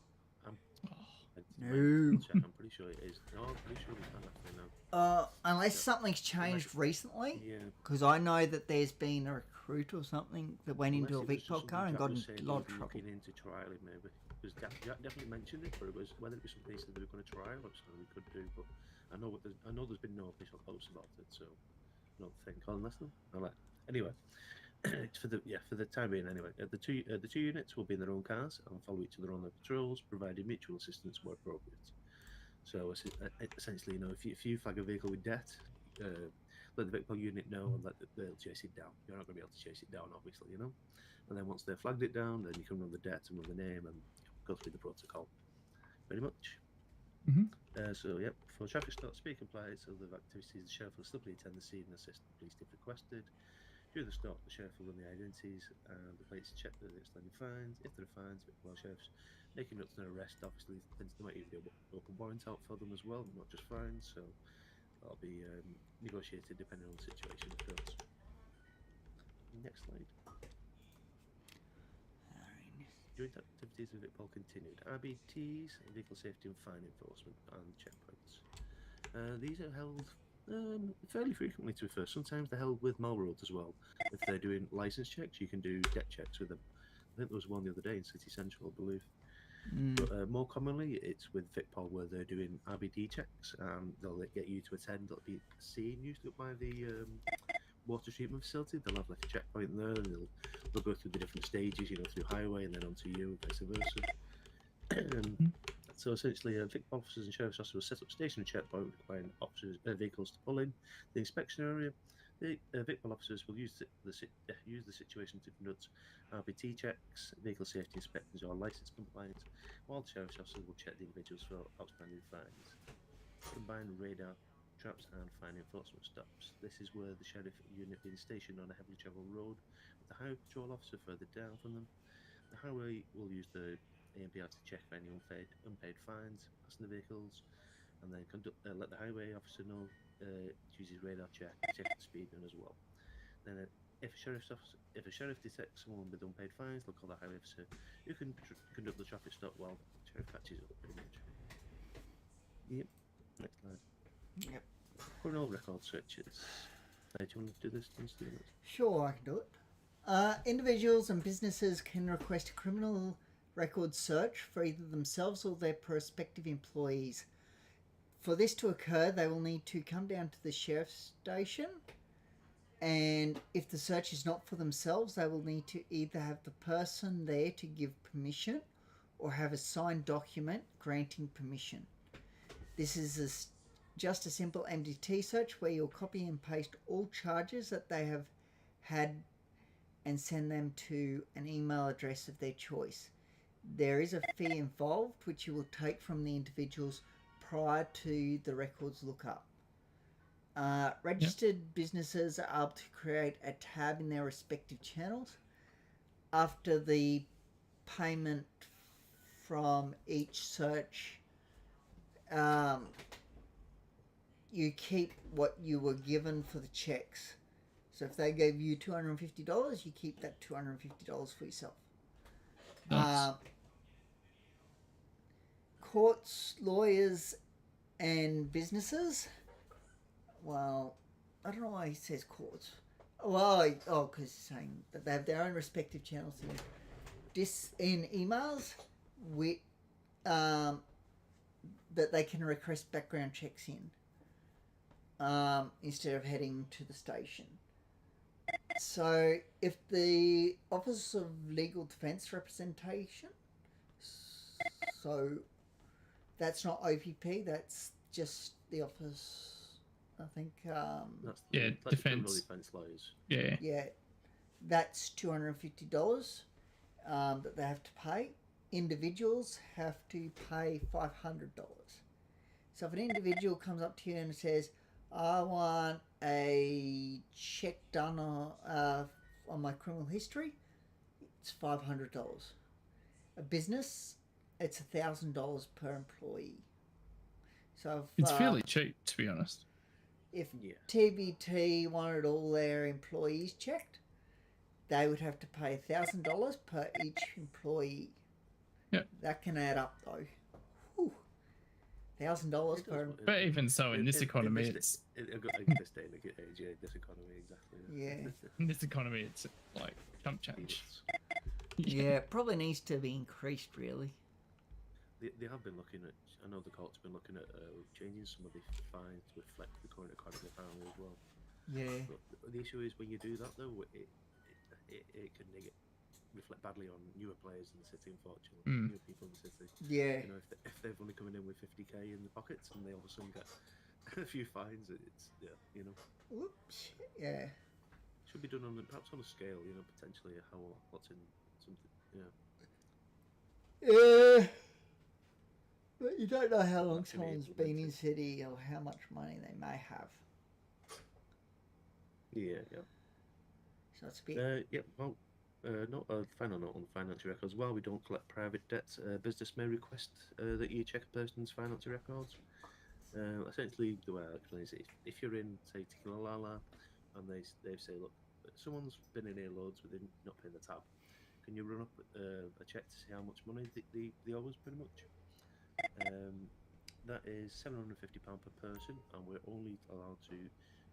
No. I'm pretty sure it is. No, I'm pretty sure we can actually now. Unless something's changed recently. Yeah. Because I know that there's been a recruit or something that went into a Unless it was Vicpol car and got in a lot of trouble. Looking into trialing maybe. Because Jack definitely mentioned it, but it was whether it was something he said they were going to trial or something we could do. But I know there's been no official posts about it, so I don't think. Unless them. Anyway, it's for the time being anyway. The two units will be in their own cars and follow each other on their patrols, providing mutual assistance where appropriate. So essentially, if you flag a vehicle with debt, let the Vicpol unit know and they'll chase it down. You're not going to be able to chase it down, obviously, And then once they've flagged it down, then you can run the debt and run the name and go through the protocol. Very much. For traffic stops, be compliant so the activities, the sheriff will simply attend the scene and assist the police if requested. During the stop, the sheriff will run the identities and the plates check the outstanding fines. If there are fines, while sheriff's making up to an arrest, obviously, there might even be an open warrant out for them as well, not just fines. So that'll be negotiated depending on the situation, of course. Next slide. Joint activities with Vicpol continued. RBTs, vehicle safety and fine enforcement, and checkpoints. These are held fairly frequently, to be fair. Sometimes they're held with Melrose as well. If they're doing license checks, you can do debt checks with them. I think there was one the other day in City Central, I believe. But more commonly, it's with Vicpol where they're doing RBD checks, and they'll get you to attend. They'll be seen usually by the water treatment facility. They'll have like a checkpoint there, and they'll go through the different stages, through highway and then onto you, vice versa. So essentially, Vicpol officers and sheriff's officers will set up stationary checkpoint requiring vehicles to pull in the inspection area. The Vicpol officers will use the situation to conduct RBT checks, vehicle safety inspections, or license compliance, while the sheriff's officers will check the individuals for outstanding fines. Combined radar traps and fine enforcement stops. This is where the sheriff unit being stationed on a heavily travelled road with the highway patrol officer further down from them. The highway will use the ANPR to check for any unpaid fines, passenger vehicles, and then let the highway officer know use his radar check the speed gun as well. Then if a sheriff detects someone with unpaid fines, they'll call the highway officer who can conduct the traffic stop while the sheriff catches up, pretty much. Yep. Next slide. Yep. Criminal record searches. Do you want to do this? Sure, I can do it. Individuals and businesses can request a criminal record search for either themselves or their prospective employees. For this to occur, they will need to come down to the sheriff's station, and if the search is not for themselves, they will need to either have the person there to give permission or have a signed document granting permission. This is just a simple MDT search where you'll copy and paste all charges that they have had and send them to an email address of their choice. There is a fee involved which you will take from the individuals prior to the records lookup. Registered businesses are able to create a tab in their respective channels. After the payment from each search, you keep what you were given for the checks. So if they gave you $250, you keep that $250 for yourself. Nice. Courts, lawyers, and businesses. Well, I don't know why he says courts. Well, because he's saying that they have their own respective channels in emails with that they can request background checks in instead of heading to the station. So if the Office of Legal Defence Representation, so that's not OPP, that's just the office, I think. That's defence lawyers. Yeah. That's $250 that they have to pay. Individuals have to pay $500. So if an individual comes up to you and says, I want a check done on my criminal history. It's $500. A business, it's $1,000 per employee. So it's fairly cheap, to be honest. If TBT wanted all their employees checked, they would have to pay $1,000 per each employee. Yeah, that can add up though. $1,000 per. But even so, in this economy, it's this economy exactly. Yeah. In this economy, it's like chump change. Yeah, it probably needs to be increased, really. They have been looking at. I know the court's been looking at changing some of the fines to reflect the current economy apparently as well. Yeah. But the issue is when you do that though, it can reflect badly on newer players in the city, unfortunately. Newer people in the city. Yeah. You know, if they've only coming in with 50k in the pockets and they all of a sudden get a few fines, it's you know. Whoops. Yeah. Should be done on perhaps on a scale, you know, potentially how what's in something, yeah. Yeah. But you don't know how long someone's been in city or how much money they may have. Yeah. So it's a bit. Yeah. Well, not a final note on the financial records. While we don't collect private debts, a business may request that you check a person's financial records. Essentially, the way I explain it is, if you're in, say, Tequila Lala, and they say, look, someone's been in here loads, but they're not paying the tab. Can you run up a check to see how much money they owe us, pretty much? That is £750 per person, and we're only allowed to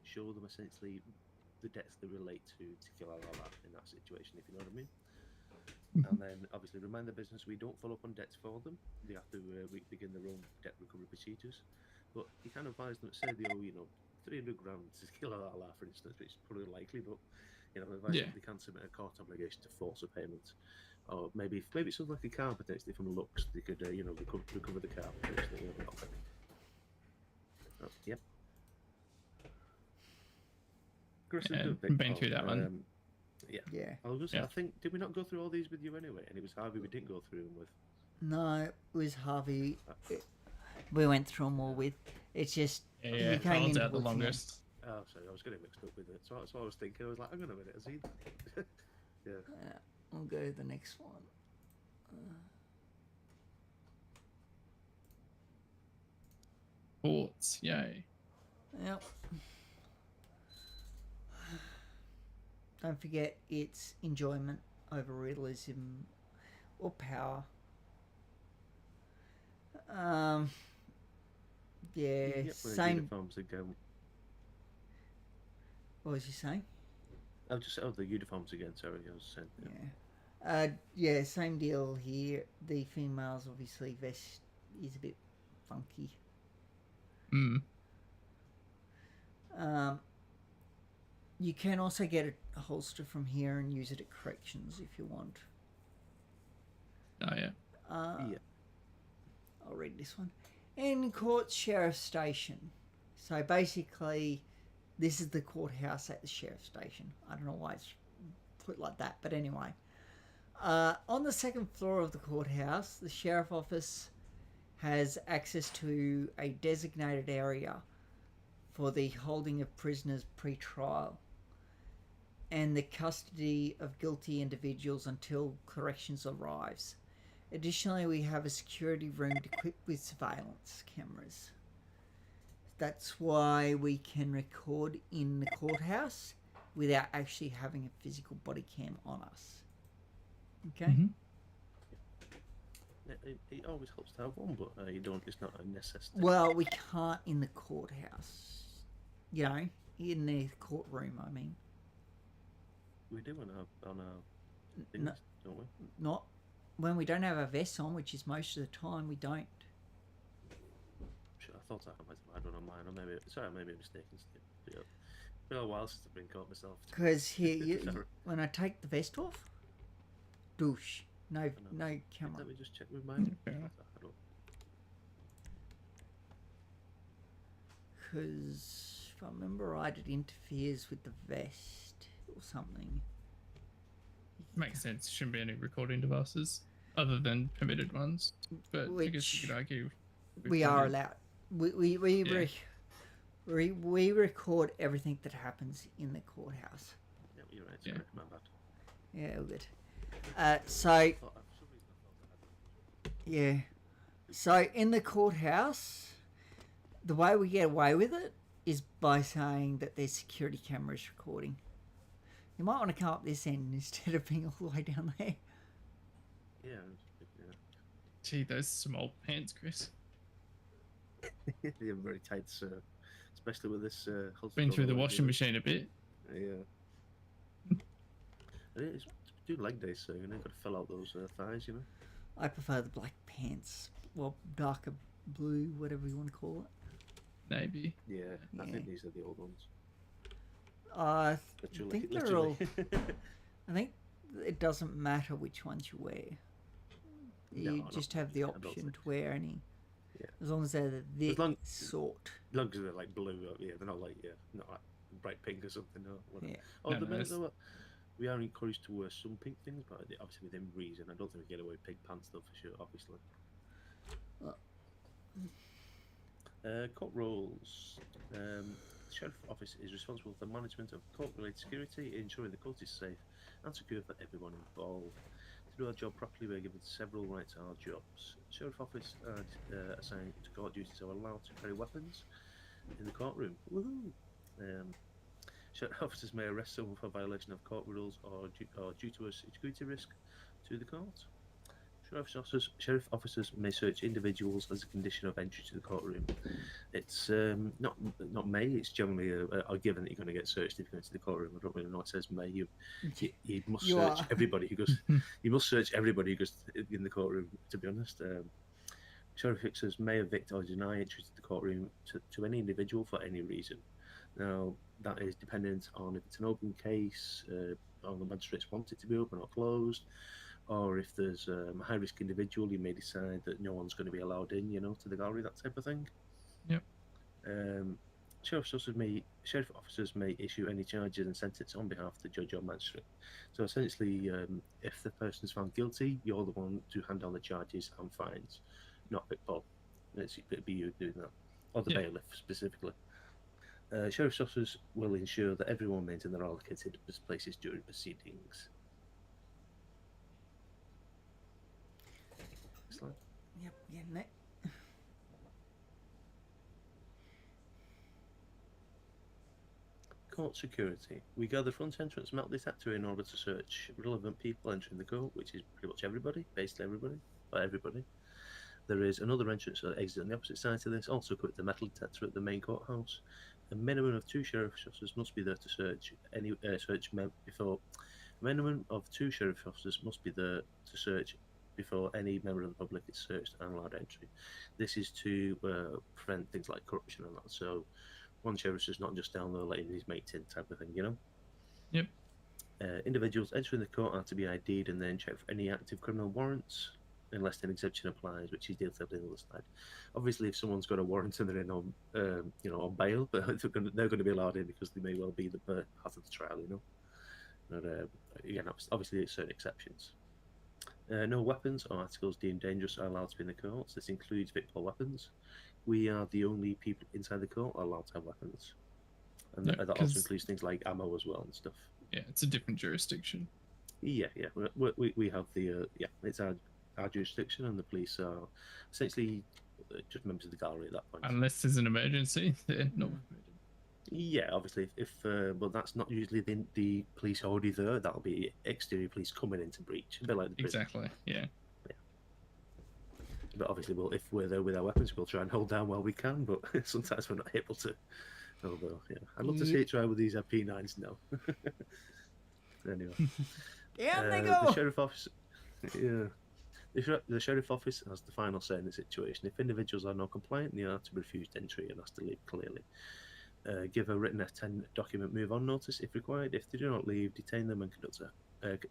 show them essentially the debts that relate to Tequila Lala in that situation, if you know what I mean. And then obviously remind the business we don't follow up on debts for them. They have to begin their own debt recovery procedures. But you can advise them, say they owe, you know, 300 grand to Tequila Lala, for instance, which is probably likely, but you know, advise them they can submit a court obligation to force a payment. Or maybe something like a car potentially from looks, they could you know, recover the car potentially. Yep. Been through that one. Yeah. I was I think, did we not go through all these with you anyway? And it was Harvey we didn't go through them with. No, it was Harvey. We went through them all with. It's just you came in out the longest. Oh, sorry, I was getting mixed up with it. So that's what I was thinking. I was like, hang on a minute, is he? Yeah. I'll go to the next one. Thoughts, yay. Yep. Don't forget, it's enjoyment over realism or power. Same. What was you saying? I'll just the uniforms again. Sorry, I was saying. Yeah. Same deal here. The females obviously vest is a bit funky. You can also get a holster from here and use it at corrections if you want. Oh yeah. I'll read this one. In court sheriff's station. So basically, this is the courthouse at the sheriff's station. I don't know why it's put like that, but anyway. On the second floor of the courthouse, the sheriff office has access to a designated area for the holding of prisoners pre-trial and the custody of guilty individuals until corrections arrives. Additionally, we have a security room equipped with surveillance cameras. That's why we can record in the courthouse without actually having a physical body cam on us. Okay? It always helps to have one, but you don't. It's not a necessity. Well, we can't in the courthouse. You know, in the courtroom, I mean. We do on our things, don't we? Not when we don't have our vests on, which is most of the time we don't. Sure, I thought I might have had one on mine, or maybe I may be mistaken. Yeah. It's been a while since I've been caught myself. Because here, when I take the vest off, douche, no camera. Let me just check with mine. Because if I remember right, it interferes with the vest or something. Makes sense. Shouldn't be any recording devices other than permitted ones. But I guess you could argue. We are allowed. We record everything that happens in the courthouse. Yeah, you're right. Yeah. Sorry, my bad. Yeah, all good. For some reason I thought I had. Yeah. So in the courthouse, the way we get away with it is by saying that there's security cameras recording. You might want to come up this end instead of being all the way down there. Yeah. Gee, those small pants, Chris. They're very tight, especially with this. Been through the washing machine a bit. Yeah. It's do leg days, so got to fill out those thighs, I prefer the black pants. Well, darker blue, whatever you want to call it. Navy. Yeah, Yeah. I think these are the old ones. I Literally, think they're literally. all. I think it doesn't matter which ones you wear. You No, just not have the really. I don't option think to wear any. Yeah. As long as they're this As long- sort. As long as they're like blue, yeah, they're not like not like bright pink or something. No, whatever. Yeah. Oh, No, the no, minute it's- though, we are encouraged to wear some pink things, but obviously within reason. I don't think we get away with pink pants though, for sure. Obviously. Court rules. The Sheriff Office is responsible for the management of court-related security, ensuring the court is safe and secure for everyone involved. To do our job properly, we are given several rights to our jobs. Sheriff Office are assigned to court duties are allowed to carry weapons in the courtroom. Woohoo! Sheriff officers may arrest someone for violation of court rules or due to a security risk to the court. Sheriff officers may search individuals as a condition of entry to the courtroom. It's not may. It's generally a given that you're going to get searched if you go into the courtroom. I don't really know what it says may. You must You search are. everybody who goes. You must search everybody who goes in the courtroom. To be honest, sheriff officers may evict or deny entry to the courtroom to any individual for any reason. Now that is dependent on if it's an open case, on the magistrates want it to be open or closed. Or if there's a high-risk individual, you may decide that no one's going to be allowed in, to the gallery, that type of thing. Yep. Sheriff officers may issue any charges and sentence on behalf of the judge or magistrate. So essentially, if the person's found guilty, you're the one to hand down the charges and fines, not Vic Bob. It'd be you doing that, or the bailiff specifically. Sheriff's officers will ensure that everyone remains in their allocated places during proceedings. Yep, getting it. Court security. We gather front entrance metal detector in order to search relevant people entering the court, which is pretty much everybody, basically everybody, but everybody. There is another entrance or exit on the opposite side to this, also equipped with a metal detector at the main courthouse. A minimum of 2 sheriff's officers must be there to search any before. A minimum of 2 sheriff officers must be there to search before any member of the public is searched and allowed entry. This is to prevent things like corruption and that. So one sheriff is not just down there letting his mate in type of thing, Yep. Individuals entering the court are to be ID'd and then check for any active criminal warrants, unless an exemption applies, which is detailed on the other slide. Obviously, if someone's got a warrant and they're in on, on bail, but they're going to be allowed in because they may well be the part of the trial, But again, obviously, there's certain exceptions. No weapons or articles deemed dangerous are allowed to be in the courts. This includes Victor weapons. We are the only people inside the court allowed to have weapons, and that also includes things like ammo as well and stuff. Yeah, it's a different jurisdiction. Yeah. We have the it's our jurisdiction, and the police are essentially just members of the gallery at that point. Unless there's an emergency, they're not permitted. Yeah, obviously, if but that's not usually the police already there. That'll be exterior police coming in to breach, a bit like the prison. Exactly. Yeah. But obviously, if we're there with our weapons, we'll try and hold down while we can. But sometimes we're not able to. Although, I'd love to see it try with these P9s now. Anyway, Down they go. The sheriff office. Yeah. The sheriff office has the final say in the situation. If individuals are not compliant, they are to be refused entry and asked to leave clearly. Give a written F10 document move on notice if required. If they do not leave, detain them and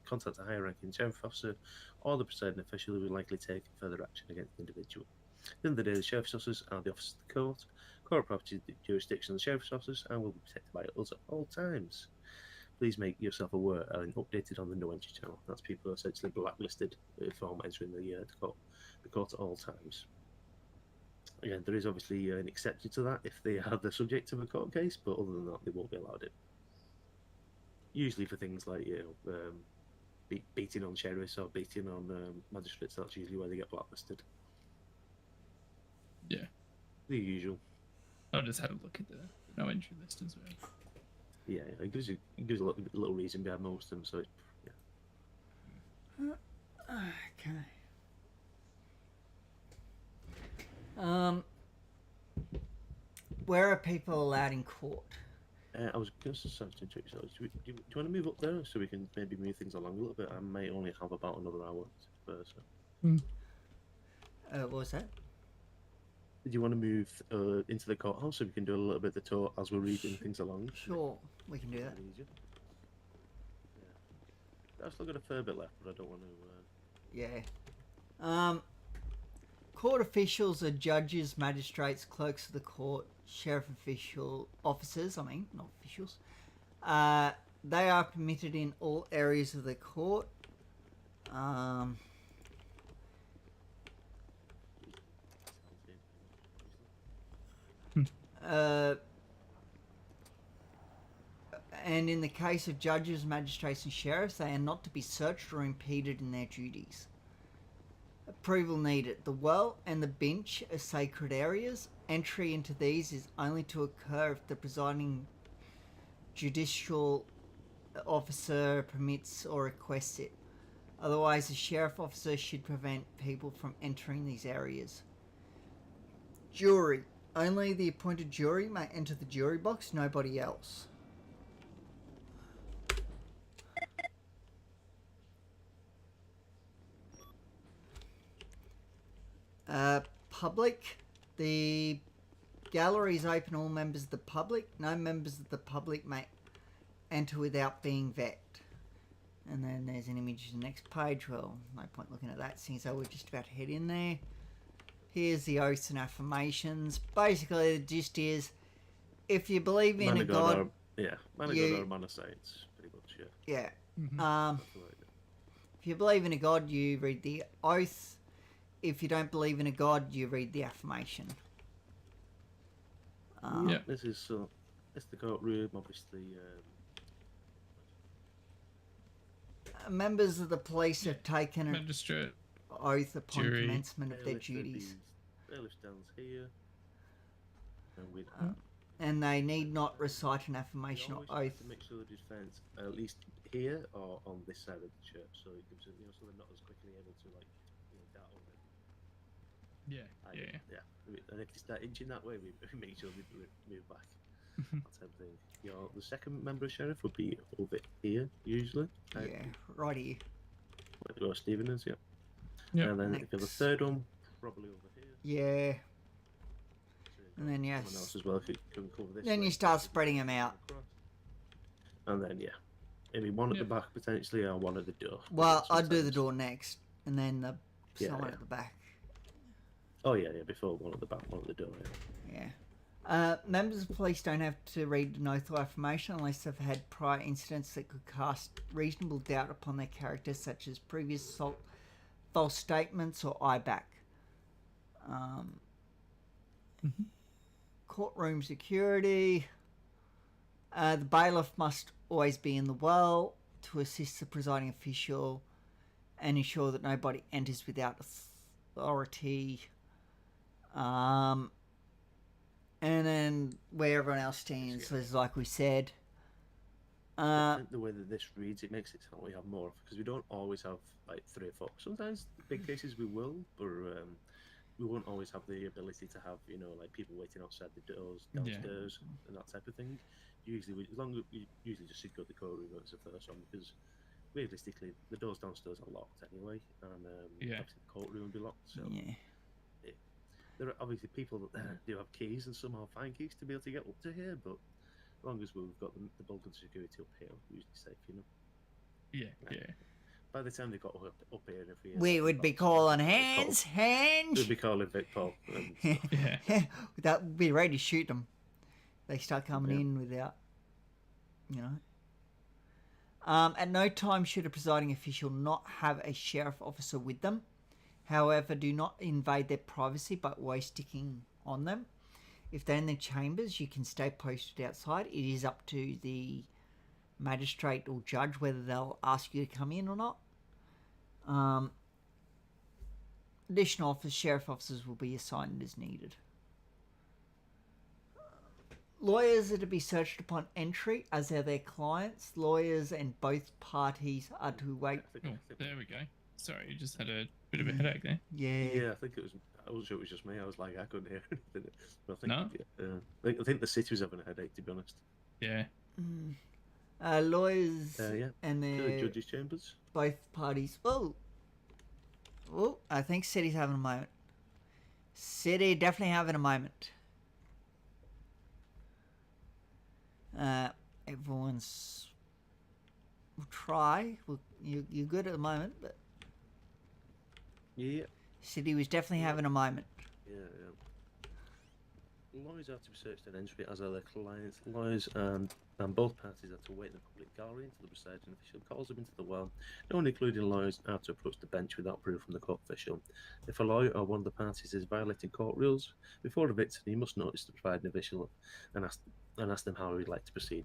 contact a higher ranking sheriff officer or the presiding official who will likely take further action against the individual. At the end of the day, the sheriff's officers are the officers of the court. Court property is the jurisdiction of the sheriff's officers and will be protected by us at all times. Please make yourself aware and updated on the no entry channel. That's people who are essentially blacklisted from entering the court at all times. again, there is obviously an exception to that if they are the subject of a court case, but other than that, they won't be allowed it. Usually for things like beating on sheriffs or beating on magistrates, that's usually where they get blacklisted. Yeah. The usual. I'll just have a look at the no entry list as well. Yeah, it gives a little reason behind most of them, so Okay. Where are people allowed in court? I was going to substitute. So do you want to move up there so we can maybe move things along a little bit? I may only have about another hour first. What was that? Do you want to move into the courthouse so we can do a little bit of the tour as we're reading things along? Sure, we can do that. Yeah. I've still got a fair bit left, but I don't want to... Yeah. Court officials are judges, magistrates, clerks of the court, sheriff officers, not officials. They are permitted in all areas of the court. And in the case of judges, magistrates and sheriffs, they are not to be searched or impeded in their duties. Approval needed. The well and the bench are sacred areas. Entry into these is only to occur if the presiding judicial officer permits or requests it. Otherwise, the sheriff officer should prevent people from entering these areas. Jury. Only the appointed jury may enter the jury box, nobody else. Public. The gallery is open to all members of the public. No members of the public may enter without being vetted. And then there's an image in the next page. Well, no point looking at that since we're just about to head in there. Here's the oaths and affirmations. Basically, the gist is, if you believe in a god... Man of God or man of science, pretty much, yeah. Yeah. If you believe in a god, you read the oath. If you don't believe in a god, you read the affirmation. This is the courtroom, obviously. Members of the police have taken an magistrate oath upon jury. Commencement of their duties. Bailiff stands here. And they need not recite an affirmation or oath. To make sure the defence at least here or on this side of the church, so it gives it, so they're not as quickly able to dart over it. Yeah. And if they start inching that way, we make sure we move back. That type of thing. The second member of sheriff would be over here usually. Right here. Where Stephen is, yeah. And then if you're the third one, probably over here. Yeah. And then someone else as well who can cover this. Then you start spreading them out. And then maybe one at the back potentially, or one at the door. Well, I'd do the door next, and then someone at the back. Oh yeah, before one at the back, one at the door. Yeah. Members of police don't have to read an oath or affirmation unless they've had prior incidents that could cast reasonable doubt upon their character, such as previous assault, false statements, or IBAC. Courtroom security. The bailiff must always be in the well to assist the presiding official and ensure that nobody enters without authority. And then where everyone else stands is like we said. I think the way that this reads, it makes it sound like we have more, because we don't always have like 3 or 4. Sometimes big cases we will, but we won't always have the ability to have like people waiting outside the doors downstairs and that type of thing. Usually, as long as we usually just go to the courtroom as the first one, because realistically the doors downstairs are locked anyway, and obviously the courtroom will be locked. So there are obviously people that do have keys, and some have fine keys to be able to get up to here, but as long as we've got the bulk of the security up here, we're usually safe, Yeah. By the time they got up here, we would be calling hands. We'd be calling Vic Paul. That would be ready to shoot them. They start coming in without, At no time should a presiding official not have a sheriff officer with them. However, do not invade their privacy by always sticking on them. If they're in the chambers, you can stay posted outside. It is up to the magistrate or judge whether they'll ask you to come in or not. Additional sheriff officers will be assigned as needed. Lawyers are to be searched upon entry, as are their clients. Lawyers and both parties are to wait. Oh, there we go. Sorry, you just had a bit of a headache there. Yeah, I think it was. I wasn't sure it was just me. I was like, I couldn't hear anything. But I think, No? I think the city was having a headache, to be honest. Yeah. Lawyers and The their judges' chambers. both parties. Oh, I think City's having a moment. City definitely having a moment. Everyone's will try. You're good at the moment, but Yeah. City was definitely having a moment. Yeah. Lawyers are to be searched at entry, as are their clients. Lawyers and both parties are to wait in the public gallery until the presiding official calls them into the well. No one, including lawyers, are to approach the bench without proof from the court official. If a lawyer or one of the parties is violating court rules, before evicting, he must notice the presiding official and ask them how he'd like to proceed.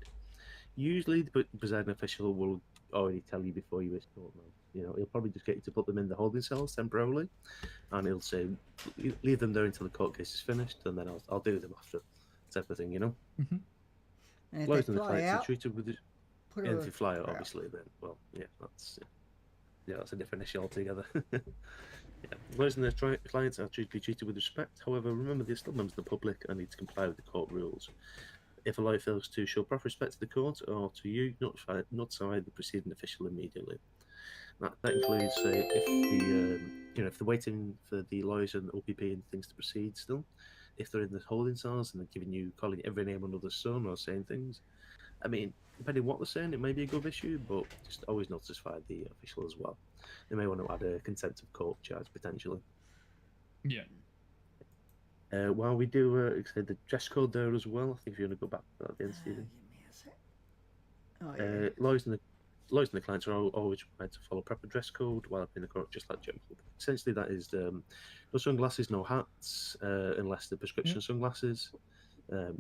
Usually, the presiding official will already tell you before you escort them. You know, he'll probably just get you to put them in the holding cells temporarily, and he'll say, leave them there until the court case is finished, and then I'll deal with them after, type of thing, you know? Mm-hmm. And if Lawyers they and the fly clients are out, treated with put if a they fly out, crowd. obviously, then, well, that's a different issue altogether. Lawyers and their clients are to be treated with respect. However, remember, they're still members of the public and need to comply with the court rules. If a lawyer fails to show proper respect to the court or to you, notify the preceding official immediately. That includes, if they're waiting for the lawyers and the OPP and things to proceed still, if they're in the holding cells and they're calling every name under the sun or saying things. I mean, depending on what they're saying, it may be a good issue, but just always notify the official as well. They may want to add a contempt of court charge potentially. Yeah. While we do the dress code there as well, I think if you want to go back to that at the end, Stephen. Give me a sec. Oh, yeah. Lawyers and the clients are always required to follow proper dress code while in the court, just like general. Essentially, that is no sunglasses, no hats, unless they're prescription sunglasses.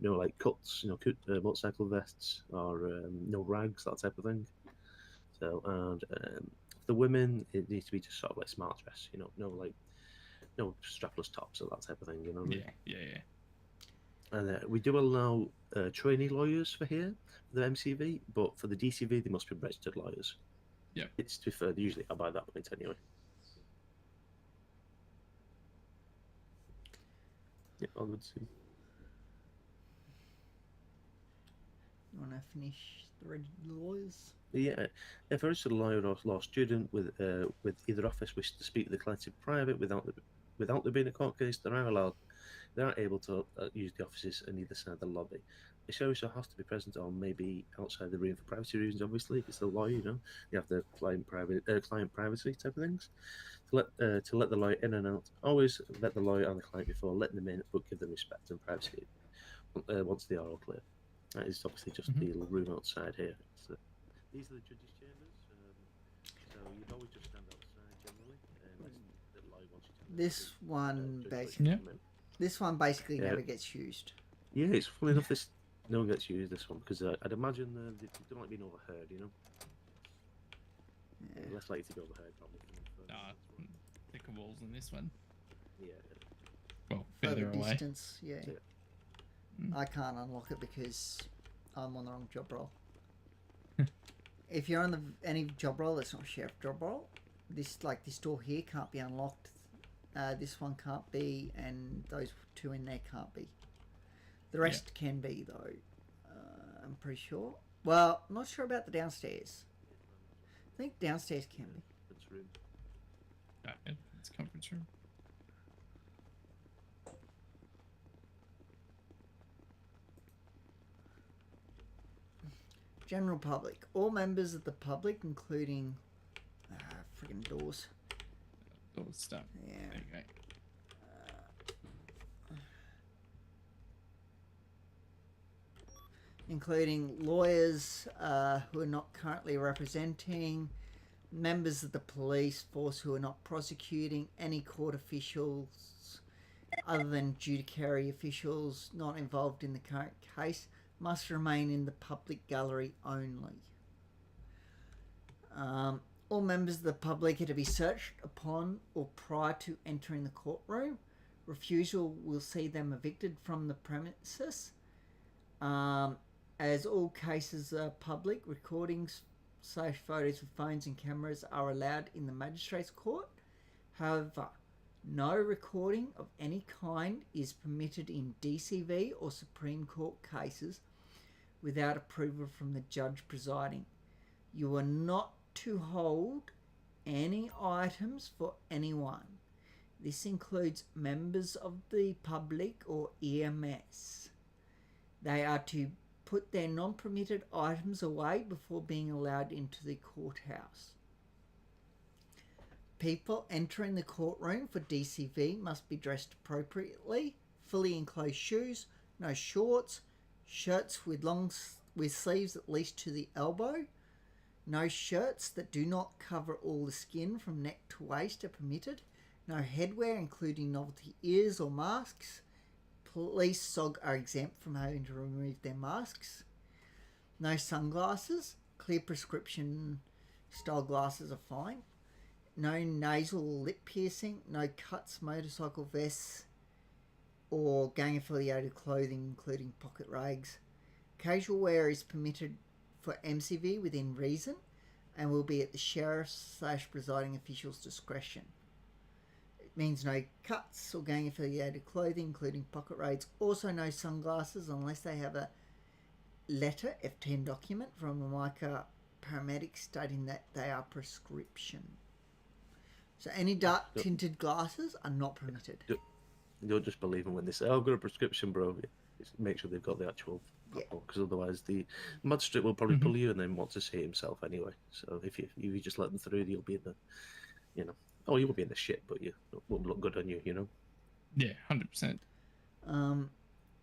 No like cuts, motorcycle vests, or no rags, that type of thing. So, and for the women, it needs to be just sort of like smart dress, no strapless tops or that type of thing, you know what I mean? Yeah. And we do allow trainee lawyers for here, for the MCV, but for the DCV, they must be registered lawyers. Yeah. It's to be fair, they usually are by that point anyway. Yeah, I would see. You want to finish the registered lawyers? Yeah, if a registered lawyer or law student with either office wishes to speak to the client in private without there being a court case, they are able to use the offices on either side of the lobby. The sheriff has to be present or maybe outside the room for privacy reasons. Obviously, if it's the lawyer, you have the client privacy type of things. To let the lawyer in and out, always let the lawyer and the client before letting them in, but give them respect and privacy once they are all clear. That is obviously just the room outside here. These are the judges' chambers, so you'd always just stand outside generally, unless the lawyer wants you to. This one basically never gets used. Yeah, it's funny enough. No one gets used this one because I'd imagine they don't like being overheard, you know. Yeah. Less likely to be overheard, probably. Thicker walls in this one. Yeah. Well, further Further away. distance, yeah. I can't unlock it because I'm on the wrong job role. If you're on any job role that's not sheriff job role, this door here can't be unlocked. This one can't be, and those two in there can't be. The rest can be though. I'm pretty sure. Well, I'm not sure about the downstairs. I think downstairs can be. It's conference room. General public. All members of the public, including friggin' doors. Doors stuck. Yeah. There you go. Including lawyers who are not currently representing, members of the police force who are not prosecuting, any court officials, other than judiciary officials not involved in the current case, must remain in the public gallery only. All members of the public are to be searched upon or prior to entering the courtroom. Refusal will see them evicted from the premises. As all cases are public, recordings, photos with phones and cameras are allowed in the magistrate's court. However, no recording of any kind is permitted in DCV or Supreme Court cases without approval from the judge presiding. You are not to hold any items for anyone. This includes members of the public or EMS. They are to put their non-permitted items away before being allowed into the courthouse. People entering the courtroom for DCV must be dressed appropriately, fully enclosed shoes, no shorts, shirts with sleeves at least to the elbow. No shirts that do not cover all the skin from neck to waist are permitted. No headwear, including novelty ears or masks. Police SOG are exempt from having to remove their masks. No sunglasses. Clear prescription style glasses are fine. No nasal or lip piercing. No cuts, motorcycle vests, or gang-affiliated clothing, including pocket rags. Casual wear is permitted for MCV within reason and will be at the sheriff's/presiding official's discretion. It means no cuts or gang-affiliated clothing, including pocket raids. Also no sunglasses unless they have a letter, F10 document, from a MICA paramedic stating that they are prescription. So any dark tinted glasses are not permitted. Don't just believe them when they say, "Oh, I've got a prescription, bro." Just make sure they've got the actual, because otherwise the magistrate will probably pull you and then want to see it himself anyway. So if you just let them through, you'll be in the, you won't be in the shit, but you won't look good on you, Yeah, 100%.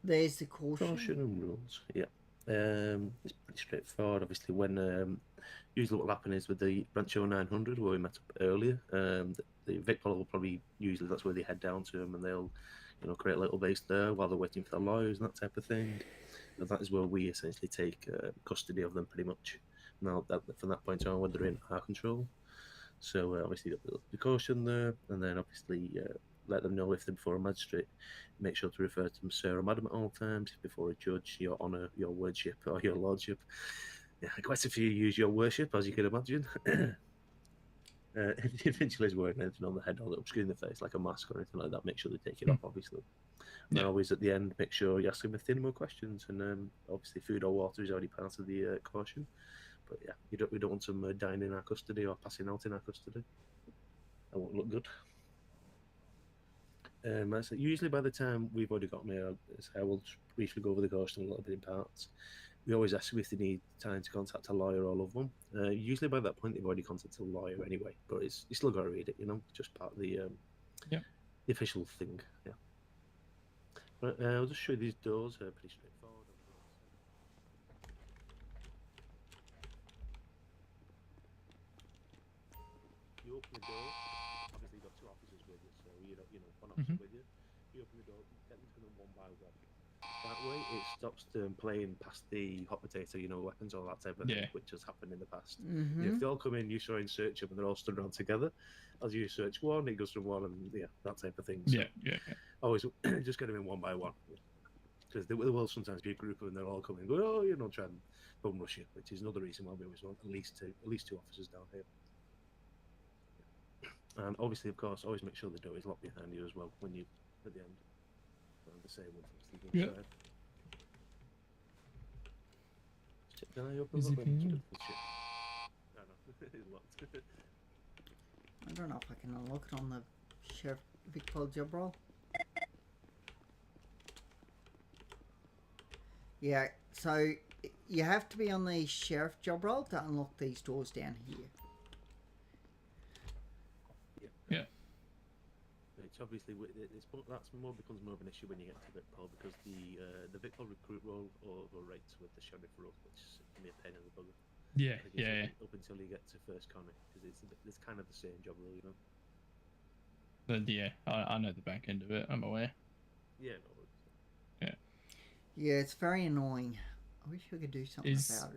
There's the caution rules. Yeah. It's pretty straightforward. Obviously, when usually what will happen is with the Rancho 900, where we met up earlier, the Vic will probably, usually that's where they head down to them, and they'll create a little base there while they're waiting for the lawyers and that type of thing. And that is where we essentially take custody of them pretty much. Now, from that point on, when they're in our control. So obviously the caution there, and then obviously let them know if they're before a magistrate. Make sure to refer to them sir or madam at all times. Before a judge, your honour, your wordship, or your lordship. Yeah, quite a few use your worship, as you can imagine. If the individual is wearing anything on the head or obscuring the face, like a mask or anything like that, make sure they take it off, obviously. And always at the end, make sure you ask them if they have any more questions. And obviously, food or water is already part of the caution. But yeah, we don't want them dying in our custody or passing out in our custody. That won't look good. So usually by the time we've already got mail, I will briefly go over the caution a little bit in parts. We always ask them if they need time to contact a lawyer, all of them. Usually by that point, they've already contacted a lawyer anyway, but you still got to read it, just part of the official thing. Yeah. But I'll just show you these doors. Pretty straightforward. You open the door. Obviously, you've got two officers with you, so one officer with you. You open the door, get them to them one by one. That way, it stops them playing past the hot potato, weapons, all that type of thing, which has happened in the past. If they all come in, you try and search them, and they're all stood around together. As you search one, it goes from one, and that type of thing. So always just get them in one by one, because there will sometimes be a group of them, they're all coming, go, try and bum rush you, which is another reason why we always want at least two officers down here. And obviously, of course, always make sure the door is locked behind you as well when you at the end. The same with the inside. Can I open it? I don't know if I can unlock it on the Sheriff Vic Paul job role. Yeah, so you have to be on the Sheriff job role to unlock these doors down here. Yeah. It's obviously that's becomes more of an issue when you get to Vicpol, because the Vicpol recruit role overrates with the sheriff role, which can be a pain in the bugger. Yeah. Up until you get to first connect, because it's kind of the same job role, But yeah, I know the back end of it. I'm aware. Yeah, no worries. Yeah, it's very annoying. I wish I could do something about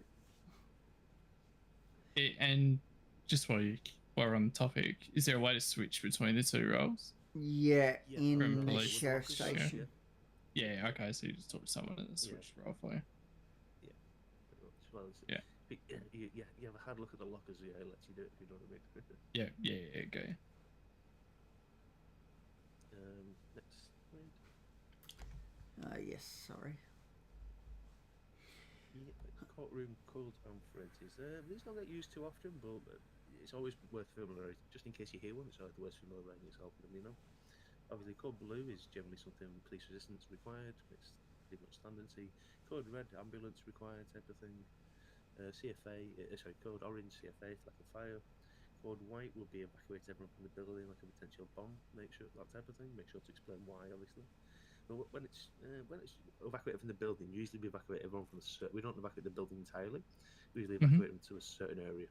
it. And just while we're on the topic, is there a way to switch between the two roles? Yeah, Yeah, in from the police. sheriff Yeah. station. Yeah, okay, so you just talk to someone and switch role for you. Well, Yeah. You have a hard look at the lockers, yeah, it lets you do it if you know what I mean. Yeah, okay. Next slide. Yes, sorry. Yeah, courtroom code and phrases. These don't get used too often, but it's always worth familiarising. Just in case you hear one, it's always worth familiarising yourself with them, you know. Obviously, code blue is generally something police resistance required. It's pretty much standard. Code red, ambulance required type of thing. Code orange, CFA, threat of fire. Code white will be evacuate everyone from the building like a potential bomb. Make sure that type of thing. Make sure to explain why, obviously. But when it's evacuated from the building, usually we evacuate everyone from we don't evacuate the building entirely. We usually evacuate them to a certain area.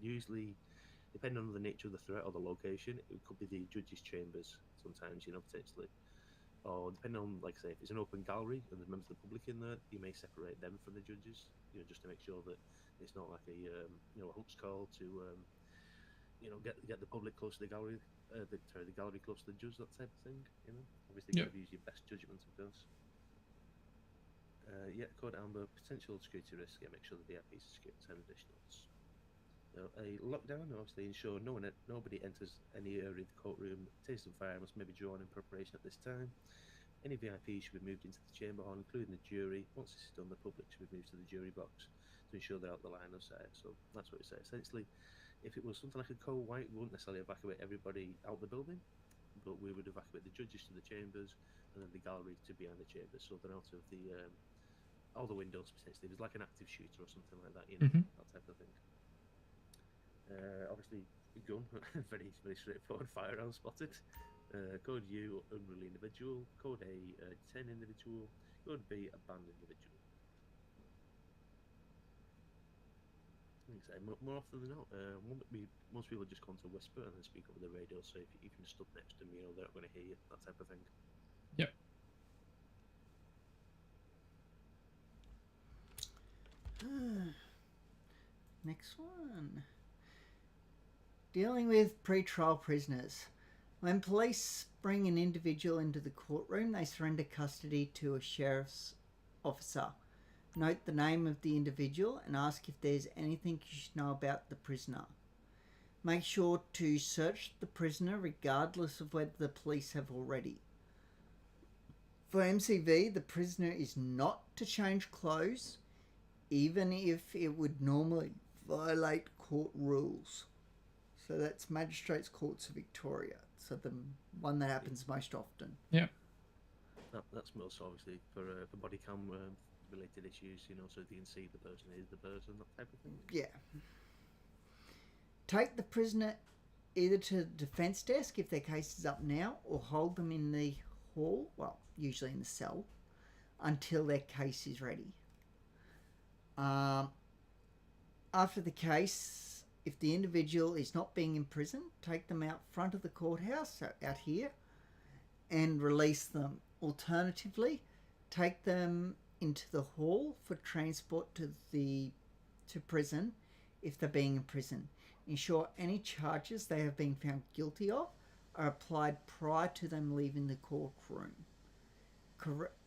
Usually, depending on the nature of the threat or the location, it could be the judge's chambers sometimes, potentially. Or depending on, like I say, if it's an open gallery and there's members of the public in there, you may separate them from the judges, just to make sure that it's not like a hunts call to, get the public close to the gallery, the gallery close to the judge, that type of thing. Obviously, you got to use your best judgment, of course. Code amber, potential security risk. Yeah, make sure the VIP is secure. 10 additionals. A lockdown, obviously ensure nobody enters any area of the courtroom. Tasers and firearms may be drawn in preparation at this time. Any VIP should be moved into the chamber hall, including the jury. Once this is done, the public should be moved to the jury box to ensure they're out the line of sight. So that's what it says. Essentially, if it was something like a code white, we wouldn't necessarily evacuate everybody out the building, but we would evacuate the judges to the chambers and then the gallery to behind the chambers, so they're out of the all the windows potentially. There's like an active shooter or something like that, that type of thing. Obviously, gun, very straightforward. Firearm spotted. Code U, unruly individual. Code A, 10 individual. Code B, a banned individual. More often than not, most people just come to whisper and then speak over the radio. So if you stood next to me, they're not going to hear you. That type of thing. Yep. Next one. Dealing with pre-trial prisoners. When police bring an individual into the courtroom, they surrender custody to a sheriff's officer. Note the name of the individual and ask if there's anything you should know about the prisoner. Make sure to search the prisoner regardless of whether the police have already. For MCV, the prisoner is not to change clothes, even if it would normally violate court rules. So that's Magistrates Courts of Victoria. So the one that happens most often. Yeah. That's most obviously for body cam related issues, so they can see the person is the person, that type of thing. Yeah. Take the prisoner either to the defence desk if their case is up now, or hold them in the hall, well, usually in the cell, until their case is ready. After the case, if the individual is not being imprisoned, take them out front of the courthouse, so out here, and release them. Alternatively, take them into the hall for transport to prison if they're being imprisoned. Ensure any charges they have been found guilty of are applied prior to them leaving the courtroom.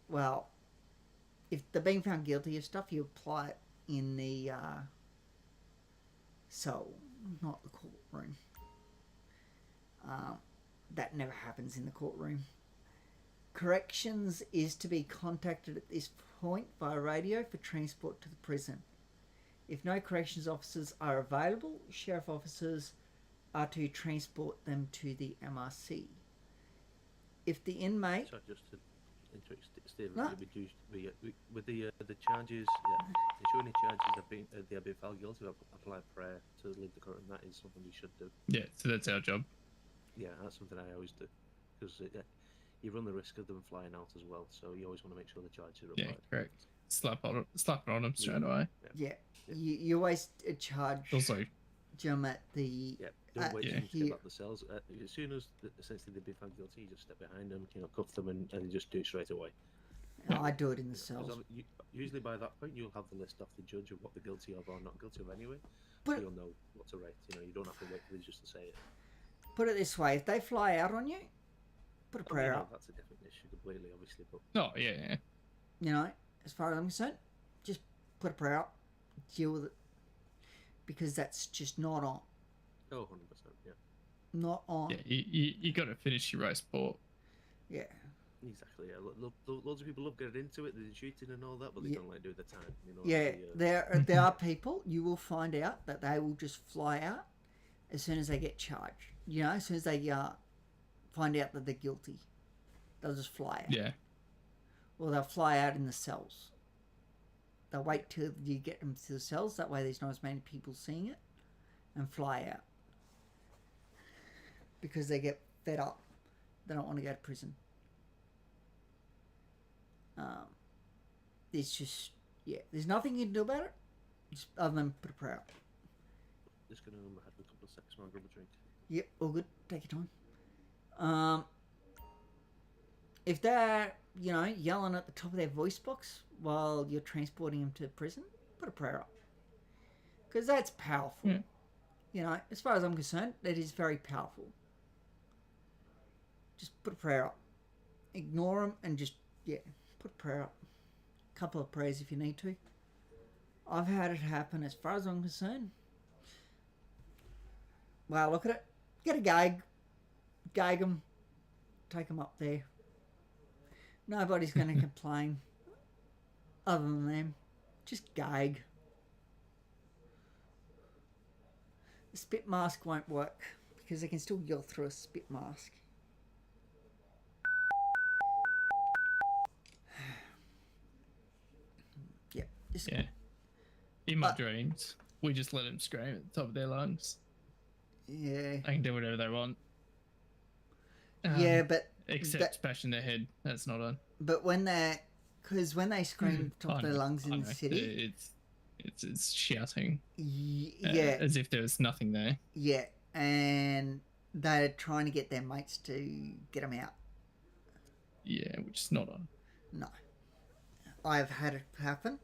Well, if they're being found guilty of stuff, you apply it in the cell, not the courtroom. That never happens in the courtroom. Corrections is to be contacted at this point via radio for transport to the prison. If no corrections officers are available, sheriff officers are to transport them to the MRC. If the inmate... Sorry, just to interrupt, Steve, No. with the charges, ensure any charges they have been found guilty, apply prayer to leave the courtroom. That is something we should do. Yeah, so that's our job. Yeah, that's something I always do, because you run the risk of them flying out as well. So you always want to make sure the charges are applied. Yeah, correct. Slap it on them straight away. Yeah, you always charge... Also, at the. Yeah, don't wait yeah. to get back the cells. As soon as essentially they've been found guilty, you just step behind them, cuff them, and you just do it straight away. I do it in the 'Cause cells. usually by that point, you'll have the list off the judge of what they're guilty of or not guilty of anyway. But so you'll know what to rate. You don't have to wait for the judge to say it. Put it this way: if they fly out on you, put a prayer up. That's a different issue completely, obviously. But Oh yeah. You know, as far as I'm concerned, just put a prayer up, deal with it, because that's just not on. oh, 100%, yeah. Not on. Yeah, you got to finish your race port. Yeah. Exactly. Yeah. Loads of people love getting into it, they're cheating and all that, but they don't like doing the time. Yeah, there are people you will find out that they will just fly out as soon as they get charged. As soon as they find out that they're guilty, they'll just fly out. Yeah. Or they'll fly out in the cells. They'll wait till you get them to the cells. That way, there's not as many people seeing it, and fly out because they get fed up. They don't want to go to prison. It's just, there's nothing you can do about it, just other than put a prayer up. Just gonna have a couple of seconds while I grab a drink. Yep, all good. Take your time. If they're, yelling at the top of their voice box while you're transporting them to prison, put a prayer up. Because that's powerful. Yeah. As far as I'm concerned, that is very powerful. Just put a prayer up. Ignore them and just, put a prayer up. A couple of prayers if you need to. I've had it happen as far as I'm concerned. Wow, look at it. Get a gag them, take them up there. Nobody's going to complain other than them. Just gag. The spit mask won't work because they can still yell through a spit mask. Yeah. In my dreams, we just let them scream at the top of their lungs. Yeah. They can do whatever they want. But except bashing their head. That's not on. But when they scream top of their lungs in the city, it's shouting. Yeah. As if there was nothing there. Yeah, and they're trying to get their mates to get them out. Yeah, which is not on. No. I've had it happen,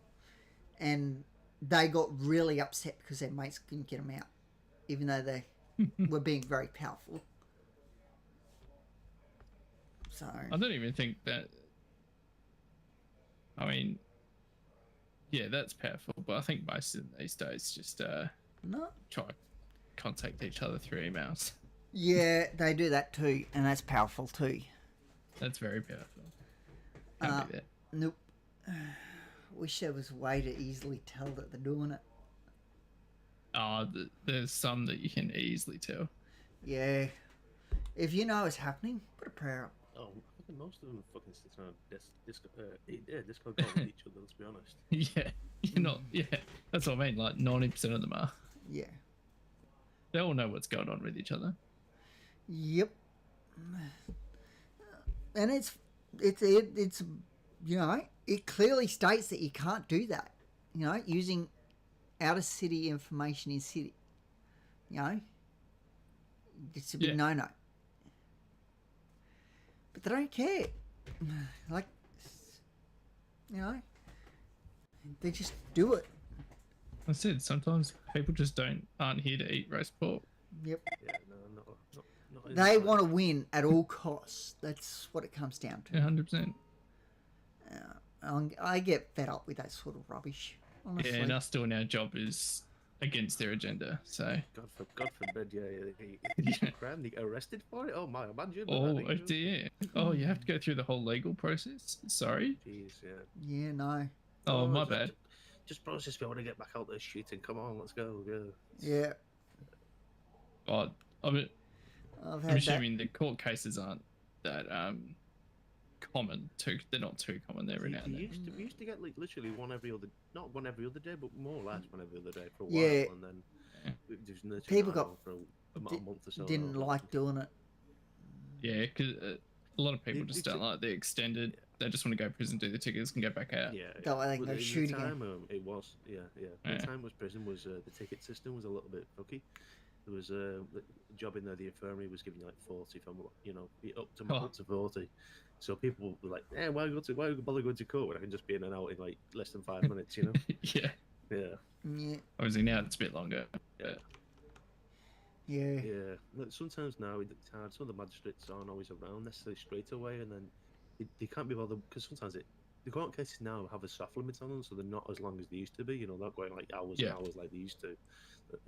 and they got really upset because their mates couldn't get them out, even though they were being very powerful. So I don't even think that. I mean, yeah, that's powerful, but I think most of them these days just try to contact each other through emails. Yeah, they do that too, and that's powerful too. That's very powerful. Can't do that. Nope. Wish there was a way to easily tell that they're doing it. There's some that you can easily tell. Yeah. If you know it's happening, put a prayer up. Oh, I think most of them are fucking sitting on Discord call with each other, let's be honest. Yeah, you're not. Yeah, that's what I mean. Like 90% of them are. Yeah. They all know what's going on with each other. Yep. And it's it clearly states that you can't do that. Using out of city information in city. It's a big no-no. But they don't care. Like, they just do it. I said sometimes people just aren't here to eat roast pork. Yep. Yeah, not they want to win at all costs. That's what it comes down to. 100%. I get fed up with that sort of rubbish. Honestly. Yeah, and us doing our job is against their agenda. So God forbid, yeah, crime, they get arrested for it. Oh my, imagine. Oh dear. Oh, you have to go through the whole legal process. Sorry. Jeez, yeah. Yeah, no. Oh, my bad. Just process. We want to get back out there shooting. Come on, let's go. Yeah. Oh, I'm assuming the court cases aren't that common. They're not too common. They're renowned. We used to get like literally one every other day, but more or less one every other day for a yeah. while, and then people got for a month or so. Didn't like doing it. Yeah, because a lot of people just don't like the extended they just want to go to prison, do the tickets, and get back out. Yeah, That way they can Well, go at shoot the again. time, it was, yeah. Yeah. The time was prison was the ticket system was a little bit fucky. There was a job in there. The infirmary was giving you like 40 from up to 40. So people were like, "Yeah, why bother going to court when I can just be in and out in like less than 5 minutes?" You know? Yeah. Yeah. Obviously now it's a bit longer. Yeah. Yeah. Yeah. Look, sometimes now it's hard. Some of the magistrates aren't always around necessarily straight away, and then they can't be bothered because sometimes the court cases now have a soft limit on them, so they're not as long as they used to be. You know, they're not going like hours and hours like they used to.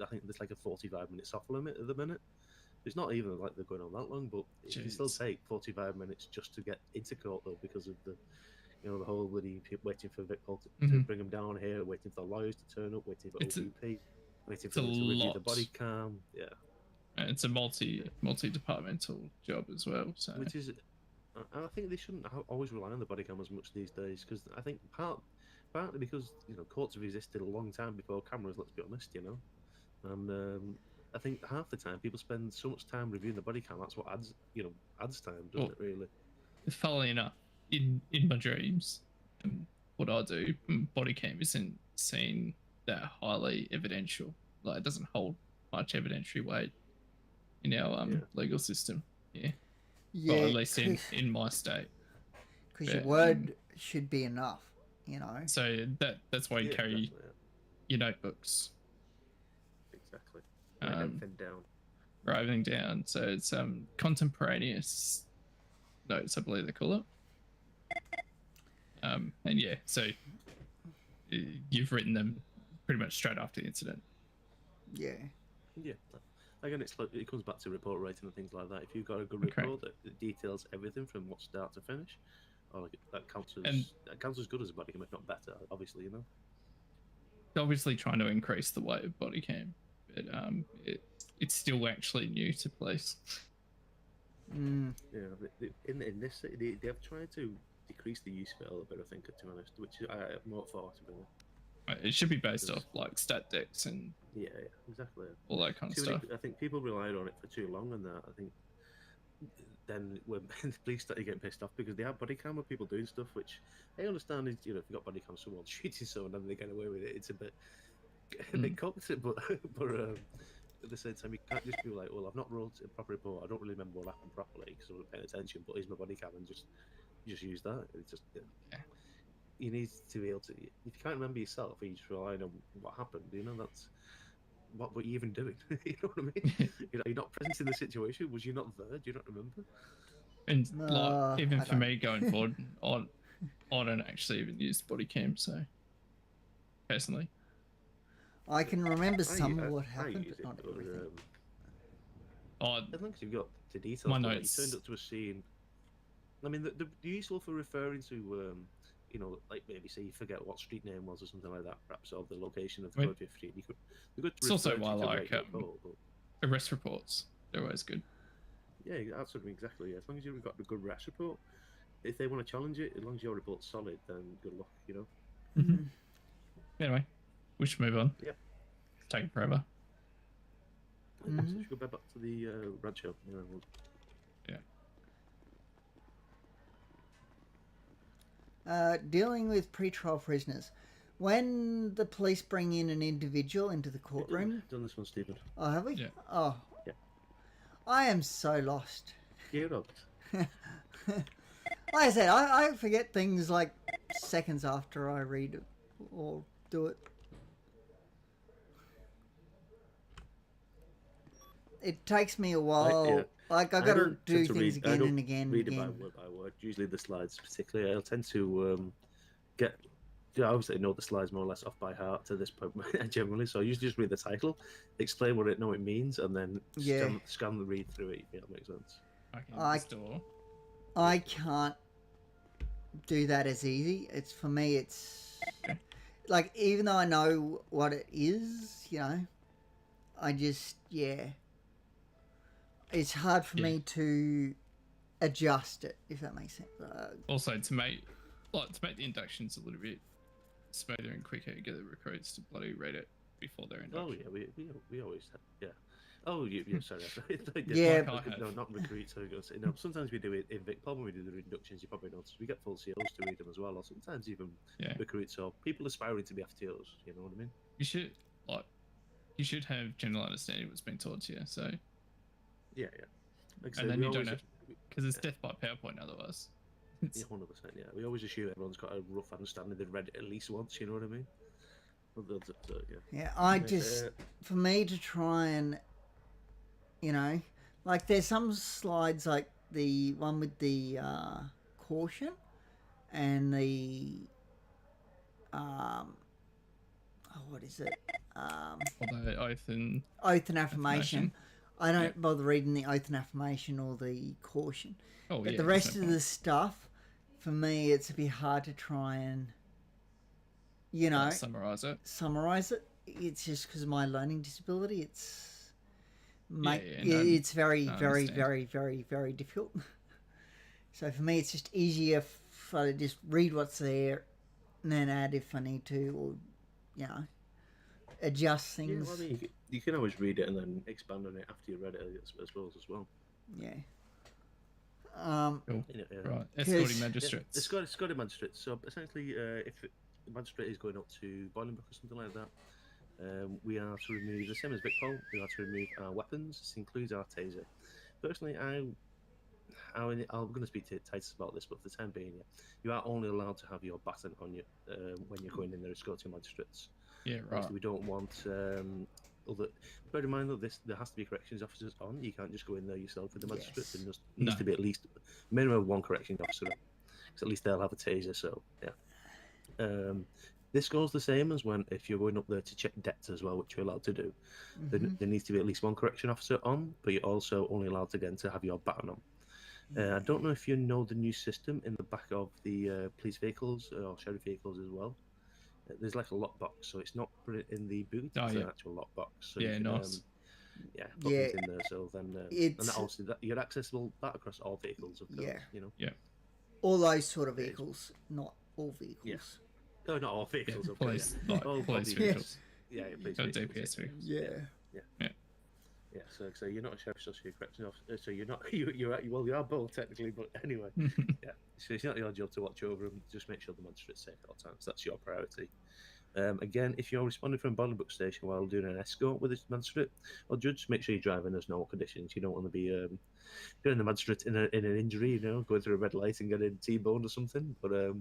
I think there's like a 45-minute soft limit at the minute. It's not even like they're going on that long, but it can still take 45 minutes just to get into court though, because of the, you know, the whole bloody waiting for Vic Hall to bring them down here, waiting for the lawyers to turn up, waiting for OPP, waiting for them to review the body cam. Yeah. It's a multi-departmental job as well. So which is, I think they shouldn't always rely on the body cam as much these days, because I think partly because, you know, courts have existed a long time before cameras. Let's be honest, you know, and I think half the time people spend so much time reviewing the body cam. That's what adds time, doesn't it? Really. Funnily enough, in my dreams, what I do, body cam isn't seen that highly evidential. Like, it doesn't hold much evidentiary weight in our legal system. Yeah. Yeah. Well, at least in my state. Because your word should be enough, you know. So that's why you carry your notebooks. Exactly. Write everything down. Write everything down. So it's contemporaneous notes, I believe they call it. And yeah, so you've written them pretty much straight after the incident. Yeah. Yeah. Again, it comes back to report writing and things like that. If you've got a good report that details everything from what start to finish, that counts as good as a body cam, if not better. Obviously, you know. Obviously, trying to increase the weight of body cam, but it's still actually new to police. Yeah, in this city, they have tried to decrease the use of it a little bit, I think, to be honest, which I have more thought about. It should be based off like stat decks and exactly all that kind of stuff. I think people relied on it for too long, and that I think then when the police started getting pissed off because they have body cam of people doing stuff, which I understand is, you know, if you got body cam, someone shooting someone and they get away with it, it's a bit cocked, but at the same time, you can't just be like, well, I've not wrote a proper report, I don't really remember what happened properly because I wasn't paying attention, but here's my body cam, and just use that. It's just you need to be able to. If you can't remember yourself, you just rely on what happened. You know, that's what were you even doing? You know what I mean? You know, you're not present in the situation. Was you not there? Do you not remember? And like, even for me going forward, I don't actually even use body cam. So personally, I can remember some of what happened, but not everything. As long as you've got the details, my like notes. You turned up to a scene. I mean, they're useful for referring to, you know, like maybe say you forget what street name was or something like that, perhaps, or the location of the code 15. It's also why like arrest reports, they're always good. Yeah, absolutely, exactly. Yeah. As long as you've got a good arrest report, if they want to challenge it, as long as your report's solid, then good luck, you know. Anyway, we should move on. Yep. It's taking forever. So we should go back to the rancho. Dealing with pre-trial prisoners. When the police bring in an individual into the courtroom... Done this one, Stephen. Oh, have we? Yeah. Oh. Yeah. I am so lost. Gear up. Like I said, I forget things like seconds after I read it or do it. It takes me a while. Like, I've got to do things again and again. Read it by word. Usually the slides, particularly, I'll tend to get. Yeah, obviously, I know the slides more or less off by heart to this point generally. So I usually just read the title, explain what it means, and then scan the read through it. If that makes sense. I can't do that as easy. It's for me. It's like, even though I know what it is, you know, I just it's hard for me to adjust it, if that makes sense. Also, to make the inductions a little bit smoother and quicker, get the recruits to bloody read it before their induction. Oh yeah, we always Oh, yeah, sorry. Yeah. No, not recruits. So no, sometimes we do it in Vicpol when we do the inductions. You probably notice we get full COs to read them as well, or sometimes even recruits or people aspiring to be FTOs. You know what I mean? You should have general understanding of what's being taught to you. So yeah. Like and then you don't have, because it's death by PowerPoint otherwise. Yeah, 100%. Yeah, we always assume everyone's got a rough understanding. They've read it at least once. You know what I mean? Yeah, I just for me to try and, you know, like there's some slides like the one with the caution and the what is it? The oath and affirmation. I don't bother reading the oath and affirmation or the caution. Oh, but the rest of the stuff, for me, it's a bit hard to try and, you know, summarize it. It's just because of my learning disability. It's it's very, very, very, very, very difficult. So for me, it's just easier if I just read what's there and then add if I need to, or, you know, adjust things. Yeah, well, you can always read it and then expand on it after you read it, I suppose, as well. Yeah. Cool. Right. Escorting magistrates. Escorting magistrates. So essentially, if the magistrate is going up to Bolingbroke or something like that, we are to remove, the same as Vicpol, we are to remove our weapons. This includes our taser. Personally, I'm going to speak to Titus about this, but for the time being, you are only allowed to have your baton on you when you're going in there escorting magistrates. Yeah, right. Obviously, we don't want other. Bear in mind that there has to be corrections officers on. You can't just go in there yourself with the magistrates. There needs to be at least minimum of one corrections officer, because at least they'll have a taser. So yeah. This goes the same as if you're going up there to check debts as well, which you're allowed to do. There needs to be at least one correction officer on, but you're also only allowed to have your baton on. I don't know if you know the new system in the back of the police vehicles or sheriff vehicles as well. There's like a lockbox, so it's not put it in the boot. It's an actual lockbox. So you can, nice. Put things in there. So then, and that also you're accessible that across all vehicles, of course. You know. Yeah. All those sort of vehicles, not all vehicles. Yes. No, not all vehicles. Yeah, police vehicles. Yeah, police DPS vehicles. Yeah, so you're not a sheriff's or corrections officer, so you're not you are both technically, but anyway, so it's not your job to watch over them. Just make sure the magistrate's safe at all times. That's your priority. Again, if you're responding from Bolingbroke station while doing an escort with this magistrate or judge, make sure you're driving in normal conditions. You don't want to be getting the magistrate in an injury, you know, going through a red light and getting T-boned or something. But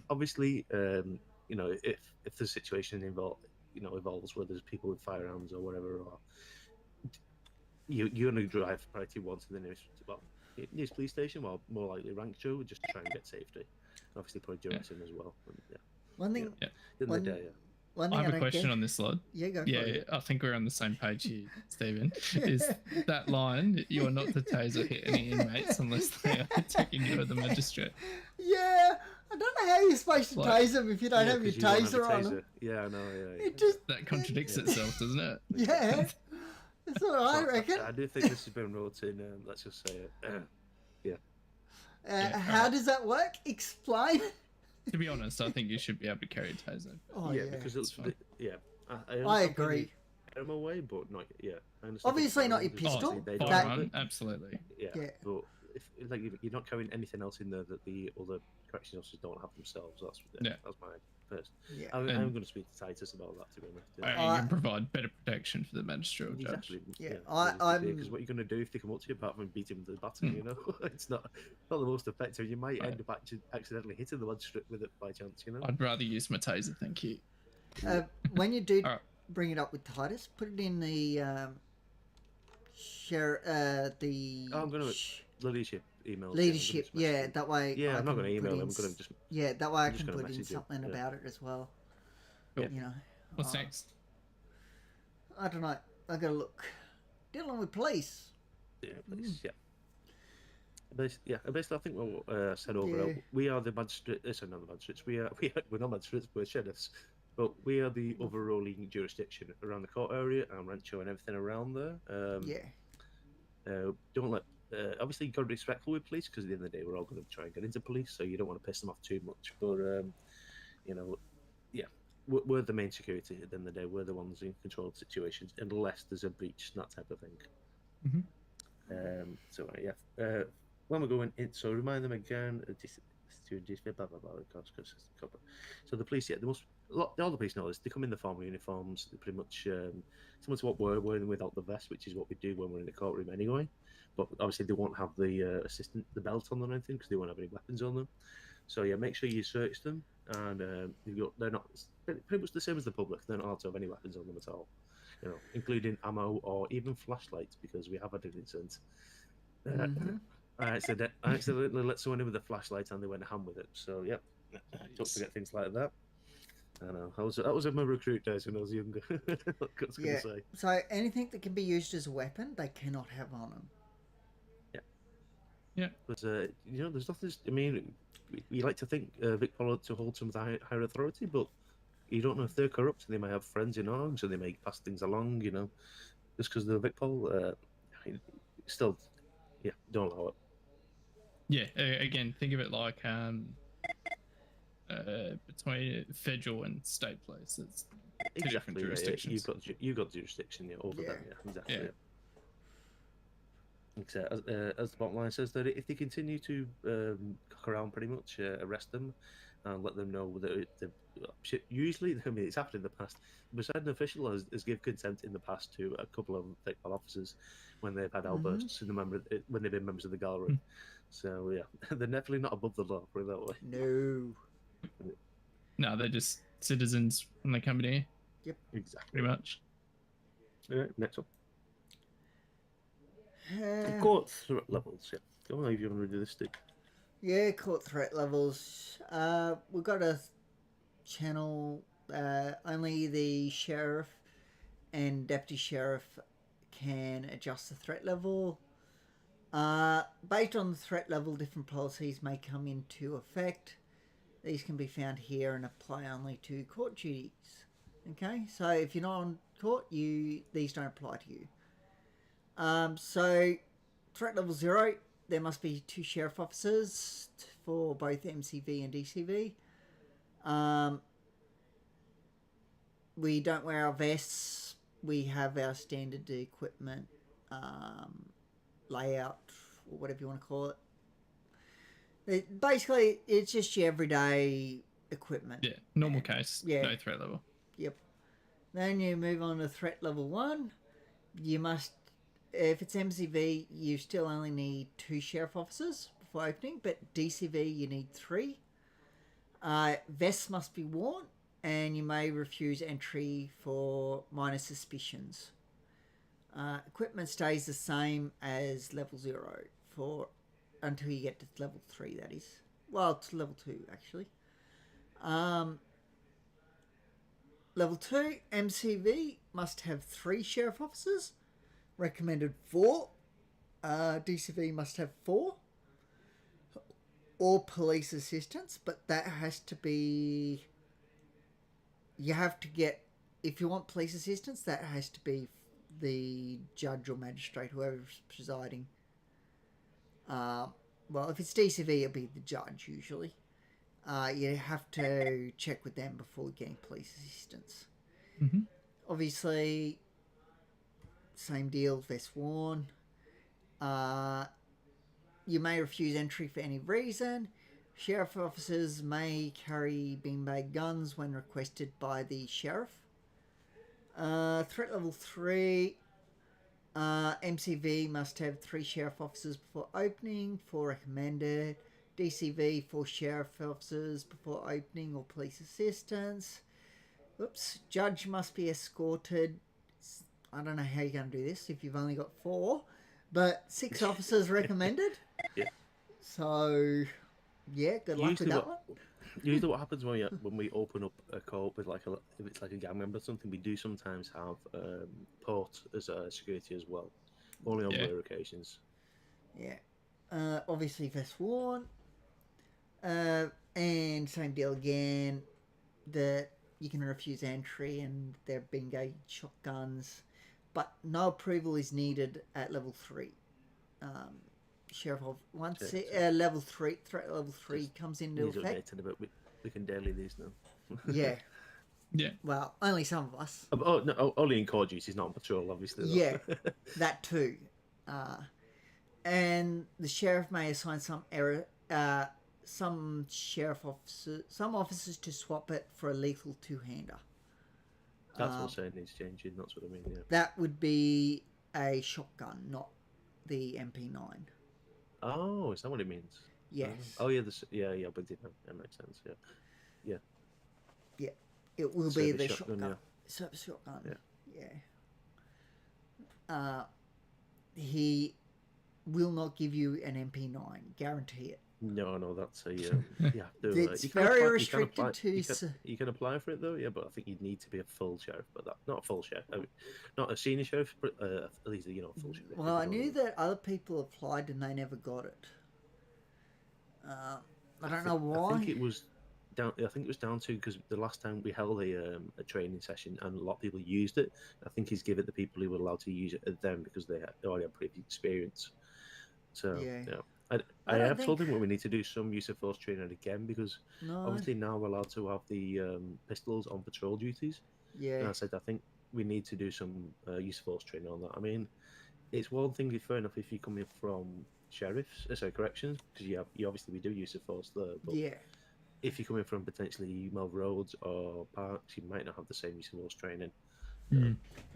obviously, you know, if the situation evolves where there's people with firearms or whatever, or you're going to drive priority one to the nearest police station, or more likely rank 2, just to try and get safety. And obviously, put duress in as well. And, one thing. I have a question on this, Lord. Yeah, go for it. I think we're on the same page here, Stephen. Is that line, you are not to taser hit any inmates unless they are attacking you or the magistrate? Yeah, I don't know how you're supposed to tase them if you don't have your taser on them. Yeah, I know, It just, that contradicts itself, doesn't it? Yeah. That's what I reckon. I do think this has been wrote in, let's just say it. How does that work? Explain. To be honest, I think you should be able to carry a taser. Oh, yeah, because it's I agree. I'm away, but not I understand. Obviously, not your pistol. Absolutely. Yeah, but if you're not carrying anything else in there that the other corrections officers don't have themselves, that's my first. Yeah. I'm going to speak to Titus about that, to be honest. You can provide better protection for the magistrate or judge. Yeah, because what you're going to do if they come up to you, apart from beat him with the baton, you know, it's not the most effective. You might end up accidentally hitting the magistrate with it by chance, you know. I'd rather use my taser, thank you. When you do bring it up with Titus, put it in the I'm going to leadership emails. Leadership, that way. Yeah, I'm not going to email them. I'm going to just. Yeah, that way I can put in something about it as well. Cool. You know. What's next? I don't know. I got to look. Dealing with police. Yeah, police. Basically, I think what said overall, we are the magistrates. Not the magistrates. We're not magistrates. We're sheriffs. But we are the overruling jurisdiction around the court area and Rancho and everything around there. Don't let. Obviously, you've got to be respectful with police because at the end of the day, we're all going to try and get into police, so you don't want to piss them off too much. But we're the main security at the end of the day. We're the ones in control of situations, unless there's a breach, that type of thing. So when we're going in, so remind them again. Blah blah blah. So the police, all the police know this. They come in the formal uniforms. They're pretty much similar to what we're wearing without the vest, which is what we do when we're in the courtroom anyway. But obviously they won't have the the belt on or anything because they won't have any weapons on them. So yeah, make sure you search them, and they're not pretty much the same as the public. They're not allowed to have any weapons on them at all, including ammo or even flashlights, because we have had an incident. I accidentally let someone in with a flashlight and they went ham with it. So yep, don't forget things like that. I know. That was in my recruit days when I was younger. Yeah. So anything that can be used as a weapon, they cannot have on them. Yeah. But there's nothing. I mean, we like to think Vic Pollard to hold some of the higher authority, but you don't know if they're corrupt. They may have friends in arms, and they may pass things along. Just because they're Vic Poll, still, don't allow it. Yeah. Again, think of it like between federal and state police. It's two different jurisdictions. You've got jurisdiction over them. Yeah, exactly. Yeah. As the bottom line says, that if they continue to cock around, pretty much arrest them and let them know that usually, I mean, it's happened in the past. The presiding official has given consent in the past to a couple of officers when they've had outbursts when they've been members of the gallery. So yeah, they're definitely not above the law, put it that way. No, they're just citizens when they come in here. Yep, exactly. Pretty much. All right, next one. Court threat levels. Yeah, go on if you want to do this, Steve. Yeah, court threat levels. We've got a channel. Only the sheriff and deputy sheriff can adjust the threat level. Based on the threat level, different policies may come into effect. These can be found here and apply only to court duties. Okay, so if you're not on court, these don't apply to you. So threat level 0, there must be 2 sheriff officers for both MCV and DCV. We don't wear our vests. We have our standard equipment layout, or whatever you want to call it. Basically, it's just your everyday equipment. Yeah, normal case. Yeah. No threat level. Yep. Then you move on to threat level 1. You must, if it's MCV, you still only need 2 sheriff officers before opening, but DCV you need 3. Vests must be worn, and you may refuse entry for minor suspicions. Equipment stays the same as level 0 until you get to level 3, that is. Well, to level 2, actually. Level 2, MCV must have 3 sheriff officers. Recommended 4. DCV must have 4. Or police assistants, but that has to be... You have to get... If you want police assistance, that has to be the judge or magistrate, whoever's presiding. Well, if it's DCV, it'll be the judge, usually. You have to check with them before getting police assistance. Obviously, same deal, vest worn. You may refuse entry for any reason. Sheriff officers may carry beanbag guns when requested by the sheriff. Threat level 3. MCV must have 3 sheriff officers before opening, 4 recommended. DCV, 4 sheriff officers before opening or police assistance. Oops. Judge must be escorted. I don't know how you're going to do this if you've only got 4, but 6 officers recommended. Yeah. So, yeah, good luck with that one. Usually what happens when we open up a court with if it's like a gang member or something, we do sometimes have port as a security as well. Only on rare occasions. Yeah. Obviously vest worn. And same deal again. That you can refuse entry and there have been shotguns. But no approval is needed at level 3. Sheriff of once level 3 threat level 3 comes into effect. We can daily these now. Yeah, Yeah. Well, only some of us. Oh no, only in core duties, not on patrol, obviously. Though. Yeah, that too. And the sheriff may assign some some officers to swap it for a lethal two-hander. That's what saying needs changing. That's what I mean. Yeah. That would be a shotgun, not the MP9. Oh, is that what it means? Yes. Oh yeah, yeah, but that makes sense. Yeah. Yeah, it will be the shotgun. Service shotgun. Yeah. He will not give you an MP9. Guarantee it. No, that's a It's very restricted to. You can apply for it though, yeah, but I think you'd need to be a full sheriff, but not a full sheriff, not a senior sheriff, but at least a full sheriff. Well, I knew that other people applied and they never got it. I don't know why. I think it was down to because the last time we held a training session and a lot of people used it. I think he's given it to people who were allowed to use it at them because they already had previous experience. So yeah. I have told him we need to do some use of force training again because obviously now we're allowed to have the pistols on patrol duties. Yeah. And I said I think we need to do some use of force training on that. I mean, it's one thing fair enough if you're coming from corrections because you obviously we do use of force there. But yeah. If you're coming from potentially Melv Roads or parks, you might not have the same use of force training.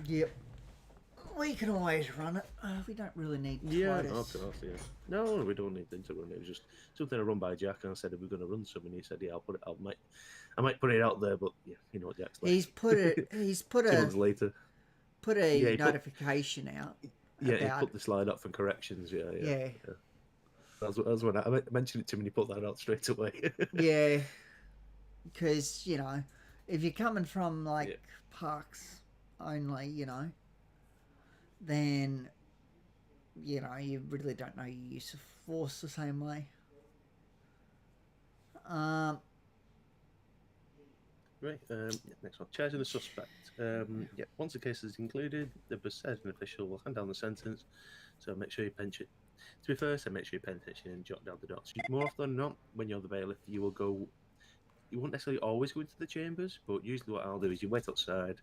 Yep. We can always run it. We don't really need Titus. Yeah, of course, yeah. No, we don't need them to run it. It was just something I run by Jack, and I said, "Are we going to run some?" And he said, "Yeah, I'll put it. I might put it out there, but yeah, you know what Jack's like." He's put a 2 months later. Put a notification out. Yeah, he put the slide up for corrections. Yeah. That's when I mentioned it to him, and he put that out straight away. Yeah, because if you're coming from parks only, then you really don't know your use of force the same way. Right. Next one. Charging the suspect. Once the case is included, the presiding official will hand down the sentence. So make sure you pension. To be fair, so make sure you pay attention and jot down the dots. More often than not, when you're the bailiff, you will go. You won't necessarily always go into the chambers, but usually what I'll do is you wait outside,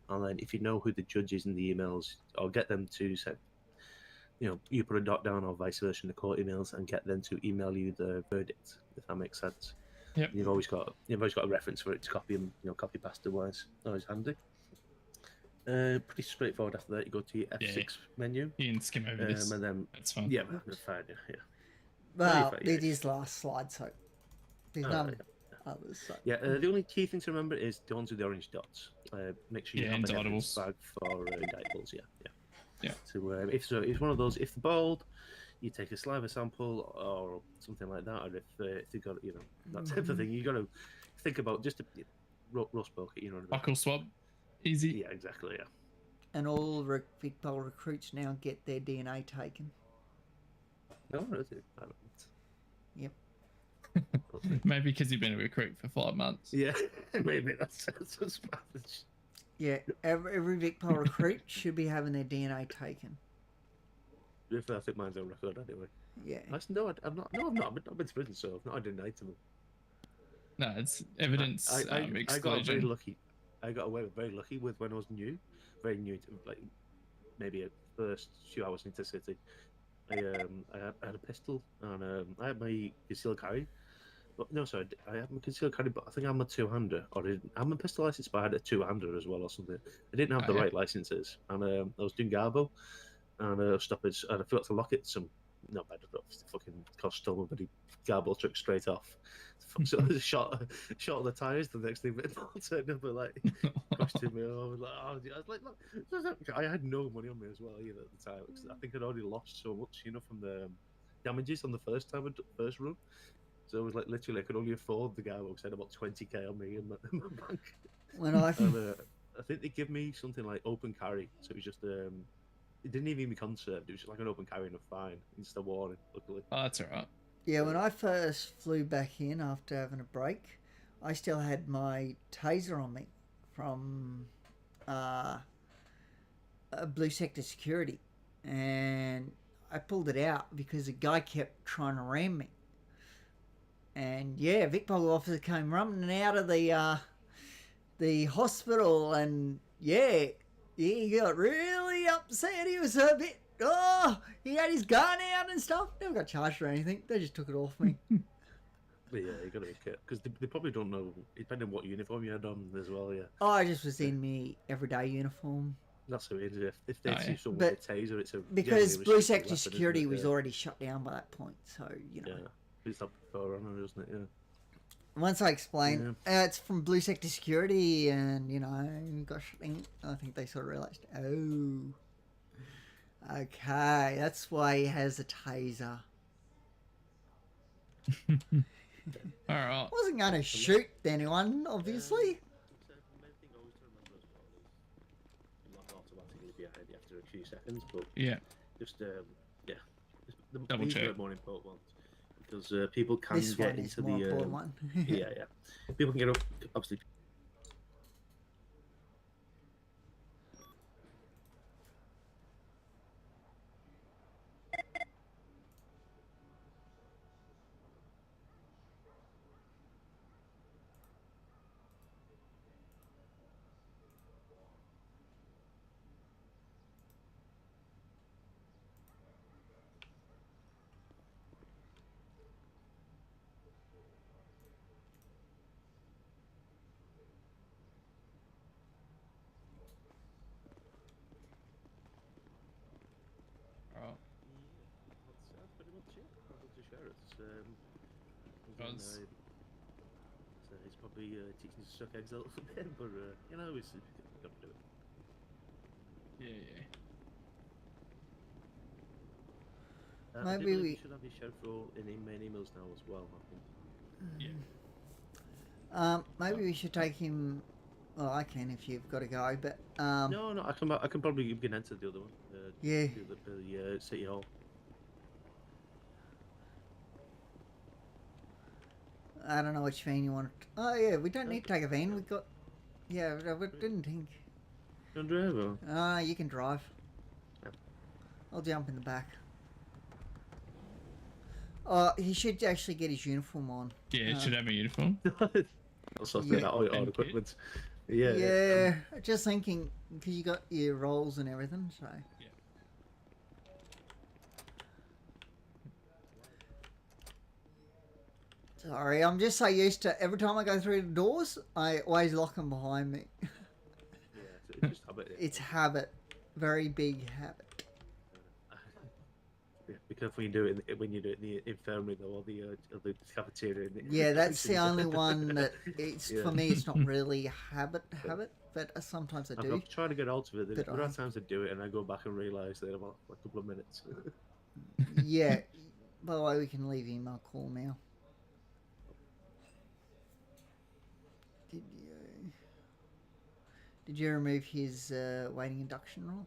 and then if you know who the judge is in the emails, I'll get them to say, you put a dot down or vice versa in the court emails, and get them to email you the verdict, if that makes sense. Yep. You've always got a reference for it to copy and copy past wise. Always handy. Pretty straightforward. After that, you go to your F6 menu. You can skim over this. And then that's fine. Yeah, that's fine. Yeah. Well, it is last slide, so there's none others. So. Yeah, the only key thing to remember is the ones with the orange dots. Make sure you have an evidence bag for indictables. Yeah. So if it's one of those, if they're bold, you take a saliva sample or something like that, or if they got that type of thing, you got to think about just a rust bucket, Buckle swab, easy. Yeah, exactly. Yeah. And all VicPol recruits now get their DNA taken. No, really? I don't. Yep. Maybe because you've been a recruit for 5 months. Yeah, maybe that's Spanish. Yeah, every VicPol recruit should be having their DNA taken. If I think mine's on record anyway. Yeah. Actually, no, I've not. No, I've not. I've been to prison, so I've not had an item. No, it's evidence I exclusion. got very lucky. I got away with very lucky with when I was very new, to, maybe at first few hours into the city. I had a pistol and I had my concealed carry. But no, sorry, I had my concealed carry, but I think I'm a two-hander, or I'm a pistol license, but I had a two-hander as well, or something. I didn't have the right licenses, and I was doing garbo, and stoppage, and I forgot to lock it. Not bad enough. Fucking cost stolen, but he garbo took straight off. So I shot the tires. The next thing, turned up and questioned me. Look, I had no money on me as well either at the time because I think I'd already lost so much, from the damages on the first run. So it was literally I could only afford the garbo because I had about 20k on me in my bank. When I think they give me something like open carry, so it was just it didn't even be conserved. It was just like an open carry and a fine instead of warning. Luckily. Oh, that's alright. Yeah, when I first flew back in after having a break, I still had my taser on me from Blue Sector Security, and I pulled it out because a guy kept trying to ram me. And yeah, VicPol officer came running out of the the hospital, and yeah, he got really upset. He was a bit, he had his gun out and stuff. Never got charged or anything. They just took it off me. But yeah, you gotta be careful because they probably don't know, depending on what uniform you had on as well. Yeah, Oh, I just was in me everyday uniform. that's what it is. If they see someone But with a taser, it's a because generally Blue restricted Sector weapon, Security isn't it? was already shut down by that point, so you know. Yeah, it's that forerunner, isn't it? Yeah. Once I explained, it's from Blue Sector Security, and you know, gosh, I think they sort of realised, oh, okay, that's why he has a taser. All right. Wasn't going to shoot anyone, obviously. The main thing always to remember as well is not automatically behind you after a few seconds, but Yeah. just Double these check. are the more important ones because people can This get one is into more the important one. yeah. People can get up, obviously. All right. That's pretty much it. Nothing to share. Was- He's probably teaching us to suck eggs a little bit, but you know, he's got to do it. Yeah. I do Maybe believe we you should have your show for in main emails now as well. I think. Yeah. Maybe we should take him. Well, I can if you've got to go, but No, I can probably give you an answer to the other one. Yeah. The City Hall. I don't know which van you want. Oh yeah, we don't need to take a van. We got. Yeah, we didn't think. You want to drive or? You can drive. Yeah. I'll jump in the back. He should actually get his uniform on. Yeah, it should have a uniform. I'll sort Yeah. out all your And equipment. Yeah. Yeah, just thinking because you got your rolls and everything, so. Yeah. Sorry, I'm just so used to every time I go through the doors, I always lock them behind me. Yeah, it's just habit. Yeah. It's habit, very big habit. Yeah, be careful when you do it when you do it in the infirmary though, or the cafeteria. Yeah, that's the only one that it's Yeah. for me. It's not really a habit, but sometimes I do. I've tried to get out of it. But There are I- times I do it and I go back and realise that about a couple of minutes. Yeah. By the way, we can leave email call now. Did you remove his waiting induction rule?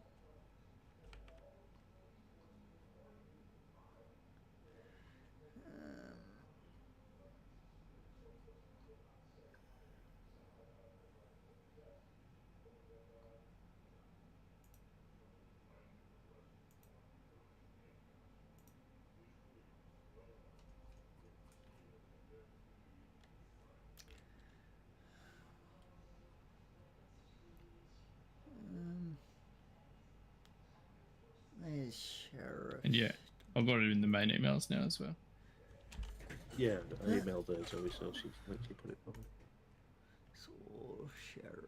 There's sheriff. And yeah, I've got it in the main emails now as well. Yeah, I emailed her, so she actually put it for me. So sheriff.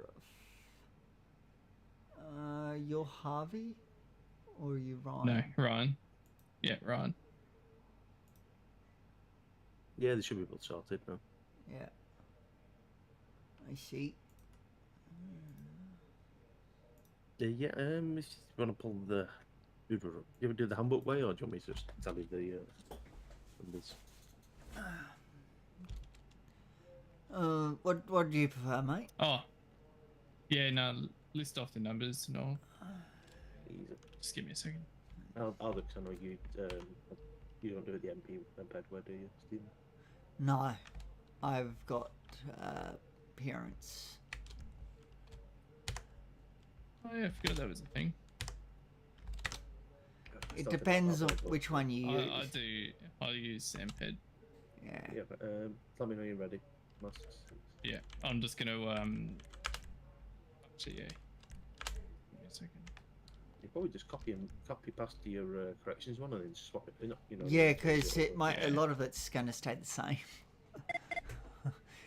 You're Harvey, or you Ryan? No, Ryan. Yeah, Ryan. Yeah, they should be both sorted now. Yeah. I see. Yeah, if you want to pull the you ever do the handbook way, or do you want me to just tell you the numbers? What do you prefer, mate? Oh, yeah. No, list off the numbers and all. Easy. Just give me a second. I'll do because I know you don't do it the MP where do you, Stephen? No, I've got parents. Oh yeah, I forgot that was a thing. It depends on which one you use. I use Samped. Yeah. Yeah, but let me know you're ready. Masks. Yeah, I'm just gonna Actually, yeah. Give me a second. You probably just copy past your corrections one and then swap it. You know. Yeah, because it might a Yeah. lot of it's going to stay the same.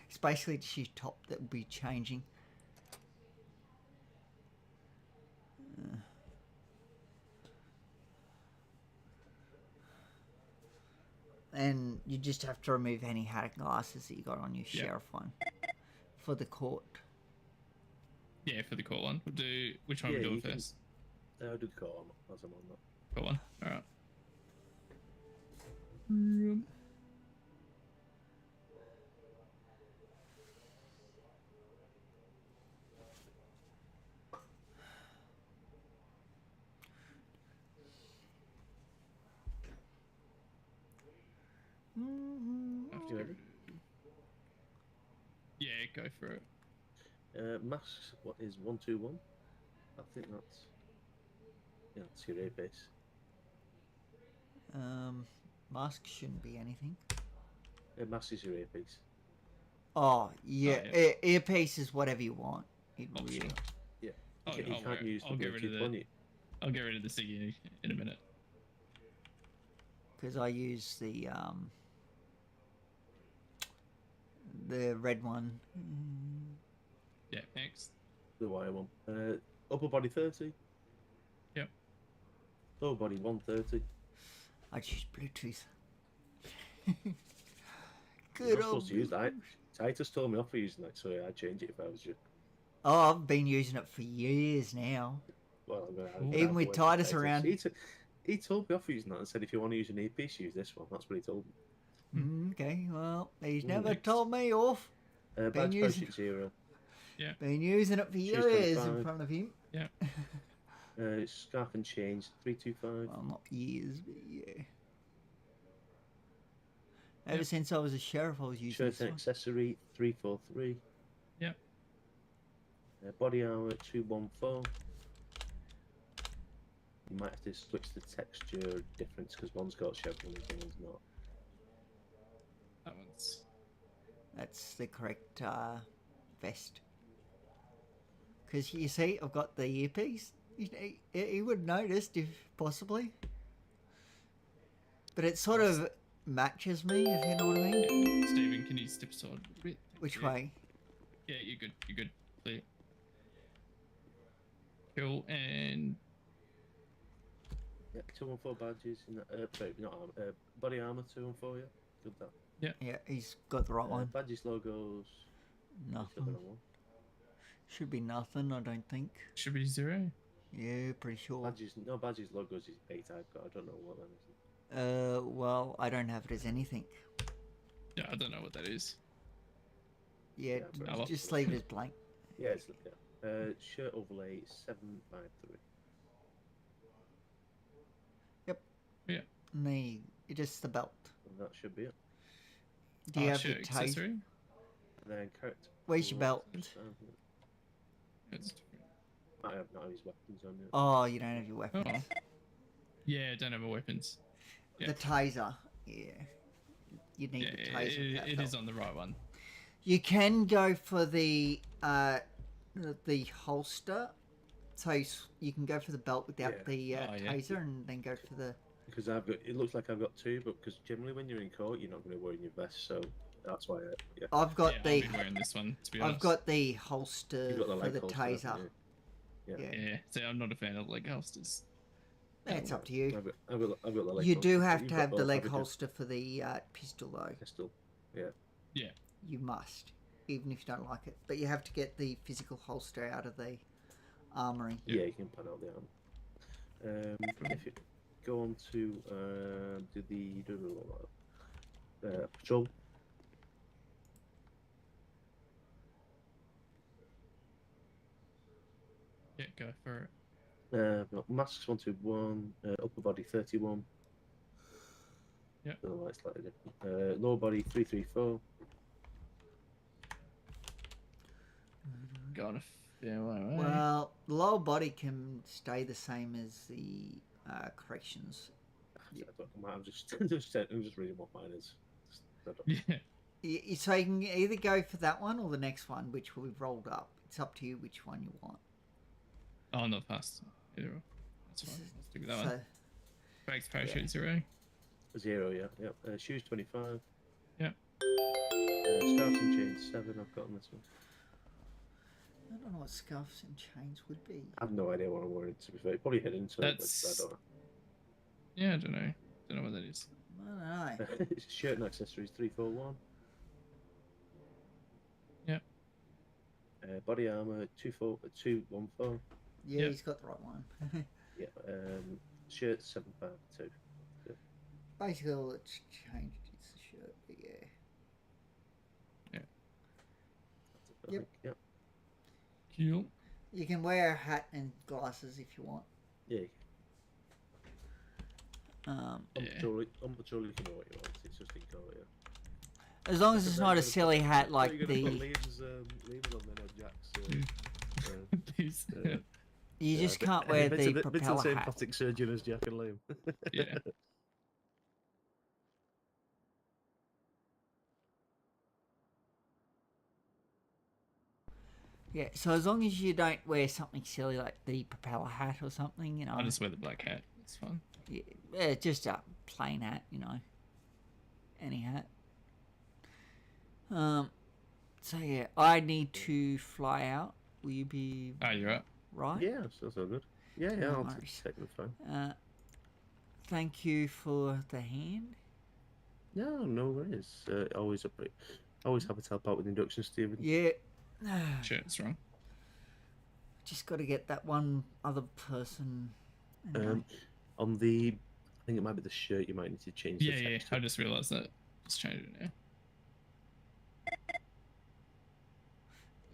It's basically just your top that will be changing. And you just have to remove any hat and glasses that you got on your sheriff one for the court. Yeah, for the court one. We'll do which one we doing first? I'll do the court one as I'm on that. Court one. All right. You ready? Yeah, go for it. Masks. What is 121? I think that's your A base. Mask shouldn't be anything. Mask is your A piece. Oh, yeah. Oh, yeah. Earpiece is whatever you want. It Oh, really. sure. Yeah. I'll You can't use I'll the get rid of Bluetooth one. I'll get rid of the Siggy in a minute. Because I use the red one. Yeah, next. The wire one. Upper body 30. Yep. Lower body 130. I use Bluetooth. You're Good not old supposed to use that. Bluetooth. Titus told me off for using that, so I'd change it if I was you. Oh, I've been using it for years now. Well, Even with Titus around. He told me off for using that and said if you want to use an earpiece, use this one. That's what he told me. Okay, well, he's never next. told me off. Badge using- postage 0. Been using it for She's years 25. in front of him. Yeah. Scarf and chains 325. Well, not years, but yeah. Ever since I was a sheriff, I was using Shirt this and one. accessory 343. Yep. Body armor 214. You might have to switch the texture difference because one's got chevron and one's not. That one's. That's the correct vest. Because you see, I've got the earpiece. He would have noticed if possibly. But it sort of matches me, if you know what I mean. Stephen, can you step aside a little bit? Which Yeah. way? Yeah, you're good. You're good. Clear. Cool. And Yeah, 214 badges. In the, sorry, not armor. Body armor 214. Yeah, good that. Yeah, he's got the right one. Badges, logos. Nothing. Should be nothing, I don't think. should be 0. Yeah, pretty sure. Badges, no badges, logos is 8 I've got. I don't know what that is. Well, I don't have it as anything. Yeah, I don't know what that is. Yeah, Yeah, but- just leave it as blank. Yeah, it's shirt overlay 753. And it's just the belt. And that should be it. Do you have shirt your taser? accessory? And then character. Where's your belt? It's different. I have not his weapons on yet. Oh, you don't have your weapons. Oh. Yeah, don't have my weapons. Yeah. The taser. Yeah. You need Yeah, the taser. for that it belt. is on the right one. You can go for the holster. So you can go for the belt without Yeah. the Oh, yeah. taser and then go for the... Because it looks like I've got 2, but because generally when you're in court, you're not going to wear your vest, so that's why. Yeah. I've got Yeah, the... I've been wearing this one, to be honest. I've got the holster You've got the for leg the holster, taser. haven't you? Yeah. Yeah, see, I'm not a fan of leg holsters. That's up to you. I've got the leg You holster, do but have you've to got have the both, leg haven't you? holster for the pistol, though. Pistol. You must, even if you don't like it. But you have to get the physical holster out of the armory. Yeah, you can pan out the arm. If you go on to do the patrol. Yeah, go for it. Got masks 121, upper body 31. Yeah. The light's slightly different. Lower body 334. Going a fair way away. Well, the lower body can stay the same as the corrections. I'm just reading what mine is. Yeah. So you can either go for that one or the next one, which we've rolled up. It's up to you which one you want. Oh, I'm not fast. Either. That's fine. Let's stick with that one. Brakes, parachute, 0. 0, yeah. Shoes 25. Yeah. Scarves and chains 7. I've got on this one. I don't know what scarves and chains would be. I have no idea what I'm wearing. To be fair, probably hidden. So That's. I don't know. Yeah, I don't know. Don't know what that is. I don't know. It's shirt and accessories 341. Yeah. Body armor 214. Yeah, he's got the right one. Yeah. Shirt 752. Yeah. Basically, all that's changed is the shirt, but yeah. Yep. Yep. Cool. You can wear a hat and glasses if you want. Yeah. I'm sure you can know what you want. It's just in colour, yeah. As long as it's not a silly hat like the. Liam's on Jack's. You just can't wear the propeller same hat. plastic surgeon as Jack and Liam. Yeah. Yeah, so as long as you don't wear something silly like the propeller hat or something, you know. I'll just wear the black hat. It's fine. Yeah, just a plain hat, you know. Any hat. So yeah, I need to fly out. Will you be? Oh, you're up. Right. Yeah, that's all good. Yeah, No I'll worries. take the phone. Thank you for the hand. No worries. Always happy to help out with induction, Stephen. Yeah. Sure, it's wrong. Just got to get that one other person. Anyway. On the, I think it might be the shirt. You might need to change. Yeah, the yeah. text I just realised that. Just change it now.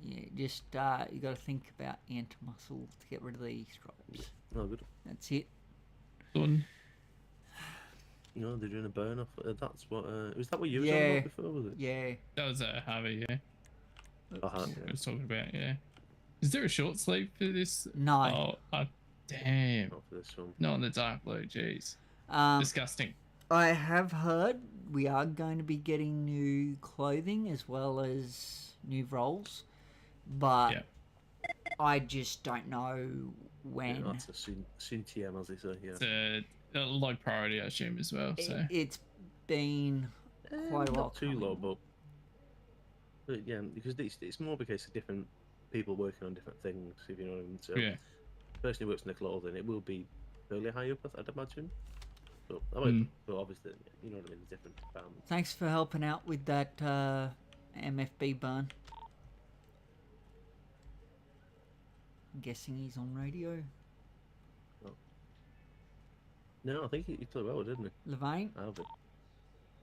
Yeah, just you got to think about anti-muscle to get rid of the stripes. Oh, good. That's it. Done. No, they're doing a burn off. That's what. Was that what you were talking about before? Was it? Yeah. That was Harvey, yeah. Uh-huh, I was talking about, yeah. Is there a short sleeve for this? No. Oh, damn. Not for this one. Not on the dark blue, jeez. Disgusting. I have heard we are going to be getting new clothing as well as new roles, but I just don't know when. Yeah, that's a soon TM, as they say. Yeah. It's a low priority, I assume, as well. So It's been quite a while. Not too low, but yeah, because it's more because of different people working on different things. If you know what I mean. So, yeah. the person who works in the clothing, it will be fairly high up, I'd imagine. But obviously, you know what I mean. Different departments. Thanks for helping out with that MFB burn. I'm guessing he's on radio. No, I think he played well, didn't he? Levain? Alvin.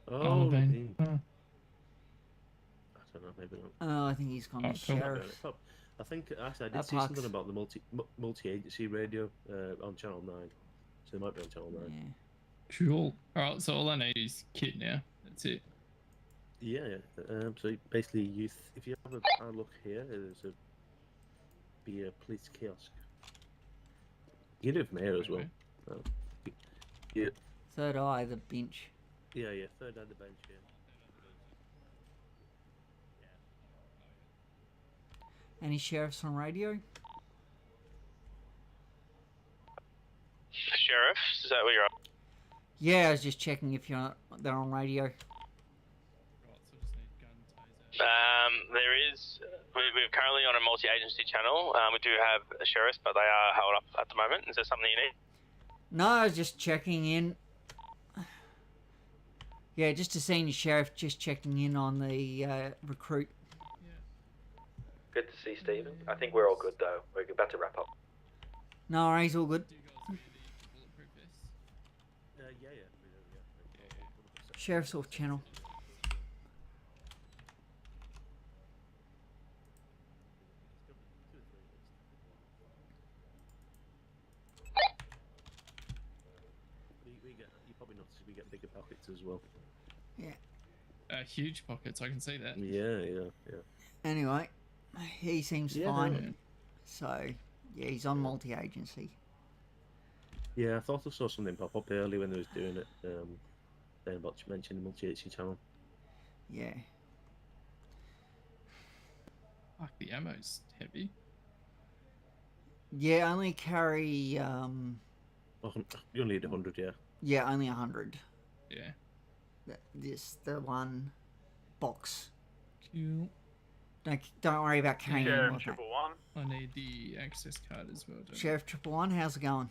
Oh, Levine. oh. I don't know, maybe not. Oh, I think he's gone to cool. sheriff. I think actually I did see something about the multi-agency radio on Channel 9, so they might be on Channel 9. Yeah. Cool. All right, so all I need is kit now. That's it. Yeah. So basically, if you have a look here, there's a police kiosk. You can do it from here as well. Yeah. Third eye, the bench. Yeah. Third eye, the bench. Yeah. Any sheriffs on radio? Sheriff, is that where you're at? Yeah, I was just checking if they're on radio. There is. We're currently on a multi-agency channel. We do have a sheriff, but they are held up at the moment. Is there something you need? No, I was just checking in. Yeah, just a senior sheriff, just checking in on the recruit. Good to see Stephen. I think we're all good though. We're about to wrap up. No worries, all good. Yeah. Sheriff's off channel. You probably noticed we get bigger pockets as well. Yeah. Huge pockets, I can see that. Yeah. Anyway, he seems Yeah, fine. no. So, yeah, he's on multi-agency. Yeah, I thought I saw something pop up early when they was doing it. Then about you mentioned the multi-agency channel. Yeah. Fuck, the ammo's heavy. Yeah, only carry You only need 100, yeah. yeah, only 100. Yeah. The one box. Cool. Don't worry about carrying Yeah, any more. Triple One. I need the access card as well. Don't Sheriff 111, how's it going?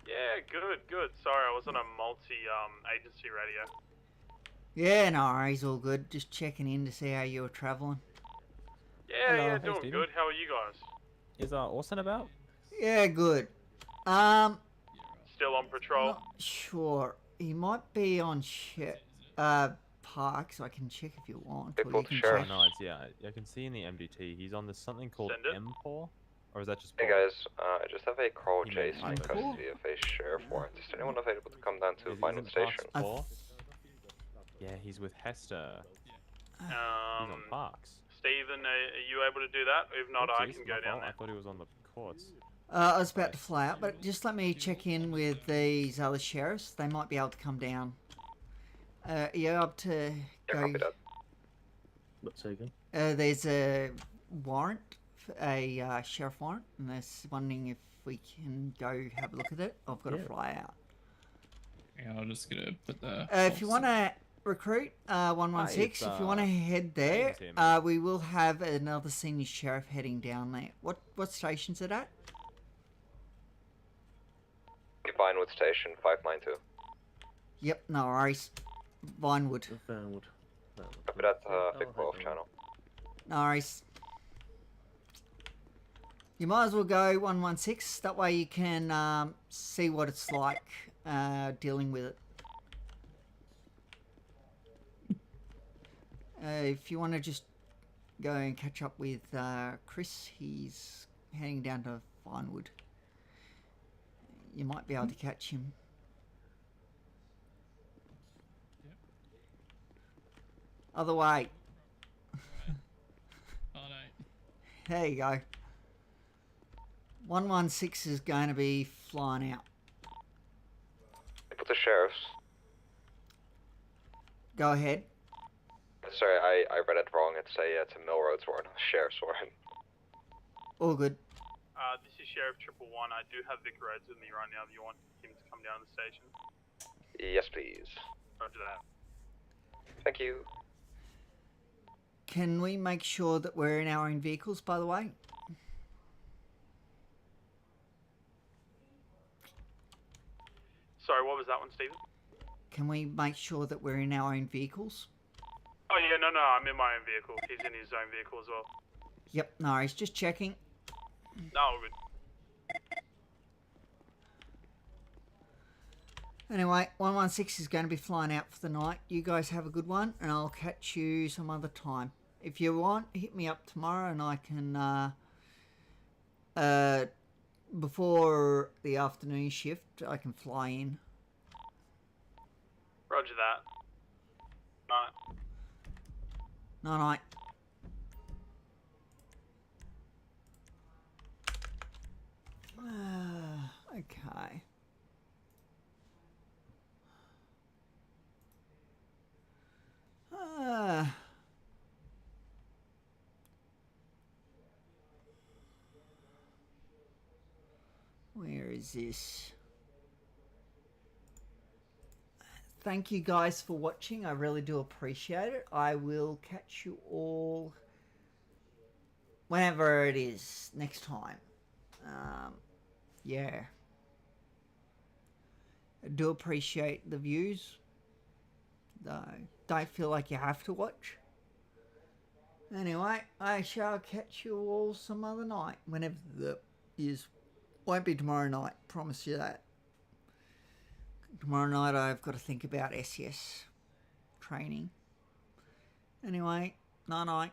Yeah, good. Sorry, I was on a multi-agency radio. Yeah, no worries, all good. Just checking in to see how you were travelling. Yeah, Hello, hey, doing Stephen. good. How are you guys? Is Orson about? Yeah, good. Still on patrol? Not sure. He might be on Park, so I can check if you want. Or you can check. No, I can see in the MDT he's on this something called M4, or is that just? Hey guys, I just have a call You chase mean in M4? custody of a sheriff warrant. Is anyone available to come down to Vinewood Station? Yeah, he's with Hester. He's Um, on Parks. Stephen, are you able to do that? If not, I can go down I there. thought he was on the courts. I was about to fly out, but just let me check in with these other sheriffs. They might be able to come down. Are you up to go? Let's say again. There's a warrant, a sheriff warrant, and they're wondering if we can go have a look at it. I've got to fly out. Yeah, I'm just gonna put the. If you want to recruit 116, if you want to head there, we will have another senior sheriff heading down there. What station's it at? Vinewood Station 592. Yep, no worries. Vinewood. Vinewood. Copy that, Vic 12 channel. No worries. You might as well go 116. That way you can see what it's like dealing with it. If you want to just go and catch up with Chris, he's heading down to Vinewood. You might be able to catch him. Other way. Oh no. There you go. 116 is going to be flying out. Put the sheriffs. Go ahead. Sorry, I read it wrong. It's a Millroads warrant, a sheriff's warrant. All good. This is Sheriff 111. I do have Vic Rhodes with me right now if you want him to come down to the station. Yes, please. Roger that. Thank you. Can we make sure that we're in our own vehicles, by the way? Sorry, what was that one, Stephen? Can we make sure that we're in our own vehicles? Oh yeah, no, I'm in my own vehicle. He's in his own vehicle as well. Yep, no worries. Just checking. No, all good. Anyway, 116 is going to be flying out for the night. You guys have a good one, and I'll catch you some other time. If you want, hit me up tomorrow, and I can, before the afternoon shift, I can fly in. Roger that. Night. Night. Okay. Where is this? Thank you guys for watching. I really do appreciate it. I will catch you all whenever it is next time. Yeah. I do appreciate the views. Though, don't feel like you have to watch. Anyway, I shall catch you all some other night. Whenever that is. Won't be tomorrow night. Promise you that. Tomorrow night I've got to think about SES training. Anyway, night.